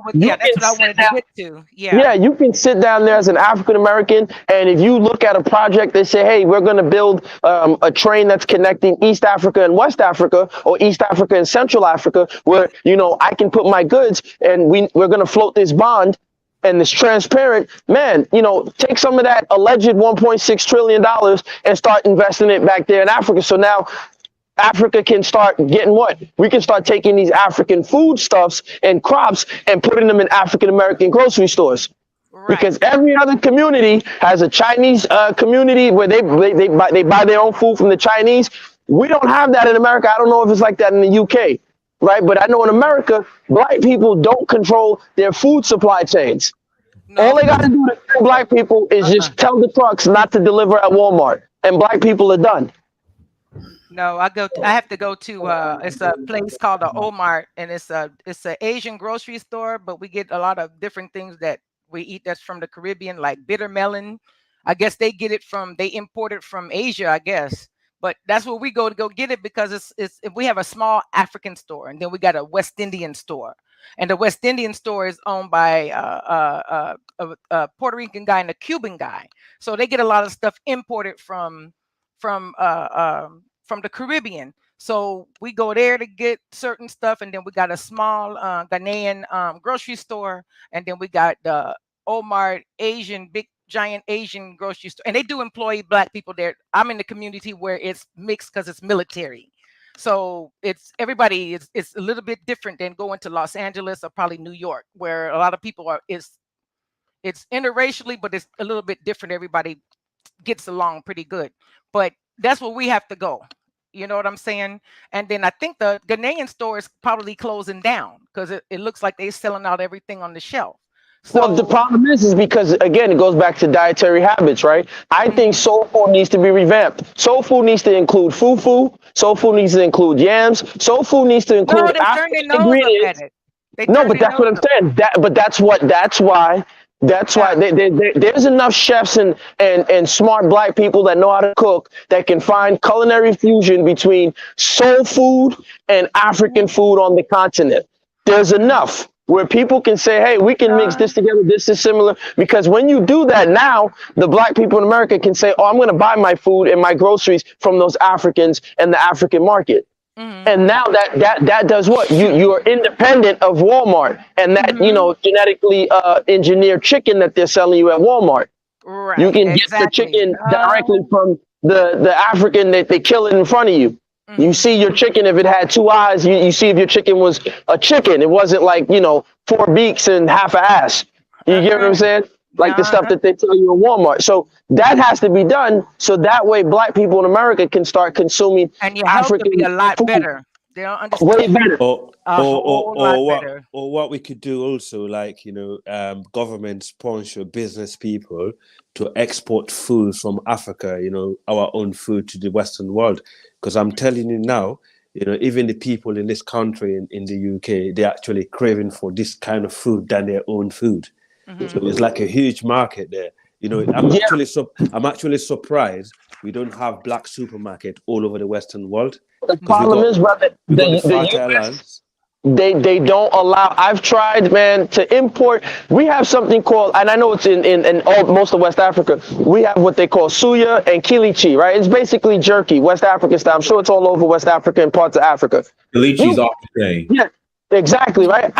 what I wanted to get to. Yeah, you can sit down there as an African American, and if you look at a project, they say, hey, we're going to build a train that's connecting East Africa and West Africa, or East Africa and Central Africa, where, I can put my goods, and we're going to float this bond, and it's transparent. Man, take some of that alleged $1.6 trillion and start investing it back there in Africa. So now Africa can start getting what? We can start taking these African foodstuffs and crops and putting them in African American grocery stores. Because every other community has a Chinese community where they buy their own food from the Chinese. We don't have that in America. I don't know if it's like that in the UK, right? But I know in America, black people don't control their food supply chains. All they got to do to kill black people is just tell the trucks not to deliver at Walmart, and black people are done. No, I have to go to it's a place called the Omart, and it's an Asian grocery store, but we get a lot of different things that we eat that's from the Caribbean, like bitter melon. I guess they import it from Asia, I guess. But that's where we go to go get it, because we have a small African store, and then we got a West Indian store. And the West Indian store is owned by a Puerto Rican guy and a Cuban guy. So they get a lot of stuff imported from the Caribbean. So we go there to get certain stuff, and then we got a small Ghanaian grocery store, and then we got the Omar big giant Asian grocery store, and they do employ black people there. I'm in the community where it's mixed because it's military, so it's everybody. It's a little bit different than going to Los Angeles or probably New York, where a lot of people are. It's interracially, but it's a little bit different. Everybody gets along pretty good, but that's where we have to go. You know what I'm saying? And then I think the Ghanaian store is probably closing down because it looks like they're selling out everything on the shelf. So, well, the problem is because, again, it goes back to dietary habits, right? I think soul food needs to be revamped. Soul food needs to include fufu. Soul food needs to include yams. Soul food needs to include African ingredients. No, but that's what I'm saying. That's why there's enough chefs and smart black people that know how to cook that can find culinary fusion between soul food and African food on the continent. There's enough where people can say, hey, we can mix this together. This is similar. Because when you do that now, the black people in America can say, oh, I'm going to buy my food and my groceries from those Africans and the African market. And now that does what? You are independent of Walmart and that, genetically engineered chicken that they're selling you at Walmart. Right, you can get the chicken directly from the African that they kill it in front of you. You see your chicken, if it had two eyes, you see if your chicken was a chicken. It wasn't like, 4 beaks and half an ass. You get what I'm saying? Like the stuff that they tell you in Walmart. So that has to be done. So that way black people in America can start consuming and your African health will be a lot food. Better. They don't understand. Way better. Or what we could do also, like, government sponsor business people to export food from Africa, our own food to the Western world. Because I'm telling you now, even the people in this country, in the UK, they're actually craving for this kind of food than their own food. So it's like a huge market there. I'm actually surprised we don't have black supermarket all over the Western world. The problem is, brother, they don't allow. I've tried, man, to import. We have something called, and I know it's in most of West Africa. We have what they call suya and kilichi, right? It's basically jerky, West African style. I'm sure it's all over West Africa and parts of Africa. Kilichi's off the chain. Yeah, exactly, right?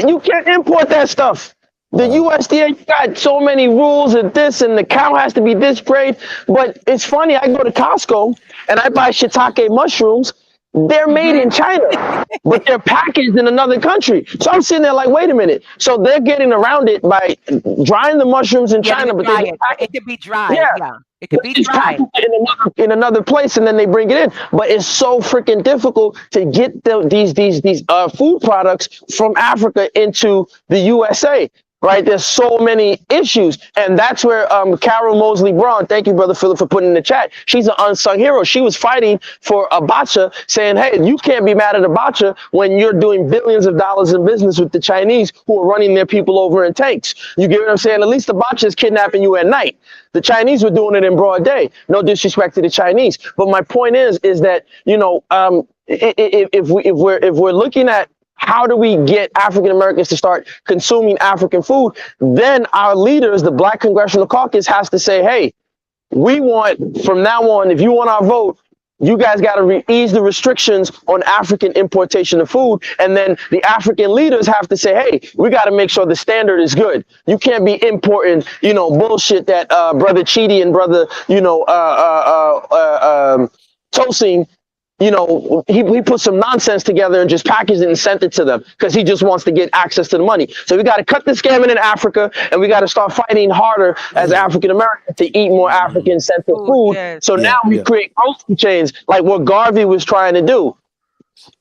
You can't import that stuff. The USDA got so many rules and this, and the cow has to be this grade. But it's funny, I go to Costco and I buy shiitake mushrooms. They're made in China, but they're packaged in another country. So I'm sitting there like, wait a minute. So they're getting around it by drying the mushrooms in China, but it could be dry. Yeah. It could be dry in another place, and then they bring it in. But it's so freaking difficult to get these food products from Africa into the USA. Right, there's so many issues, and that's where Carol Mosley Braun, thank you, brother Philip, for putting in the chat. She's an unsung hero. She was fighting for Abacha, saying, "Hey, you can't be mad at Abacha when you're doing billions of dollars in business with the Chinese who are running their people over in tanks." You get what I'm saying? At least Abacha is kidnapping you at night. The Chinese were doing it in broad day. No disrespect to the Chinese, but my point is that if we're looking at how do we get African Americans to start consuming African food? Then our leaders, the Black Congressional Caucus, has to say, hey, we want, from now on, if you want our vote, you guys got to ease the restrictions on African importation of food. And then the African leaders have to say, hey, we got to make sure the standard is good. You can't be importing, bullshit that Brother Chidi and Brother, Tosin he put some nonsense together and just packaged it and sent it to them because he just wants to get access to the money. So we got to cut this scamming in Africa, and we got to start fighting harder as African Americans to eat more African-centered food. Yes. So now we create grocery chains like what Garvey was trying to do.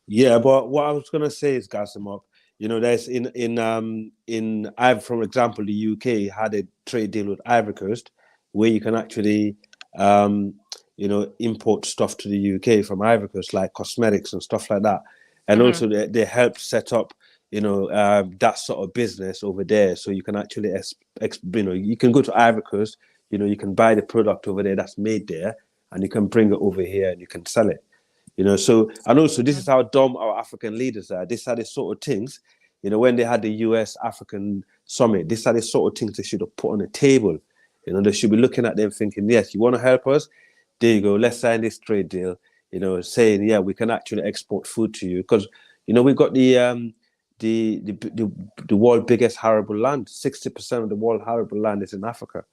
Yeah, but what I was gonna say is, Gasimov, there's for example, the UK had a trade deal with Ivory Coast where you can actually import stuff to the UK from Ivory Coast, like cosmetics and stuff like that. And also they helped set up, that sort of business over there. So you can actually, you can go to Ivory Coast, you can buy the product over there that's made there, and you can bring it over here and you can sell it. So, and also this is how dumb our African leaders are. These are the sort of things, when they had the US African summit, these are the sort of things they should have put on the table. They should be looking at them thinking, yes, you want to help us? There you go. Let's sign this trade deal, saying, yeah, we can actually export food to you. Because, we've got the world's biggest arable land. 60% of the world arable land is in Africa.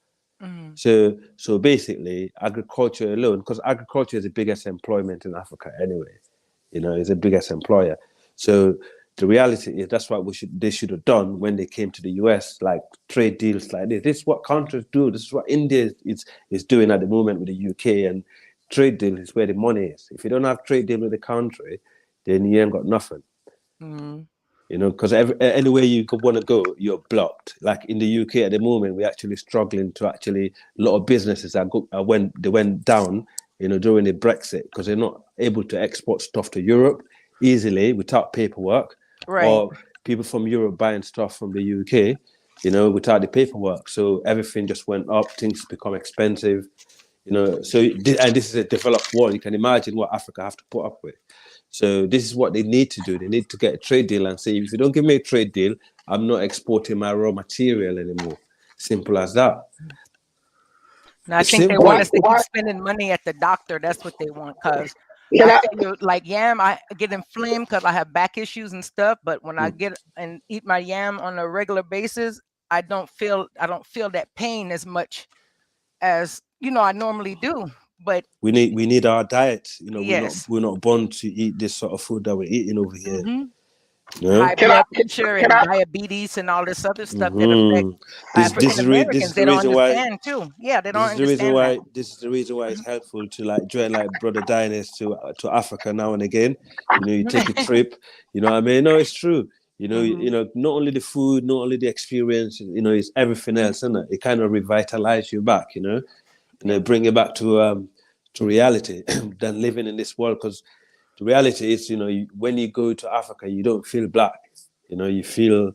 So basically, agriculture alone, because agriculture is the biggest employment in Africa anyway, is the biggest employer. So the reality is that's what they should have done when they came to the US, like trade deals like this. This is what countries do. This is what India is doing at the moment with the UK, and trade deal is where the money is. If you don't have trade deal with the country, then you ain't got nothing. Because anywhere you want to go, you're blocked. Like in the UK at the moment, we're actually struggling to a lot of businesses went down, during the Brexit because they're not able to export stuff to Europe easily without paperwork, or people from Europe buying stuff from the UK, without the paperwork. So everything just went up. Things become expensive, and this is a developed world. You can imagine what Africa have to put up with. So this is what they need to do. They need to get a trade deal and say, if you don't give me a trade deal, I'm not exporting my raw material anymore. Simple as that. Now, I think they want us to keep spending money at the doctor. That's what they want. Because I tell you, like yam, I get inflamed because I have back issues and stuff. But when I get and eat my yam on a regular basis, I don't feel that pain as much as I normally do. But we need our diet. Yes. We're not born to eat this sort of food that we're eating over here. High blood pressure and diabetes and all this other stuff that affect African Americans. They don't understand too. Yeah, they don't understand. This is the reason why it's helpful to join Brother Dynast to Africa now and again. You take a trip. I mean, no, it's true. Not only the food, not only the experience. It's everything else, isn't it? It kind of revitalizes you back. Bring you back to reality than living in this world. Because the reality is, when you go to Africa, you don't feel black. You feel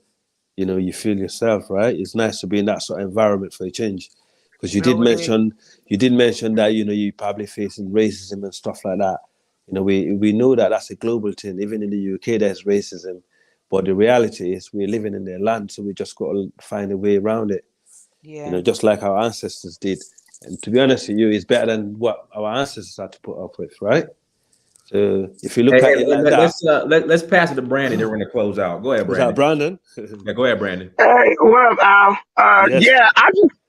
yourself, right? It's nice to be in that sort of environment for a change. Because you did mention that you probably facing racism and stuff like that. We know that that's a global thing. Even in the UK, there's racism, but the reality is we're living in their land, so we just got to find a way around it. Yeah. Just like our ancestors did. And to be honest with you, it's better than what our ancestors had to put up with, right? So if you look at it like that, let's pass it to Brandon. Then we're going to close out. Go ahead, Brandon. Yeah, go ahead, Brandon. Hey, what up, Al? Yes. Yeah,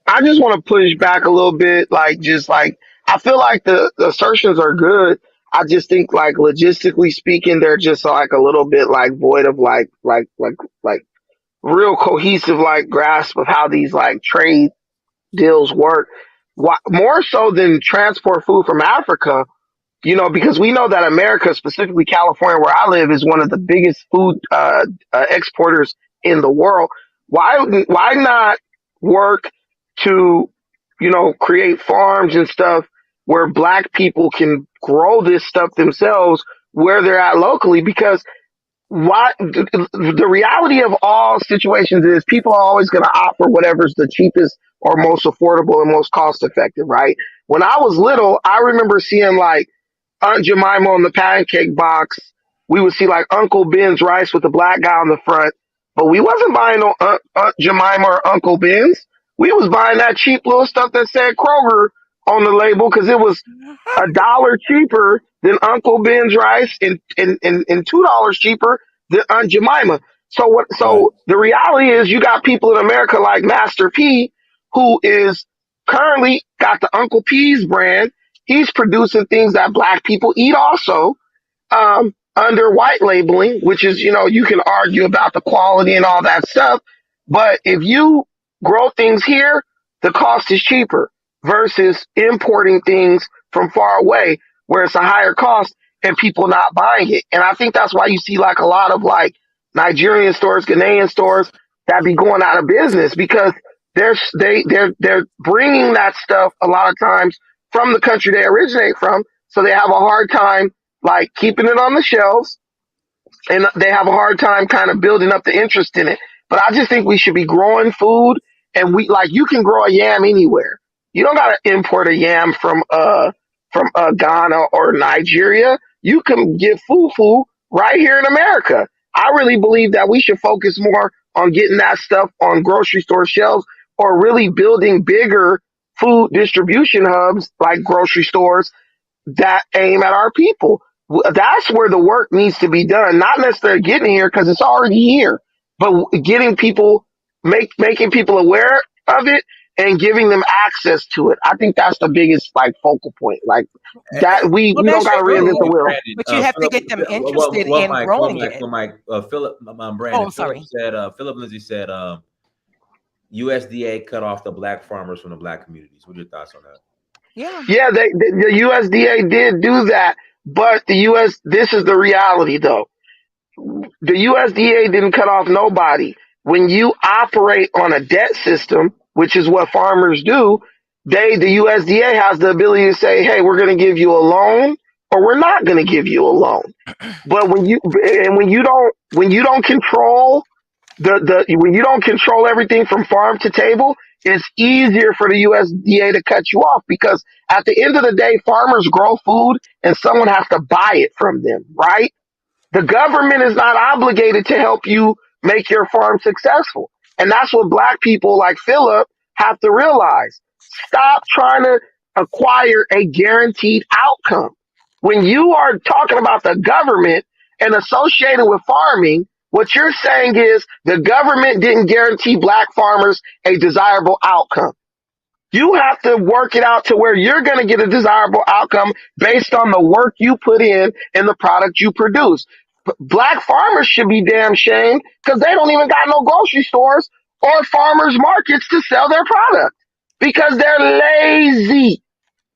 I just want to push back a little bit. I feel like the assertions are good. I just think logistically speaking, they're just a little bit void of real cohesive grasp of how these trade deals work. More so than transport food from Africa, because we know that America, specifically California, where I live, is one of the biggest food exporters in the world. Why not work to, create farms and stuff where Black people can grow this stuff themselves where they're at locally? Because the reality of all situations is people are always going to opt for whatever's the cheapest or most affordable and most cost effective, right? When I was little, I remember seeing Aunt Jemima on the pancake box. We would see Uncle Ben's rice with the black guy on the front, but we wasn't buying no Aunt Jemima or Uncle Ben's. We was buying that cheap little stuff that said Kroger on the label because it was $1 cheaper than Uncle Ben's rice and $2 cheaper than Aunt Jemima. So the reality is you got people in America like Master P, who is currently got the Uncle P's brand. He's producing things that Black people eat also. under white labeling, which is, you can argue about the quality and all that stuff. But if you grow things here, the cost is cheaper versus importing things from far away where it's a higher cost and people not buying it. And I think that's why you see like a lot of like Nigerian stores, Ghanaian stores that be going out of business because they're bringing that stuff a lot of times from the country they originate from. So they have a hard time like keeping it on the shelves and they have a hard time kind of building up the interest in it. But I just think we should be growing food and you can grow a yam anywhere. You don't got to import a yam from Ghana or Nigeria. You can get fufu right here in America. I really believe that we should focus more on getting that stuff on grocery store shelves or really building bigger food distribution hubs like grocery stores that aim at our people. That's where the work needs to be done, not necessarily getting here because it's already here, but getting people, making people aware of it and giving them access to it. I think that's the biggest like focal point. Like that we don't got to reinvent the wheel. But you have to get them interested in growing it. Brandon, Oh, I'm sorry. Philip Lindsay said, USDA cut off the black farmers from the black communities. What are your thoughts on that? Yeah, the USDA did do that, but this is the reality though. The USDA didn't cut off nobody. When you operate on a debt system, which is what farmers do, the USDA has the ability to say, hey, we're going to give you a loan or we're not going to give you a loan. But when you don't control when you don't control everything from farm to table, it's easier for the USDA to cut you off because at the end of the day, farmers grow food and someone has to buy it from them, right? The government is not obligated to help you make your farm successful. And that's what black people like Philip have to realize. Stop trying to acquire a guaranteed outcome. When you are talking about the government and associated with farming, what you're saying is the government didn't guarantee black farmers a desirable outcome. You have to work it out to where you're going to get a desirable outcome based on the work you put in and the product you produce. Black farmers should be damn shamed because they don't even got no grocery stores or farmers markets to sell their product because they're lazy.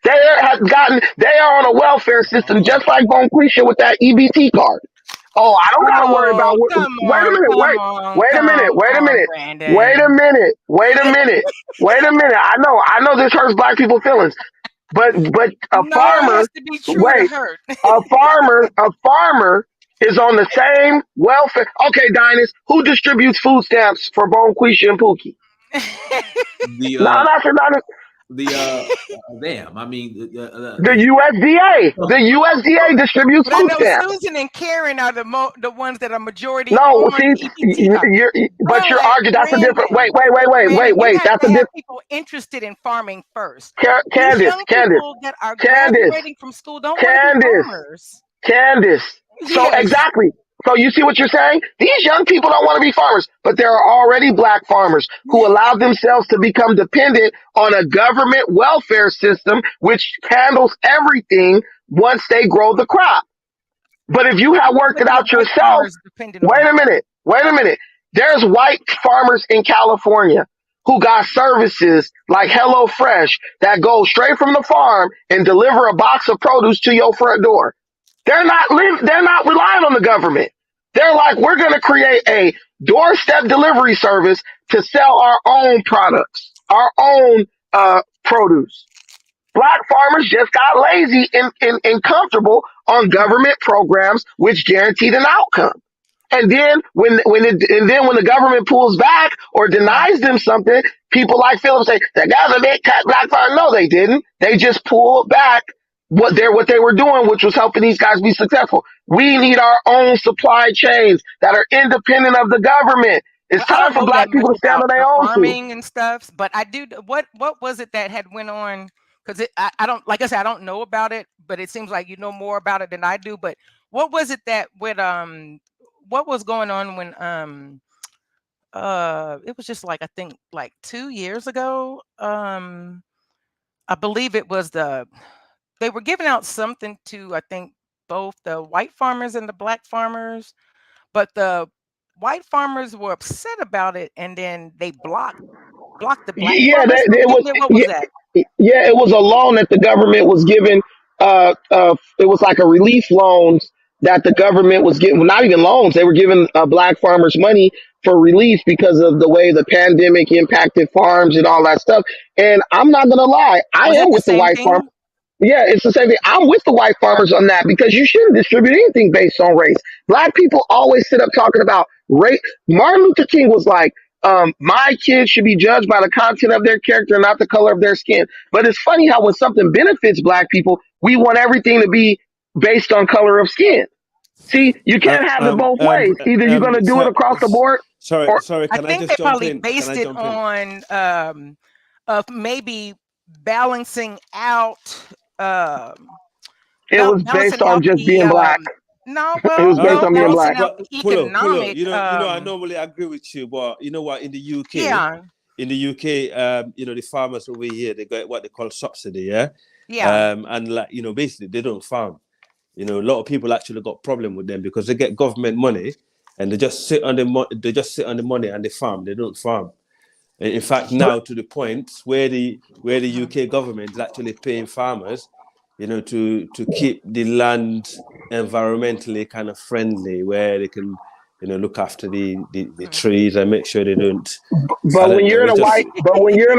They are on a welfare system just like Bonquisha with that EBT card. Oh, I don't got to worry about. Wait a minute. I know this hurts black people's feelings, but a farmer is on the same welfare. Okay, Dynas, who distributes food stamps for Bonquisha and Pookie? Damn. I mean, the USDA. The USDA distributes food stamps. Susan and Karen are the ones that are majority. No, see, you're arguing. That's a different. Wait. That's a different. People interested in farming first. Candace that are graduating from school don't want to be farmers. Candace. So Yes. exactly. So you see what you're saying? These young people don't want to be farmers, but there are already black farmers who allow themselves to become dependent on a government welfare system, which handles everything once they grow the crop. But if you have worked it out yourself, wait a minute. There's white farmers in California who got services like HelloFresh that go straight from the farm and deliver a box of produce to your front door. They're not relying on the government. They're like, we're going to create a doorstep delivery service to sell our own products, our own produce. Black farmers just got lazy and comfortable on government programs which guaranteed an outcome. And then when the government pulls back or denies them something, people like Philip say the government cut black farmers. No, they didn't. They just pulled back what they were doing, which was helping these guys be successful. We need our own supply chains that are independent of the government. It's time for black people to stand on their own farming and stuff. But I do. What was it that had went on? Because I don't, like I said, I don't know about it. But it seems like you know more about it than I do. But what was it that with what was going on when it was just like I think like 2 years ago. I believe it was they were giving out something to, I think, both the white farmers and the black farmers, but the white farmers were upset about it, and then they blocked the black Yeah, farmers from it was. getting it. What was Yeah, that? yeah, it was a loan that the government was giving. It was like a relief loans that the government was giving. Well, not even loans; they were giving black farmers money for relief because of the way the pandemic impacted farms and all that stuff. And I'm not gonna lie, I Was am that the with the same white farm. thing? Yeah, it's the same thing. I'm with the white farmers on that because you shouldn't distribute anything based on race. Black people always sit up talking about race. Martin Luther King was like, my kids should be judged by the content of their character, not the color of their skin. But it's funny how when something benefits black people, we want everything to be based on color of skin. See, you can't have it both ways. Either you're going to do it across the board, or Sorry, I can I think just they jump probably in? Can based I it jump in? on of maybe balancing out it was based balancing on out just the being black. no, It was well, based no, on being balancing black. out the Pulo, economic I normally agree with you, but you know what? In the UK, yeah, the farmers over here, they got what they call subsidy, yeah? yeah. And like, basically they don't farm. A lot of people actually got problem with them because they get government money and they just sit on the money and they farm. They don't farm. And in fact, now to the point where the UK government is actually paying farmers, to keep the land environmentally kind of friendly, where they can, look after the trees and make sure they don't. I But when don't know. you're in It's a just white, but when you're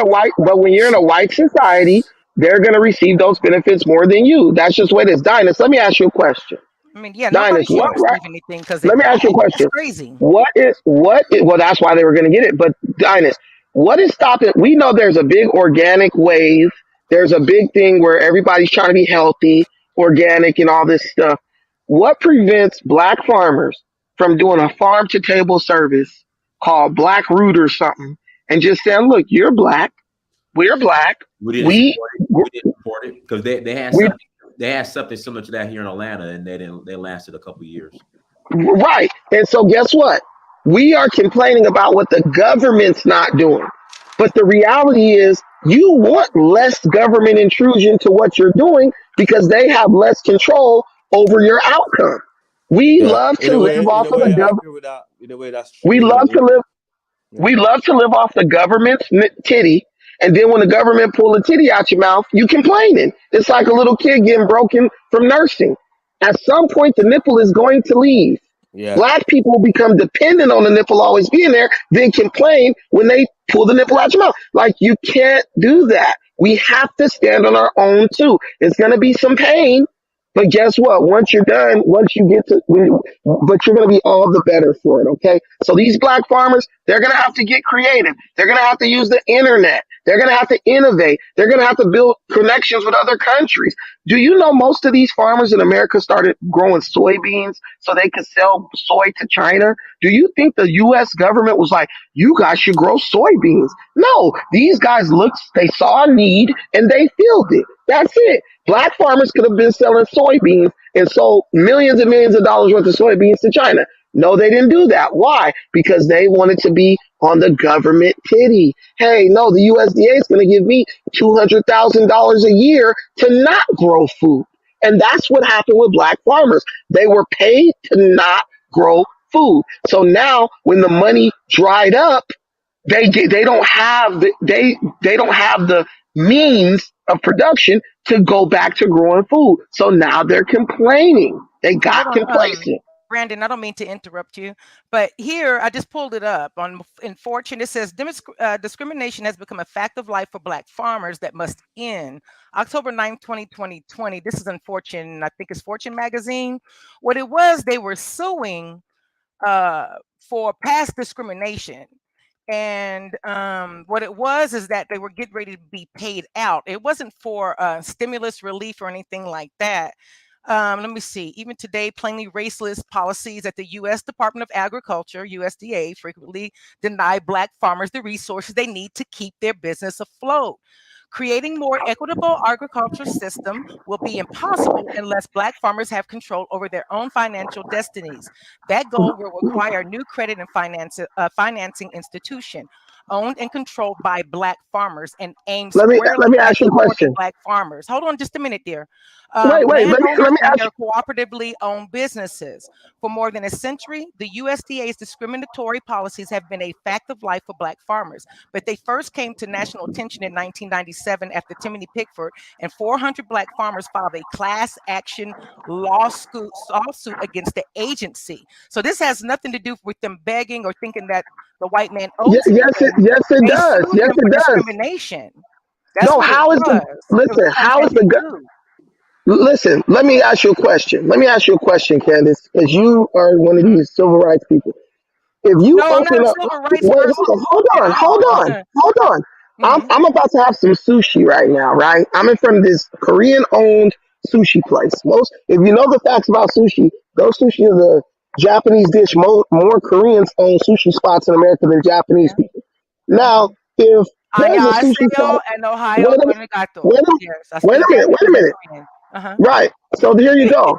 in a white society, they're going to receive those benefits more than you. That's just what it is. Dinus, let me ask you a question. I mean, yeah, nobody Dinus, should what right? receive anything because they're Let me ask you a black. That's question. crazy. Well, that's why they were going to get it. But Dinus, what is stopping? We know there's a big organic wave. There's a big thing where everybody's trying to be healthy, organic, and all this stuff. What prevents black farmers from doing a farm to table service called Black Root or something and just saying, look, you're black, we're black, We didn't we support it. We didn't support it because they had we something. They had something similar to that here in Atlanta, and they didn't. They lasted a couple of years. right. And so guess what? We are complaining about what the government's not doing. But the reality is you want less government intrusion to what you're doing because they have less control over your outcome. We yeah. love In to a live way, off of the I government. agree with that. In a way, that's We love to live yeah. We love to live off the government's titty, and then when the government pull a titty out your mouth, you complaining. It's like a little kid getting broken from nursing. At some point, the nipple is going to leave. Yeah. Black people become dependent on the nipple always being there, then complain when they pull the nipple out your mouth. Like, you can't do that. We have to stand on our own too. It's going to be some pain, but guess what? Once you're done, once you get to, but you're going to be all the better for it. Okay. So these black farmers, they're going to have to get creative. They're going to have to use the internet. They're going to have to innovate. They're going to have to build connections with other countries. Do you know most of these farmers in America started growing soybeans so they could sell soy to China? Do you think the U.S. government was like, you guys should grow soybeans? No, these guys looked, they saw a need and they filled it. That's it. Black farmers could have been selling soybeans and sold millions and millions of dollars worth of soybeans to China. No, they didn't do that. Why? Because they wanted to be on the government titty. Hey, no, the USDA is going to give me $200,000 a year to not grow food. And that's what happened with black farmers. They were paid to not grow food. So now when the money dried up, they don't have they don't have the means of production to go back to growing food. So now they're complaining. They got Hold on, complacent. Brandon, I don't mean to interrupt you, but here I just pulled it up in Fortune. It says discrimination has become a fact of life for black farmers that must end. October 9th, 2020. This is in Fortune, I think it's Fortune magazine. What it was, they were suing for past discrimination. And what it was is that they were getting ready to be paid out. It wasn't for stimulus relief or anything like that. Let me see. Even today, plainly racist policies at the U.S. Department of Agriculture, USDA, frequently deny black farmers the resources they need to keep their business afloat. Creating more equitable agricultural system will be impossible unless black farmers have control over their own financial destinies. That goal will require new credit and financing institution. owned and controlled by Black farmers and aimed Let me squarely at ask you a supporting question. Black farmers. Hold on just a minute, dear. Wait, let Landowners me and ask their you. cooperatively owned businesses. For more than a century, the USDA's discriminatory policies have been a fact of life for Black farmers, but they first came to national attention in 1997 after Timothy Pickford and 400 Black farmers filed a class action lawsuit against the agency. So this has nothing to do with them begging or thinking that the white man owes them. Yes, it They does. sued Yes, them for it does. discrimination. That's No, what how it is was. the It was listen? a How is the contested suit. listen? Let me ask you a question. Let me ask you a question, Candace, because you are one of these civil rights people. If you No, I'm not open a up, civil rights wait, person hold at on, all. hold on. I'm about to have some sushi right now, right? I'm in front of this Korean-owned sushi place. If you know the facts about sushi, those sushi is a Japanese dish. More Koreans own sushi spots in America than Japanese people. Now, if there's a sushi Annyeonghaseyo place, and Ohio wait a arigato. wait a Yes, I wait speak a minute, wait a Japanese and minute. Korean. Right. So here you go.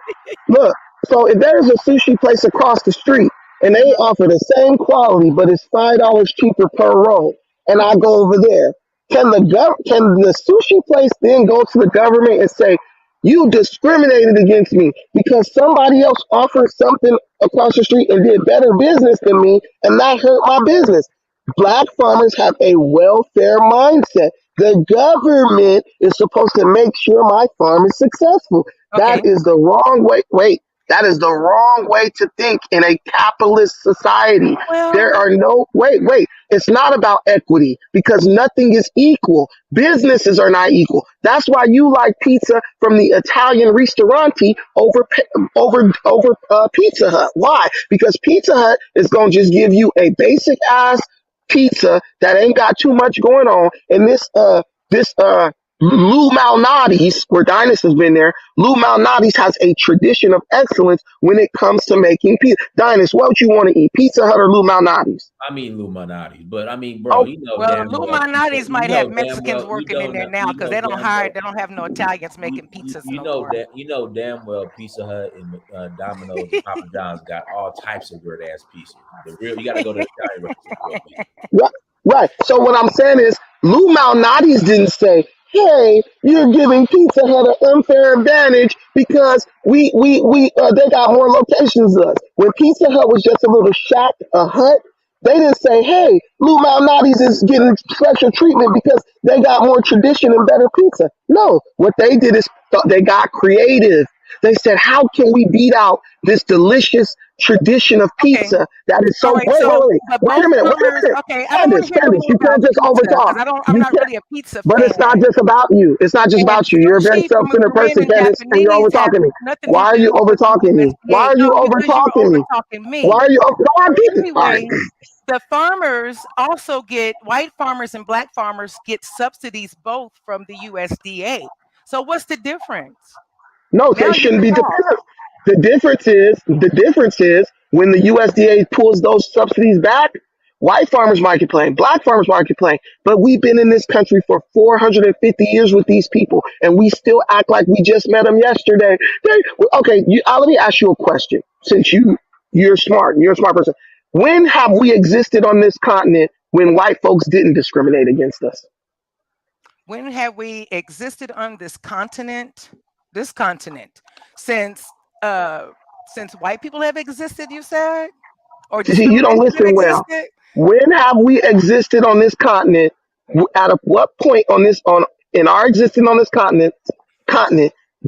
Look. So if there's a sushi place across the street and they offer the same quality, but it's $5 cheaper per roll, and I go over there, can the sushi place then go to the government and say, you discriminated against me because somebody else offered something across the street and did better business than me, and that hurt my business? Black farmers have a welfare mindset. The government is supposed to make sure my farm is successful. Okay. That is the wrong way. Wait, that is the wrong way to think in a capitalist society. There are no, wait. It's not about equity because nothing is equal. Businesses are not equal. That's why you like pizza from the Italian ristorante over Pizza Hut. Why? Because Pizza Hut is going to just give you a basic ass pizza that ain't got too much going on. And this Lou Malnati's, where Dynas has been there, Lou Malnati's has a tradition of excellence when it comes to making pizza. Dynas, what would you want to eat, Pizza Hut or Lou Malnati's? I mean Illuminati, but I mean, bro, you know Well, damn well. Illuminati's might have Mexicans You working in there know, now because they don't damn they don't have no Italians making pizzas no more. you know damn well Pizza Hut and Domino's and Papa John's got all types of weird ass pizzas. You got to go to the Italian restaurant. Right. So what I'm saying is, Lou Malnati's didn't say, "Hey, you're giving Pizza Hut an unfair advantage because they got more locations than us." When Pizza Hut was just a little shack, a hut, they didn't say, "Hey, Lou Malnati's is getting special treatment because they got more tradition and better pizza." No, what they did is they got creative. They said, "How can we beat out this delicious tradition of pizza that is so?" All right, Wait a minute. Okay, I don't want to hear no Candace, more you about can't just pizza overtalk. because I'm not really a pizza But fan. it's not just about you. It's not just And about you. You're a very sushi from self-centered Korean person, and Candace, and you're Japanese have overtalking me. nothing Why to are you do with the overtalking me? Why USDA. are you No, because you're overtalking me? overtalking me. Why are you? No, I'm being all right. Anyway, the farmers also get, white farmers and Black farmers get subsidies both from the USDA. So what's the difference? No, Now they you shouldn't can be talk. dependent. The difference is when the USDA pulls those subsidies back, white farmers might complain, black farmers might complain, but we've been in this country for 450 years with these people, and we still act like we just met them yesterday. Okay, let me ask you a question. Since you're smart, you're a smart person. When have we existed on this continent when white folks didn't discriminate against us? When have we existed on this continent? Since white people have existed, you said? Or See, you don't discrimination have listen well. existed? When have we existed on this continent? At what point in our existence on this continent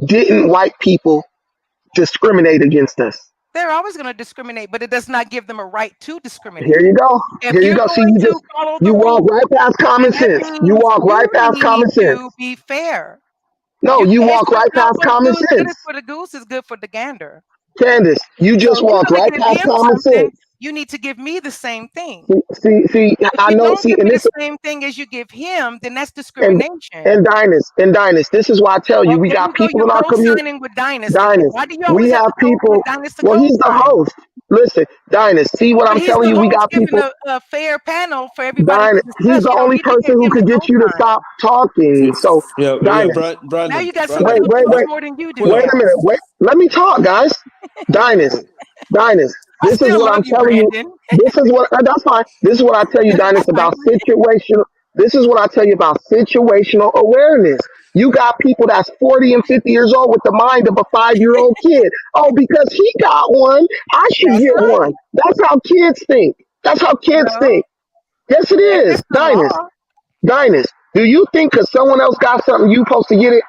didn't white people discriminate against us? They're always going to discriminate, but it does not give them a right to discriminate. Here you go. If Here you you're go. See, going to follow the you walk rules, right past common then that sense. You means walk right past you common need sense. to be fair. No, you Hey, walk what's right not past for the common goose, good sense. is for the goose is good for the gander. Candace, you So just if you're walk going to right give past him common something, sense. you need to give me the same thing. See, If I you know. don't See, give and me this the same thing as you give him, then that's and discrimination. Dynast. This is why I tell you, Oh, we there got you go. people You're in our community. co-signing with Dynast again. Dynast, Why do you we always have have to co people. with Dynast to Well, he's the co-sign? host. Listen, Dynast, see what But I'm he's telling the you? We host got giving people. a fair panel for everybody to Dynast, he's discuss. the You don't only get to person give who him the could get you to co-sign. stop talking. So, Dynast, Now Brandon, you got somebody who wait, talks more than you do pull wait up. a minute. Wait, let me talk, guys. Dynast, I this is still what love I'm you, telling you. Brandon. This is what that's fine. This is what I tell you, Dynast, about situational. This is what I tell you about situational awareness. You got people that's 40 and 50 years old with the mind of a 5-year-old kid. Oh, because he got one, I should That's get right. one. That's how kids think. That's how kids think. Yes, it And is. it's the Dynast. law. Dynast. Do you think because someone else got something, you supposed to get it?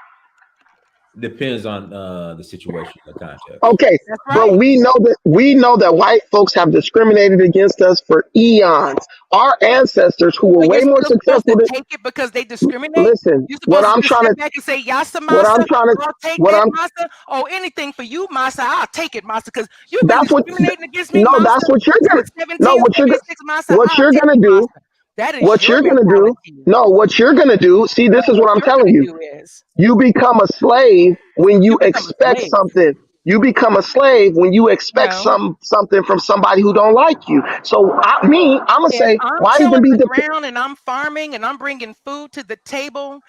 Depends on the situation, the context. Okay, That's but right. we know that white folks have discriminated against us for eons. Our ancestors, who were Well, way you're more still supposed successful to than take it because they discriminate. listen. You're What supposed to I'm just trying step to, back and say, Yasa what I'm Masa, trying to, I'll take what that I'm Masa. Oh, anything for you, Masa, I'll take it, Masa, because you've been that's what discriminating against me, no, Masa, that's what you're gonna since no, what you're 1776, Masa. what I'll you're take gonna it, do, Masa. That is what your you're gonna do. mentality. No, what you're gonna do. See, this is What what I'm you're telling gonna you. do is You become a slave when you you become a expect slave. something. You become a slave when you expect No. something from somebody who don't like you. So I'm gonna If say, I'm why even tilling be the dependent? ground and I'm farming and I'm bringing food to the table,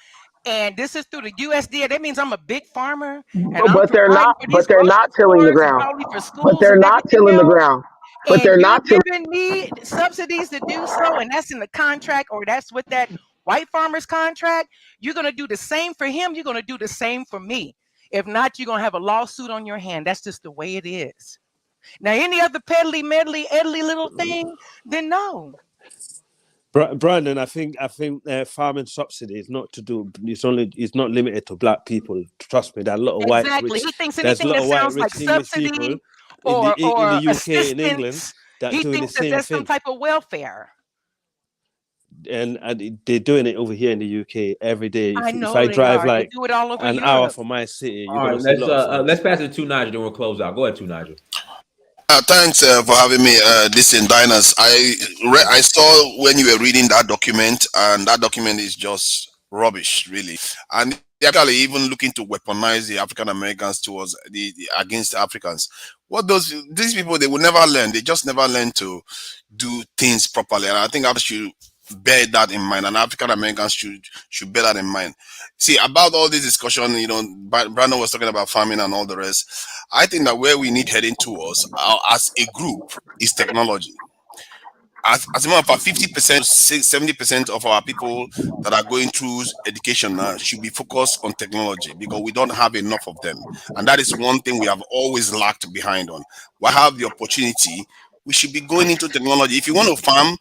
and this is through the USDA, that means I'm a big farmer and I'm But they're providing not. for these But they're grocery not tilling the stores and ground. probably for But schools they're and not everything tilling the else. ground. But And they're you're not tilling. giving me subsidies to do so, and that's in the contract, or that's with that white farmer's contract. You're going to do the same for him. You're going to do the same for me. If not, you're going to have a lawsuit on your hand. That's just the way it is. Now, any other peddly, medley, edly little thing, then no. Brandon, I think farming subsidy is not to do. It's not limited to black people. Trust me, there are a lot of white Exactly. rich. He thinks There's a anything lot that of white sounds like rich English people subsidy in the or UK in England assistance, that he doing the thinks that same that's some thing, type of welfare. and they're doing it over here in the UK every day. I If know I they drive are. They like do it all over an hour Europe. from my city, you're All gonna right, see a lot of let's farms. pass it to Nigel, then we'll close out. Go ahead, to Nigel. Thanks for having me. This in Diners. I saw when you were reading that document, and that document is just rubbish, really. And they're actually even looking to weaponize the African Americans towards the against the Africans. What these people, they will never learn. They just never learn to do things properly. And I think I should bear that in mind, and African Americans should bear that in mind. See, about all this discussion, Brandon was talking about farming and all the rest. I think that where we need heading towards as a group is technology. As a matter of fact, 50%, 70% of our people that are going through education now should be focused on technology because we don't have enough of them. And that is one thing we have always lacked behind on. We have the opportunity. We should be going into technology. If you want to farm,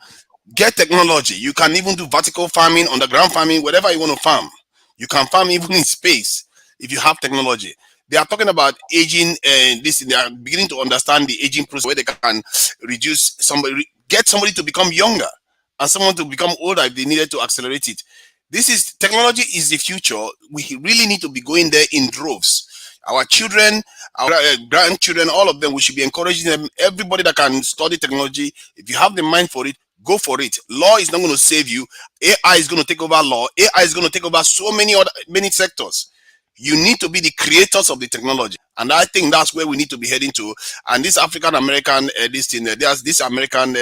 get technology. You can even do vertical farming, underground farming, whatever you want to farm. You can farm even in space if you have technology. They are talking about aging, and this. They are beginning to understand the aging process where they can reduce get somebody to become younger, and someone to become older if they needed to accelerate it. Technology is the future. We really need to be going there in droves. Our children, our grandchildren, all of them, we should be encouraging them. Everybody that can study technology, if you have the mind for it, go for it. Law is not going to save you. AI is going to take over law. AI is going to take over so many sectors. You need to be the creators of the technology, and I think that's where we need to be heading to. And this African American there's this American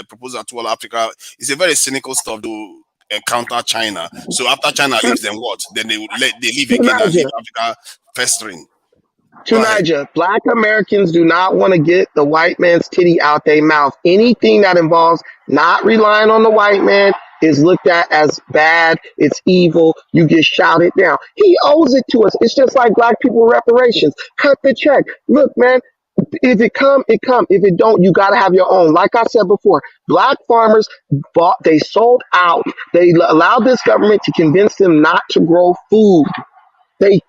proposal to all Africa is a very cynical stuff to counter China. So after China leaves, then what? Then they leave again and leave Africa festering. Go ahead. Tunisia, black Americans do not want to get the white man's titty out their mouth. Anything that involves not relying on the white man is looked at as bad. It's evil. You get shouted down. He owes it to us. It's just like black people reparations. Cut the check. Look, man, if it come, it come. If it don't, you got to have your own. Like I said before, black farmers they sold out. They allowed this government to convince them not to grow food. They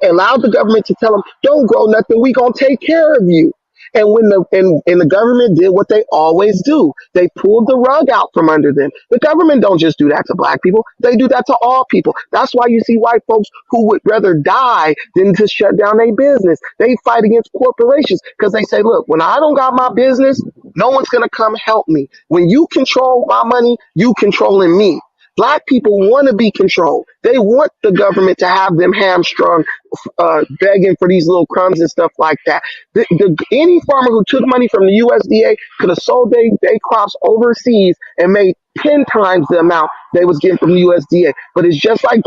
allowed the government to tell them, don't grow nothing, we gonna take care of you. And when the government did what they always do, they pulled the rug out from under them. The government don't just do that to black people, they do that to all people. That's why you see white folks who would rather die than to shut down their business. They fight against corporations because they say, look, when I don't got my business, no one's gonna come help me. When you control my money, you controlling me. Black people want to be controlled. They want the government to have them hamstrung, begging for these little crumbs and stuff like that. Any farmer who took money from the USDA could have sold their crops overseas and made 10 times the amount they was getting from the USDA. But it's just like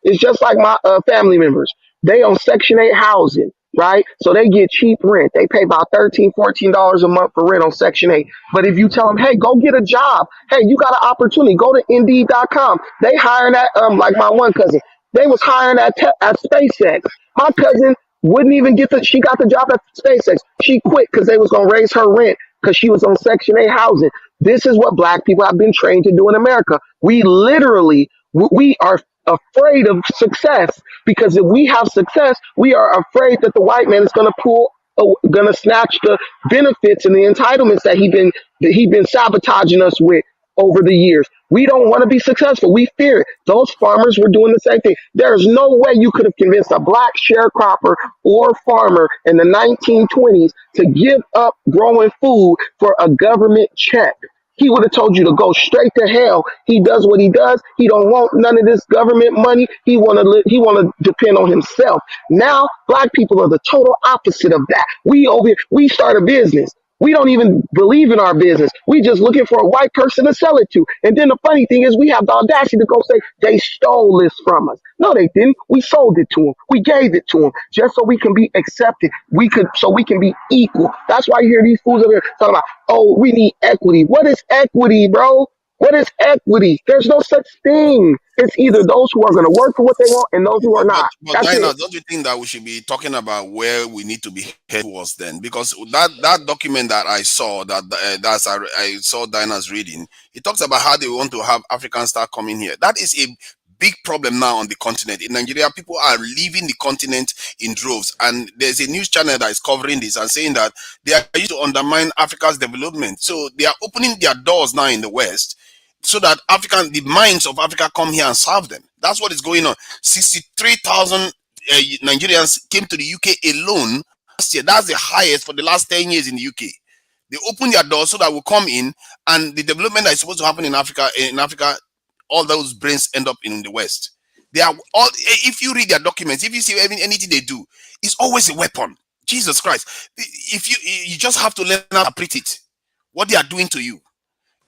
it's just like my family members. They own Section 8 housing. right? So they get cheap rent. They pay about $13, $14 a month for rent on Section 8. But if you tell them, hey, go get a job. Hey, you got an opportunity. Go to Indeed.com. They hiring at, like my one cousin, they was hiring at SpaceX. My cousin wouldn't even she got the job at SpaceX. She quit because they was going to raise her rent because she was on Section 8 housing. This is what black people have been trained to do in America. We literally, we are afraid of success because if we have success, we are afraid that the white man is going to snatch the benefits and the entitlements that he been sabotaging us with over the years. We don't want to be successful. We fear it. Those farmers were doing the same thing. There's no way you could have convinced a black sharecropper or farmer in the 1920s to give up growing food for a government check. He would have told you to go straight to hell. He does what he does. He don't want none of this government money. He want to depend on himself. Now, black people are the total opposite of that. We start a business. We don't even believe in our business. We just looking for a white person to sell it to. And then the funny thing is we have the audacity to go say they stole this from us. No, they didn't. We sold it to them. We gave it to them just so we can be accepted. So we can be equal. That's why you hear these fools over here talking about, oh, we need equity. What is equity, bro? What is equity? There's no such thing. It's either those who are going to work for what they want and those who are not. But Dinah, don't you think that we should be talking about where we need to be headed towards then? Because that document that I saw, I saw Dinah's reading, it talks about how they want to have Africans start coming here. That is a big problem now on the continent. In Nigeria, people are leaving the continent in droves. And there's a news channel that is covering this and saying that they are used to undermine Africa's development. So they are opening their doors now in the West so that the minds of Africa come here and serve them. That's what is going on. 63,000 Nigerians came to the UK alone last year. That's the highest for the last 10 years in the UK. They open their doors so that we come in, and the development that is supposed to happen in Africa, all those brains end up in the West. They are all. If you read their documents, if you see anything they do, it's always a weapon. Jesus Christ! If you just have to learn how to interpret it, what they are doing to you.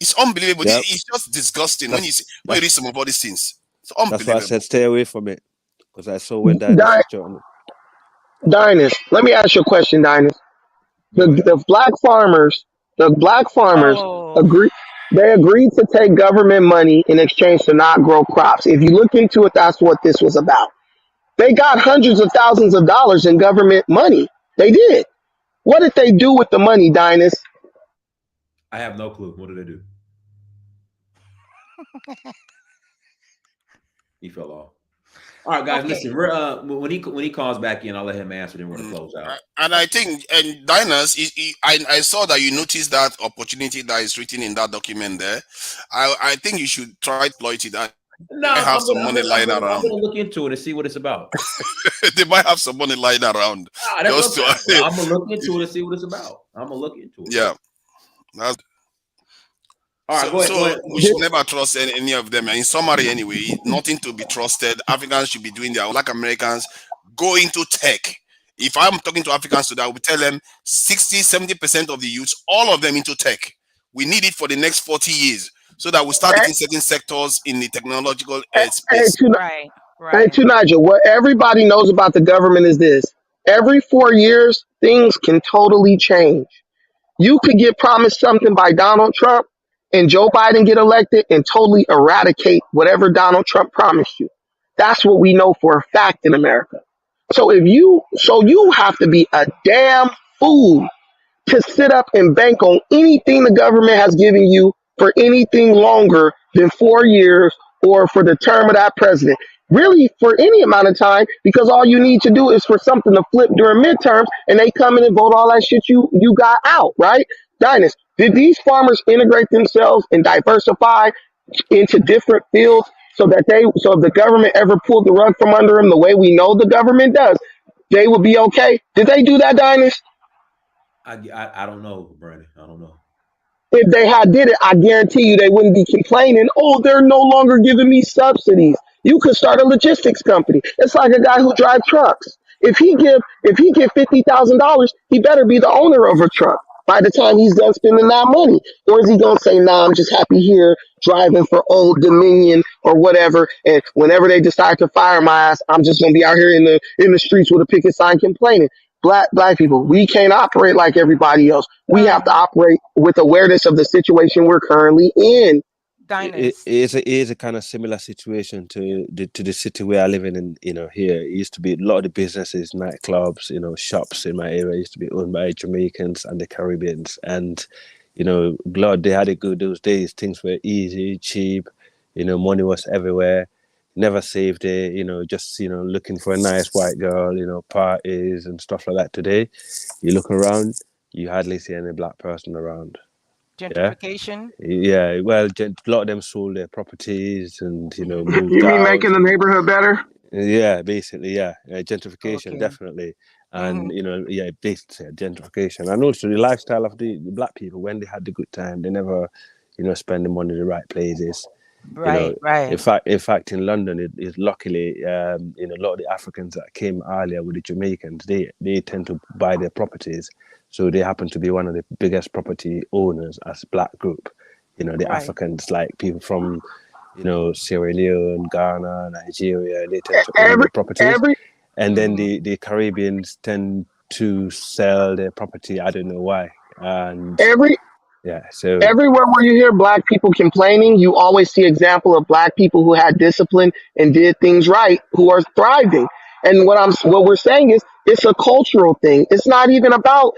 It's unbelievable. Yep. It's just disgusting when you read some of all these things. It's unbelievable. That's why I said stay away from it, because I saw when Dinah. Dinah, let me ask you a question, Dinah. The black farmers agreed to take government money in exchange to not grow crops. If you look into it, that's what this was about. They got hundreds of thousands of dollars in government money. They did. What did they do with the money, Dinah? I have no clue. What did they do? He fell off. All right, guys, listen. We're when he calls back in, I'll let him answer. Then we're gonna close out. And I think, and Dinah's, I saw that you noticed that opportunity that is written in that document there. I think you should try to exploit it. No, have some money lying around. I'm gonna look into it and see what it's about. They might have some money lying around. I'm gonna look into it and see what it's about. I'm gonna look into it. Yeah. All right, go ahead. We should never trust any of them. In summary, anyway, nothing to be trusted. Africans should be doing their own. Like Americans, go into tech. If I'm talking to Africans today, I will tell them 60-70% of the youths, all of them into tech. We need it for the next 40 years so that we start getting certain sectors in the technological space. Right. Hey, Nigel, what everybody knows about the government is this. Every 4 years, things can totally change. You could get promised something by Donald Trump and Joe Biden get elected and totally eradicate whatever Donald Trump promised you. That's what we know for a fact in America. So you have to be a damn fool to sit up and bank on anything the government has given you for anything longer than 4 years or for the term of that president. Really, for any amount of time, because all you need to do is for something to flip during midterms and they come in and vote all that shit you got out, right? Dinah, did these farmers integrate themselves and diversify into different fields so if the government ever pulled the rug from under them the way we know the government does, they would be okay? Did they do that, Dinah? I don't know, Brandon. I don't know. If they had did it, I guarantee you they wouldn't be complaining, oh, they're no longer giving me subsidies. You could start a logistics company. It's like a guy who drives trucks. If he give $50,000, he better be the owner of a truck by the time he's done spending that money. Or is he gonna say, nah, I'm just happy here driving for Old Dominion or whatever, and whenever they decide to fire my ass, I'm just gonna be out here in the streets with a picket sign complaining. black people, we can't operate like everybody else. We have to operate with awareness of the situation we're currently in. It is a kind of similar situation to the city where I live in, here. It used to be a lot of the businesses, nightclubs, shops in my area used to be owned by Jamaicans and the Caribbeans. And, glad they had it good those days. Things were easy, cheap, money was everywhere. Never saved it, just, looking for a nice white girl, parties and stuff like that. Today, you look around, you hardly see any black person around. Gentrification. Yeah, well, a lot of them sold their properties and moved You mean out. making the neighborhood better? Yeah, basically, yeah, gentrification definitely, and basically gentrification, and also the lifestyle of the black people when they had the good time, they never, spend the money in the right places. Right. In fact, in London, it is luckily, a lot of the Africans that came earlier with the Jamaicans, they tend to buy their properties. So they happen to be one of the biggest property owners as black group. The Africans, like people from, Sierra Leone, Ghana, Nigeria, they tend to own their properties. And then the Caribbeans tend to sell their property. I don't know why. And so everywhere where you hear black people complaining, you always see example of black people who had discipline and did things right, who are thriving. And what we're saying is it's a cultural thing. It's not even about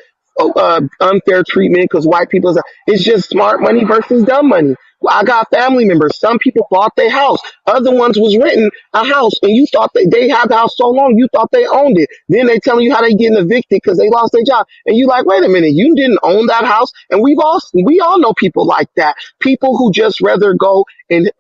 unfair treatment because white people. It's just smart money versus dumb money. I got family members. Some people bought their house. Other ones was renting a house, and you thought they had the house so long, you thought they owned it. Then they telling you how they getting evicted because they lost their job, and you like, wait a minute, you didn't own that house. And we all know people like that. People who just rather go and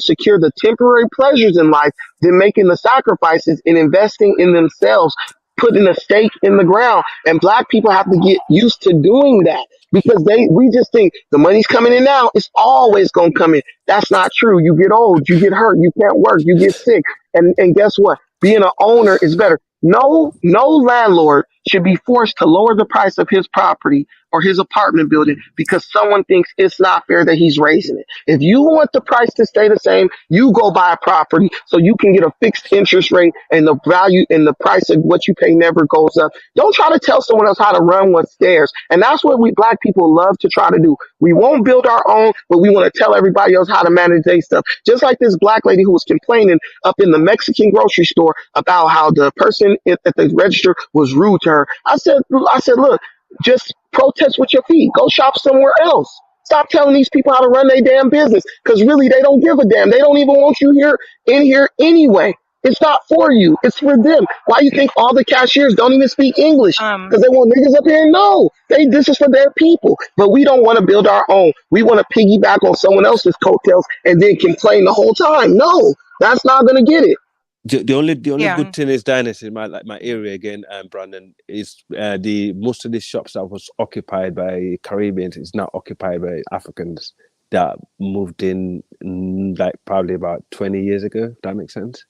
secure the temporary pleasures in life than making the sacrifices and investing in themselves, putting a stake in the ground. And black people have to get used to doing that because we just think the money's coming in now, it's always going to come in. That's not true. You get old, you get hurt, you can't work, you get sick. And guess what? Being an owner is better. No landlord should be forced to lower the price of his property or his apartment building because someone thinks it's not fair that he's raising it. If you want the price to stay the same, you go buy a property so you can get a fixed interest rate and the value and the price of what you pay never goes up. Don't try to tell someone else how to run what's theirs. And that's what we black people love to try to do. We won't build our own, but we want to tell everybody else how to manage their stuff. Just like this black lady who was complaining up in the Mexican grocery store about how the person at the register was rude to her. I said, look, just protest with your feet. Go shop somewhere else. Stop telling these people how to run their damn business because really they don't give a damn. They don't even want you in here anyway. It's not for you. It's for them. Why you think all the cashiers don't even speak English? Because they want niggas up here? No. This is for their people. But we don't want to build our own. We want to piggyback on someone else's coattails and then complain the whole time. No, that's not going to get it. The only good thing is Dynasty in my area again, Brandon, is most of the shops that was occupied by Caribbeans is now occupied by Africans that moved in like probably about 20 years ago. If that makes sense.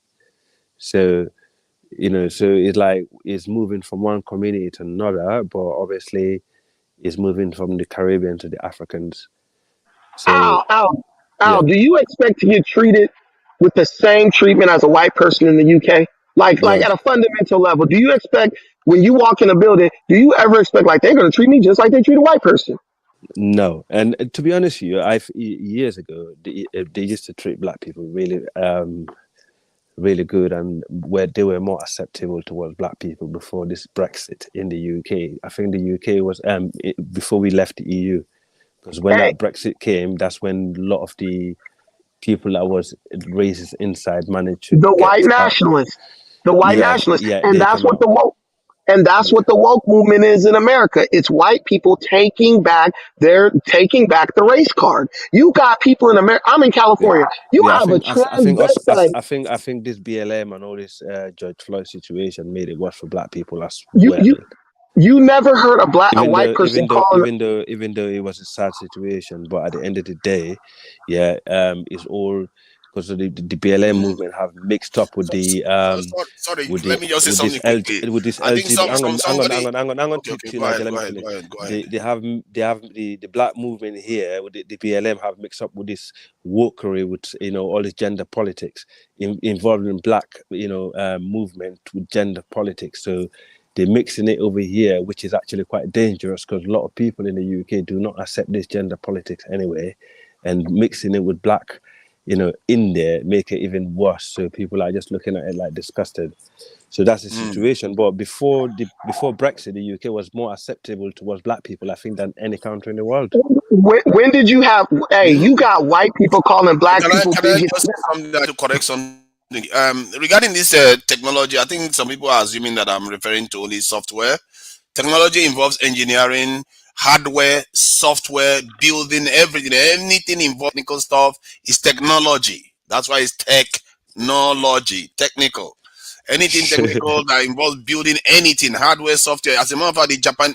So it's like it's moving from one community to another, but obviously it's moving from the Caribbean to the Africans. So, Al, do you expect to get treated with the same treatment as a white person in the UK? Like at a fundamental level, do you expect when you walk in a building, do you ever expect like they're going to treat me just like they treat a white person? No. And to be honest with you, years ago, they used to treat black people really, really good, and where they were more acceptable towards black people before this Brexit in the UK. I think the UK was before we left the EU, because when that Brexit came, that's when a lot of the people that was racist inside managed to white nationalists, and that's what the woke movement is in America. It's white people taking back the race card. You got people in America. I'm in California. I think this BLM and all this George Floyd situation made it worse for black people as well. You never heard a white person even though it was a sad situation, but at the end of the day, it's all because the BLM movement have mixed up with the sorry, let me just say something quickly. With this LGBT. They have the black movement here with the BLM have mixed up with this wokery with all this gender politics involving black movement with gender politics. So they're mixing it over here, which is actually quite dangerous because a lot of people in the UK do not accept this gender politics anyway, and mixing it with black, in there make it even worse. So people are just looking at it like disgusted. So that's the situation. But before Brexit, the UK was more acceptable towards black people, I think, than any country in the world. When did you have? Hey, you got white people calling black people Can I bigots. just say something to correct something? Regarding this technology, I think some people are assuming that I'm referring to only software. Technology involves engineering, hardware, software, building, everything. Anything involved technical stuff is technology. That's why it's technology, technical. Anything technical that involves building anything, hardware, software. As a matter of fact,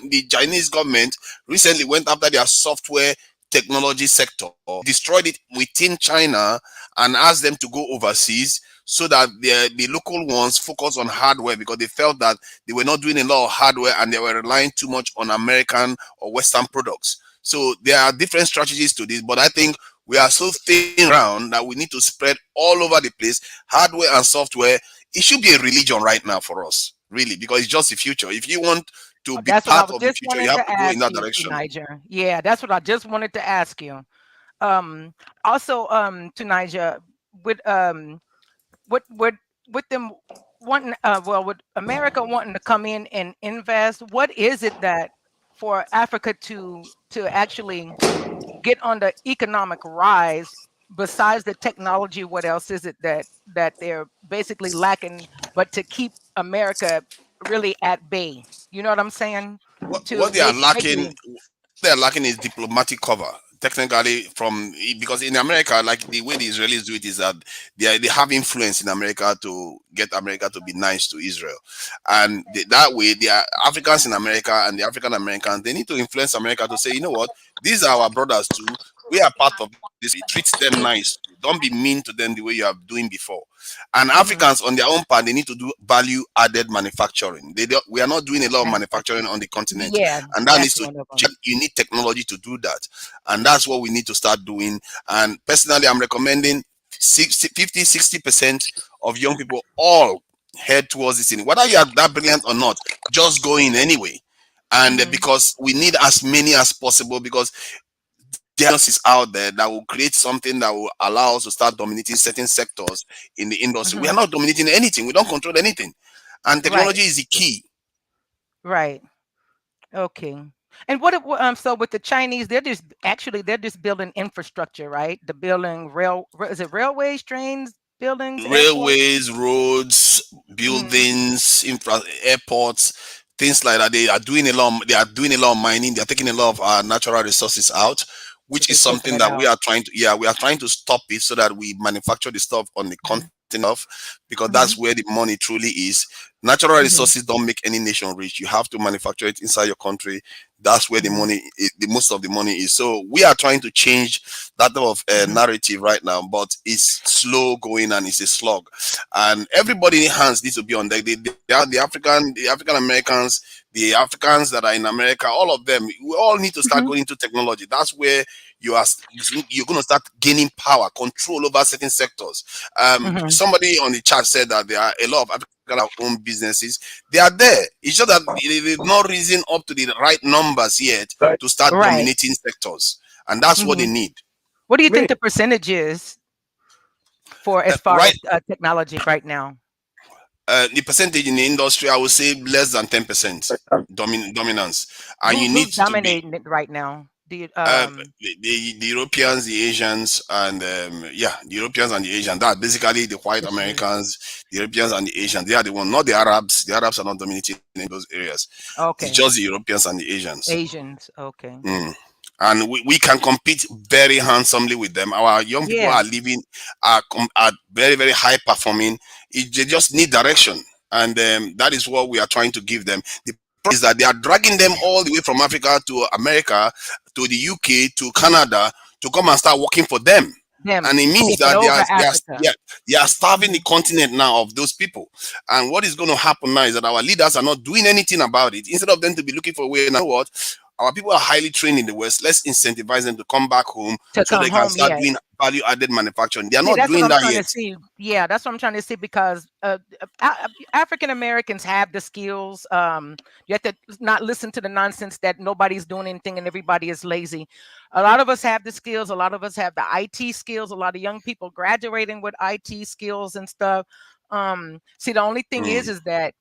the Chinese government recently went after their software technology sector, destroyed it within China, and asked them to go overseas so that the local ones focus on hardware, because they felt that they were not doing a lot of hardware and they were relying too much on American or Western products. So there are different strategies to this, but I think we are so thin around that we need to spread all over the place, hardware and software. It should be a religion right now for us, really, because it's just the future. If you want to be That's what I part was of the just future, wanted you have to to go in ask that you, direction. Niger. Yeah, that's what I just wanted to ask you. Also, to Niger, with with them wanting, with America wanting to come in and invest, what is it that for Africa to actually get on the economic rise? Besides the technology, what else is it that they're basically lacking, but to keep America really at bay? You know what I'm saying? What they are lacking, is diplomatic cover. Technically, because in America, like the way the Israelis do it is that they have influence in America to get America to be nice to Israel, and that way the Africans in America and the African Americans, they need to influence America to say, you know what, these are our brothers too. We are part of this. Treat them nice. Don't be mean to them the way you are doing before. And Africans on their own part, they need to do value-added manufacturing. We are not doing a lot of manufacturing on the continent, Yeah, and that that's needs to one of them. change. You need technology to do that, and that's what we need to start doing. And personally, I'm recommending 50-60% of young people all head towards this thing. Whether you are that brilliant or not, just go in anyway. And because we need as many as possible, because is out there that will create something that will allow us to start dominating certain sectors in the industry. We are not dominating anything. We don't control anything. And technology is the key. Right. Okay. And so with the Chinese, they're just building infrastructure, right? The building railways, trains, buildings, Railways, roads, buildings, airports, things like that. They are doing a lot of mining. They are taking a lot of our natural resources out, which is something that we are trying to stop it, so that we manufacture the stuff on the continent because that's where the money truly is. Natural resources don't make any nation rich. You have to manufacture it inside your country. That's where the most of the money is. So we are trying to change that type of narrative right now, but it's slow going and it's a slog. And everybody in hands needs to be on deck. The African Americans, the Africans that are in America, all of them, we all need to start going into technology. That's where you're going to start gaining power, control over certain sectors. Somebody on the chat said that there are a lot of African owned businesses. They are there. It's just that they've not risen up to the right numbers yet to start dominating sectors, and that's what they need. What do you think the percentage is for as far as technology right now? The percentage in the industry, I would say less than 10% dominance. And you need who's dominating it right now? The Europeans, the Asians, and the Europeans and the Asians. That basically the white Americans, the Europeans and the Asians. They are the one, not the Arabs. The Arabs are not dominating in those areas. Okay, it's just the Europeans and the Asians. Okay. And we can compete very handsomely with them. Our young people are living, are very, very high performing. They just need direction, and that is what we are trying to give them. The problem is that they are dragging them all the way from Africa to America, to the UK, to Canada, to come and start working for them. And it means that they are starving the continent now of those people. And what is going to happen now is that our leaders are not doing anything about it. Instead of them to be looking for a way, now what? Our people are highly trained in the West. Let's incentivize them to come back home To so come they can home, start yes. doing value-added manufacturing. They are See, not that's what doing I'm that trying to yet. see. Yeah, that's what I'm trying to see because African Americans have the skills. You have to not listen to the nonsense that nobody's doing anything and everybody is lazy. A lot of us have the skills. A lot of us have the IT skills. A lot of young people graduating with IT skills and stuff. See, the only thing is that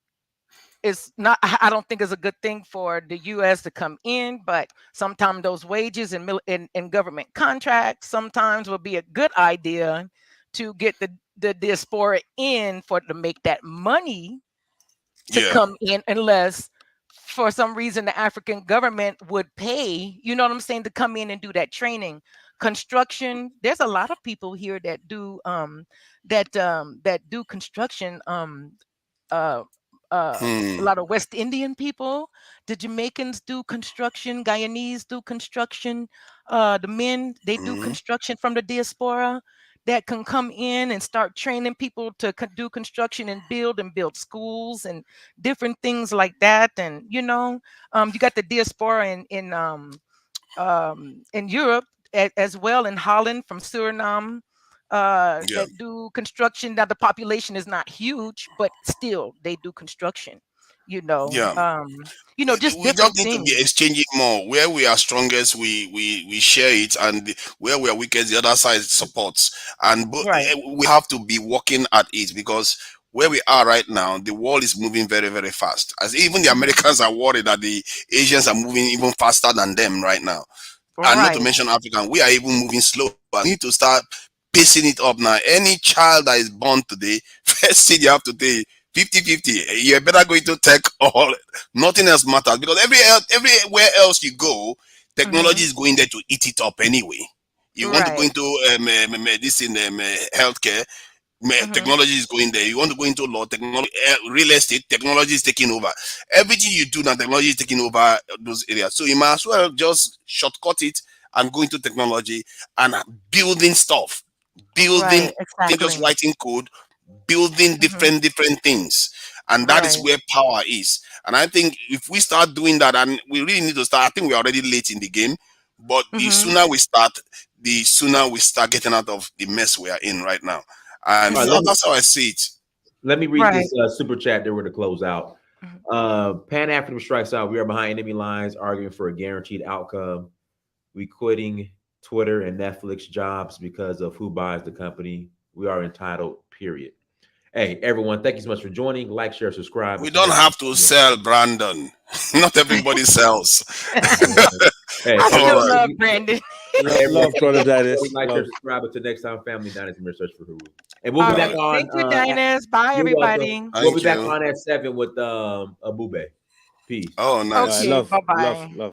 it's not, I don't think it's a good thing for the U.S. to come in, but sometimes those wages and government contracts sometimes will be a good idea to get the diaspora in for to make that money to come in, unless for some reason the African government would pay, you know what I'm saying, to come in and do that training. Construction, there's a lot of people here that do that do construction. A lot of West Indian people, the Jamaicans do construction, Guyanese do construction, the men, they do construction from the diaspora that can come in and start training people to do construction and build schools and different things like that. And you know, you got the diaspora in Europe as well, in Holland from Suriname, that do construction. Now the population is not huge, but still they do construction. You know, just We different just need to be things. exchanging more. Where we are strongest, we share it, and where we are weakest, the other side supports. And we have to be working at it, because where we are right now, the world is moving very, very fast. As even the Americans are worried that the Asians are moving even faster than them right now. And not to mention African, we are even moving slow. I need to start pacing it up now. Any child that is born today, first thing you have to do, 50-50. You're better going to tech or nothing else matters, because everywhere else you go, technology is going there to eat it up anyway. You want to go into medicine, healthcare, technology is going there. You want to go into law, technology, real estate, technology is taking over. Everything you do now, technology is taking over those areas. So you might as well just shortcut it and go into technology and building stuff, building, just writing code, building different things. And that is where power is. And I think if we start doing that, and we really need to start, I think we're already late in the game, but the sooner we start, the sooner we start getting out of the mess we are in right now. And that's how I see it. Let me read this super chat that we're to close out. Pan African strikes out. We are behind enemy lines, arguing for a guaranteed outcome. We quitting Twitter and Netflix jobs because of who buys the company. We are entitled, period. Hey, everyone, thank you so much for joining. Like, share, subscribe. We don't have to sell, Brandon. Not everybody sells. Hey, I still love Brandon. Love Brother Dynast. Like, share, subscribe. Until next time, family, Dynast and Search for Uhuru. And we'll be back on. Thank you, Dynast. Bye, everybody. We'll be back on at 7 with Abube. Peace. Oh, nice. Okay, bye-bye. Love.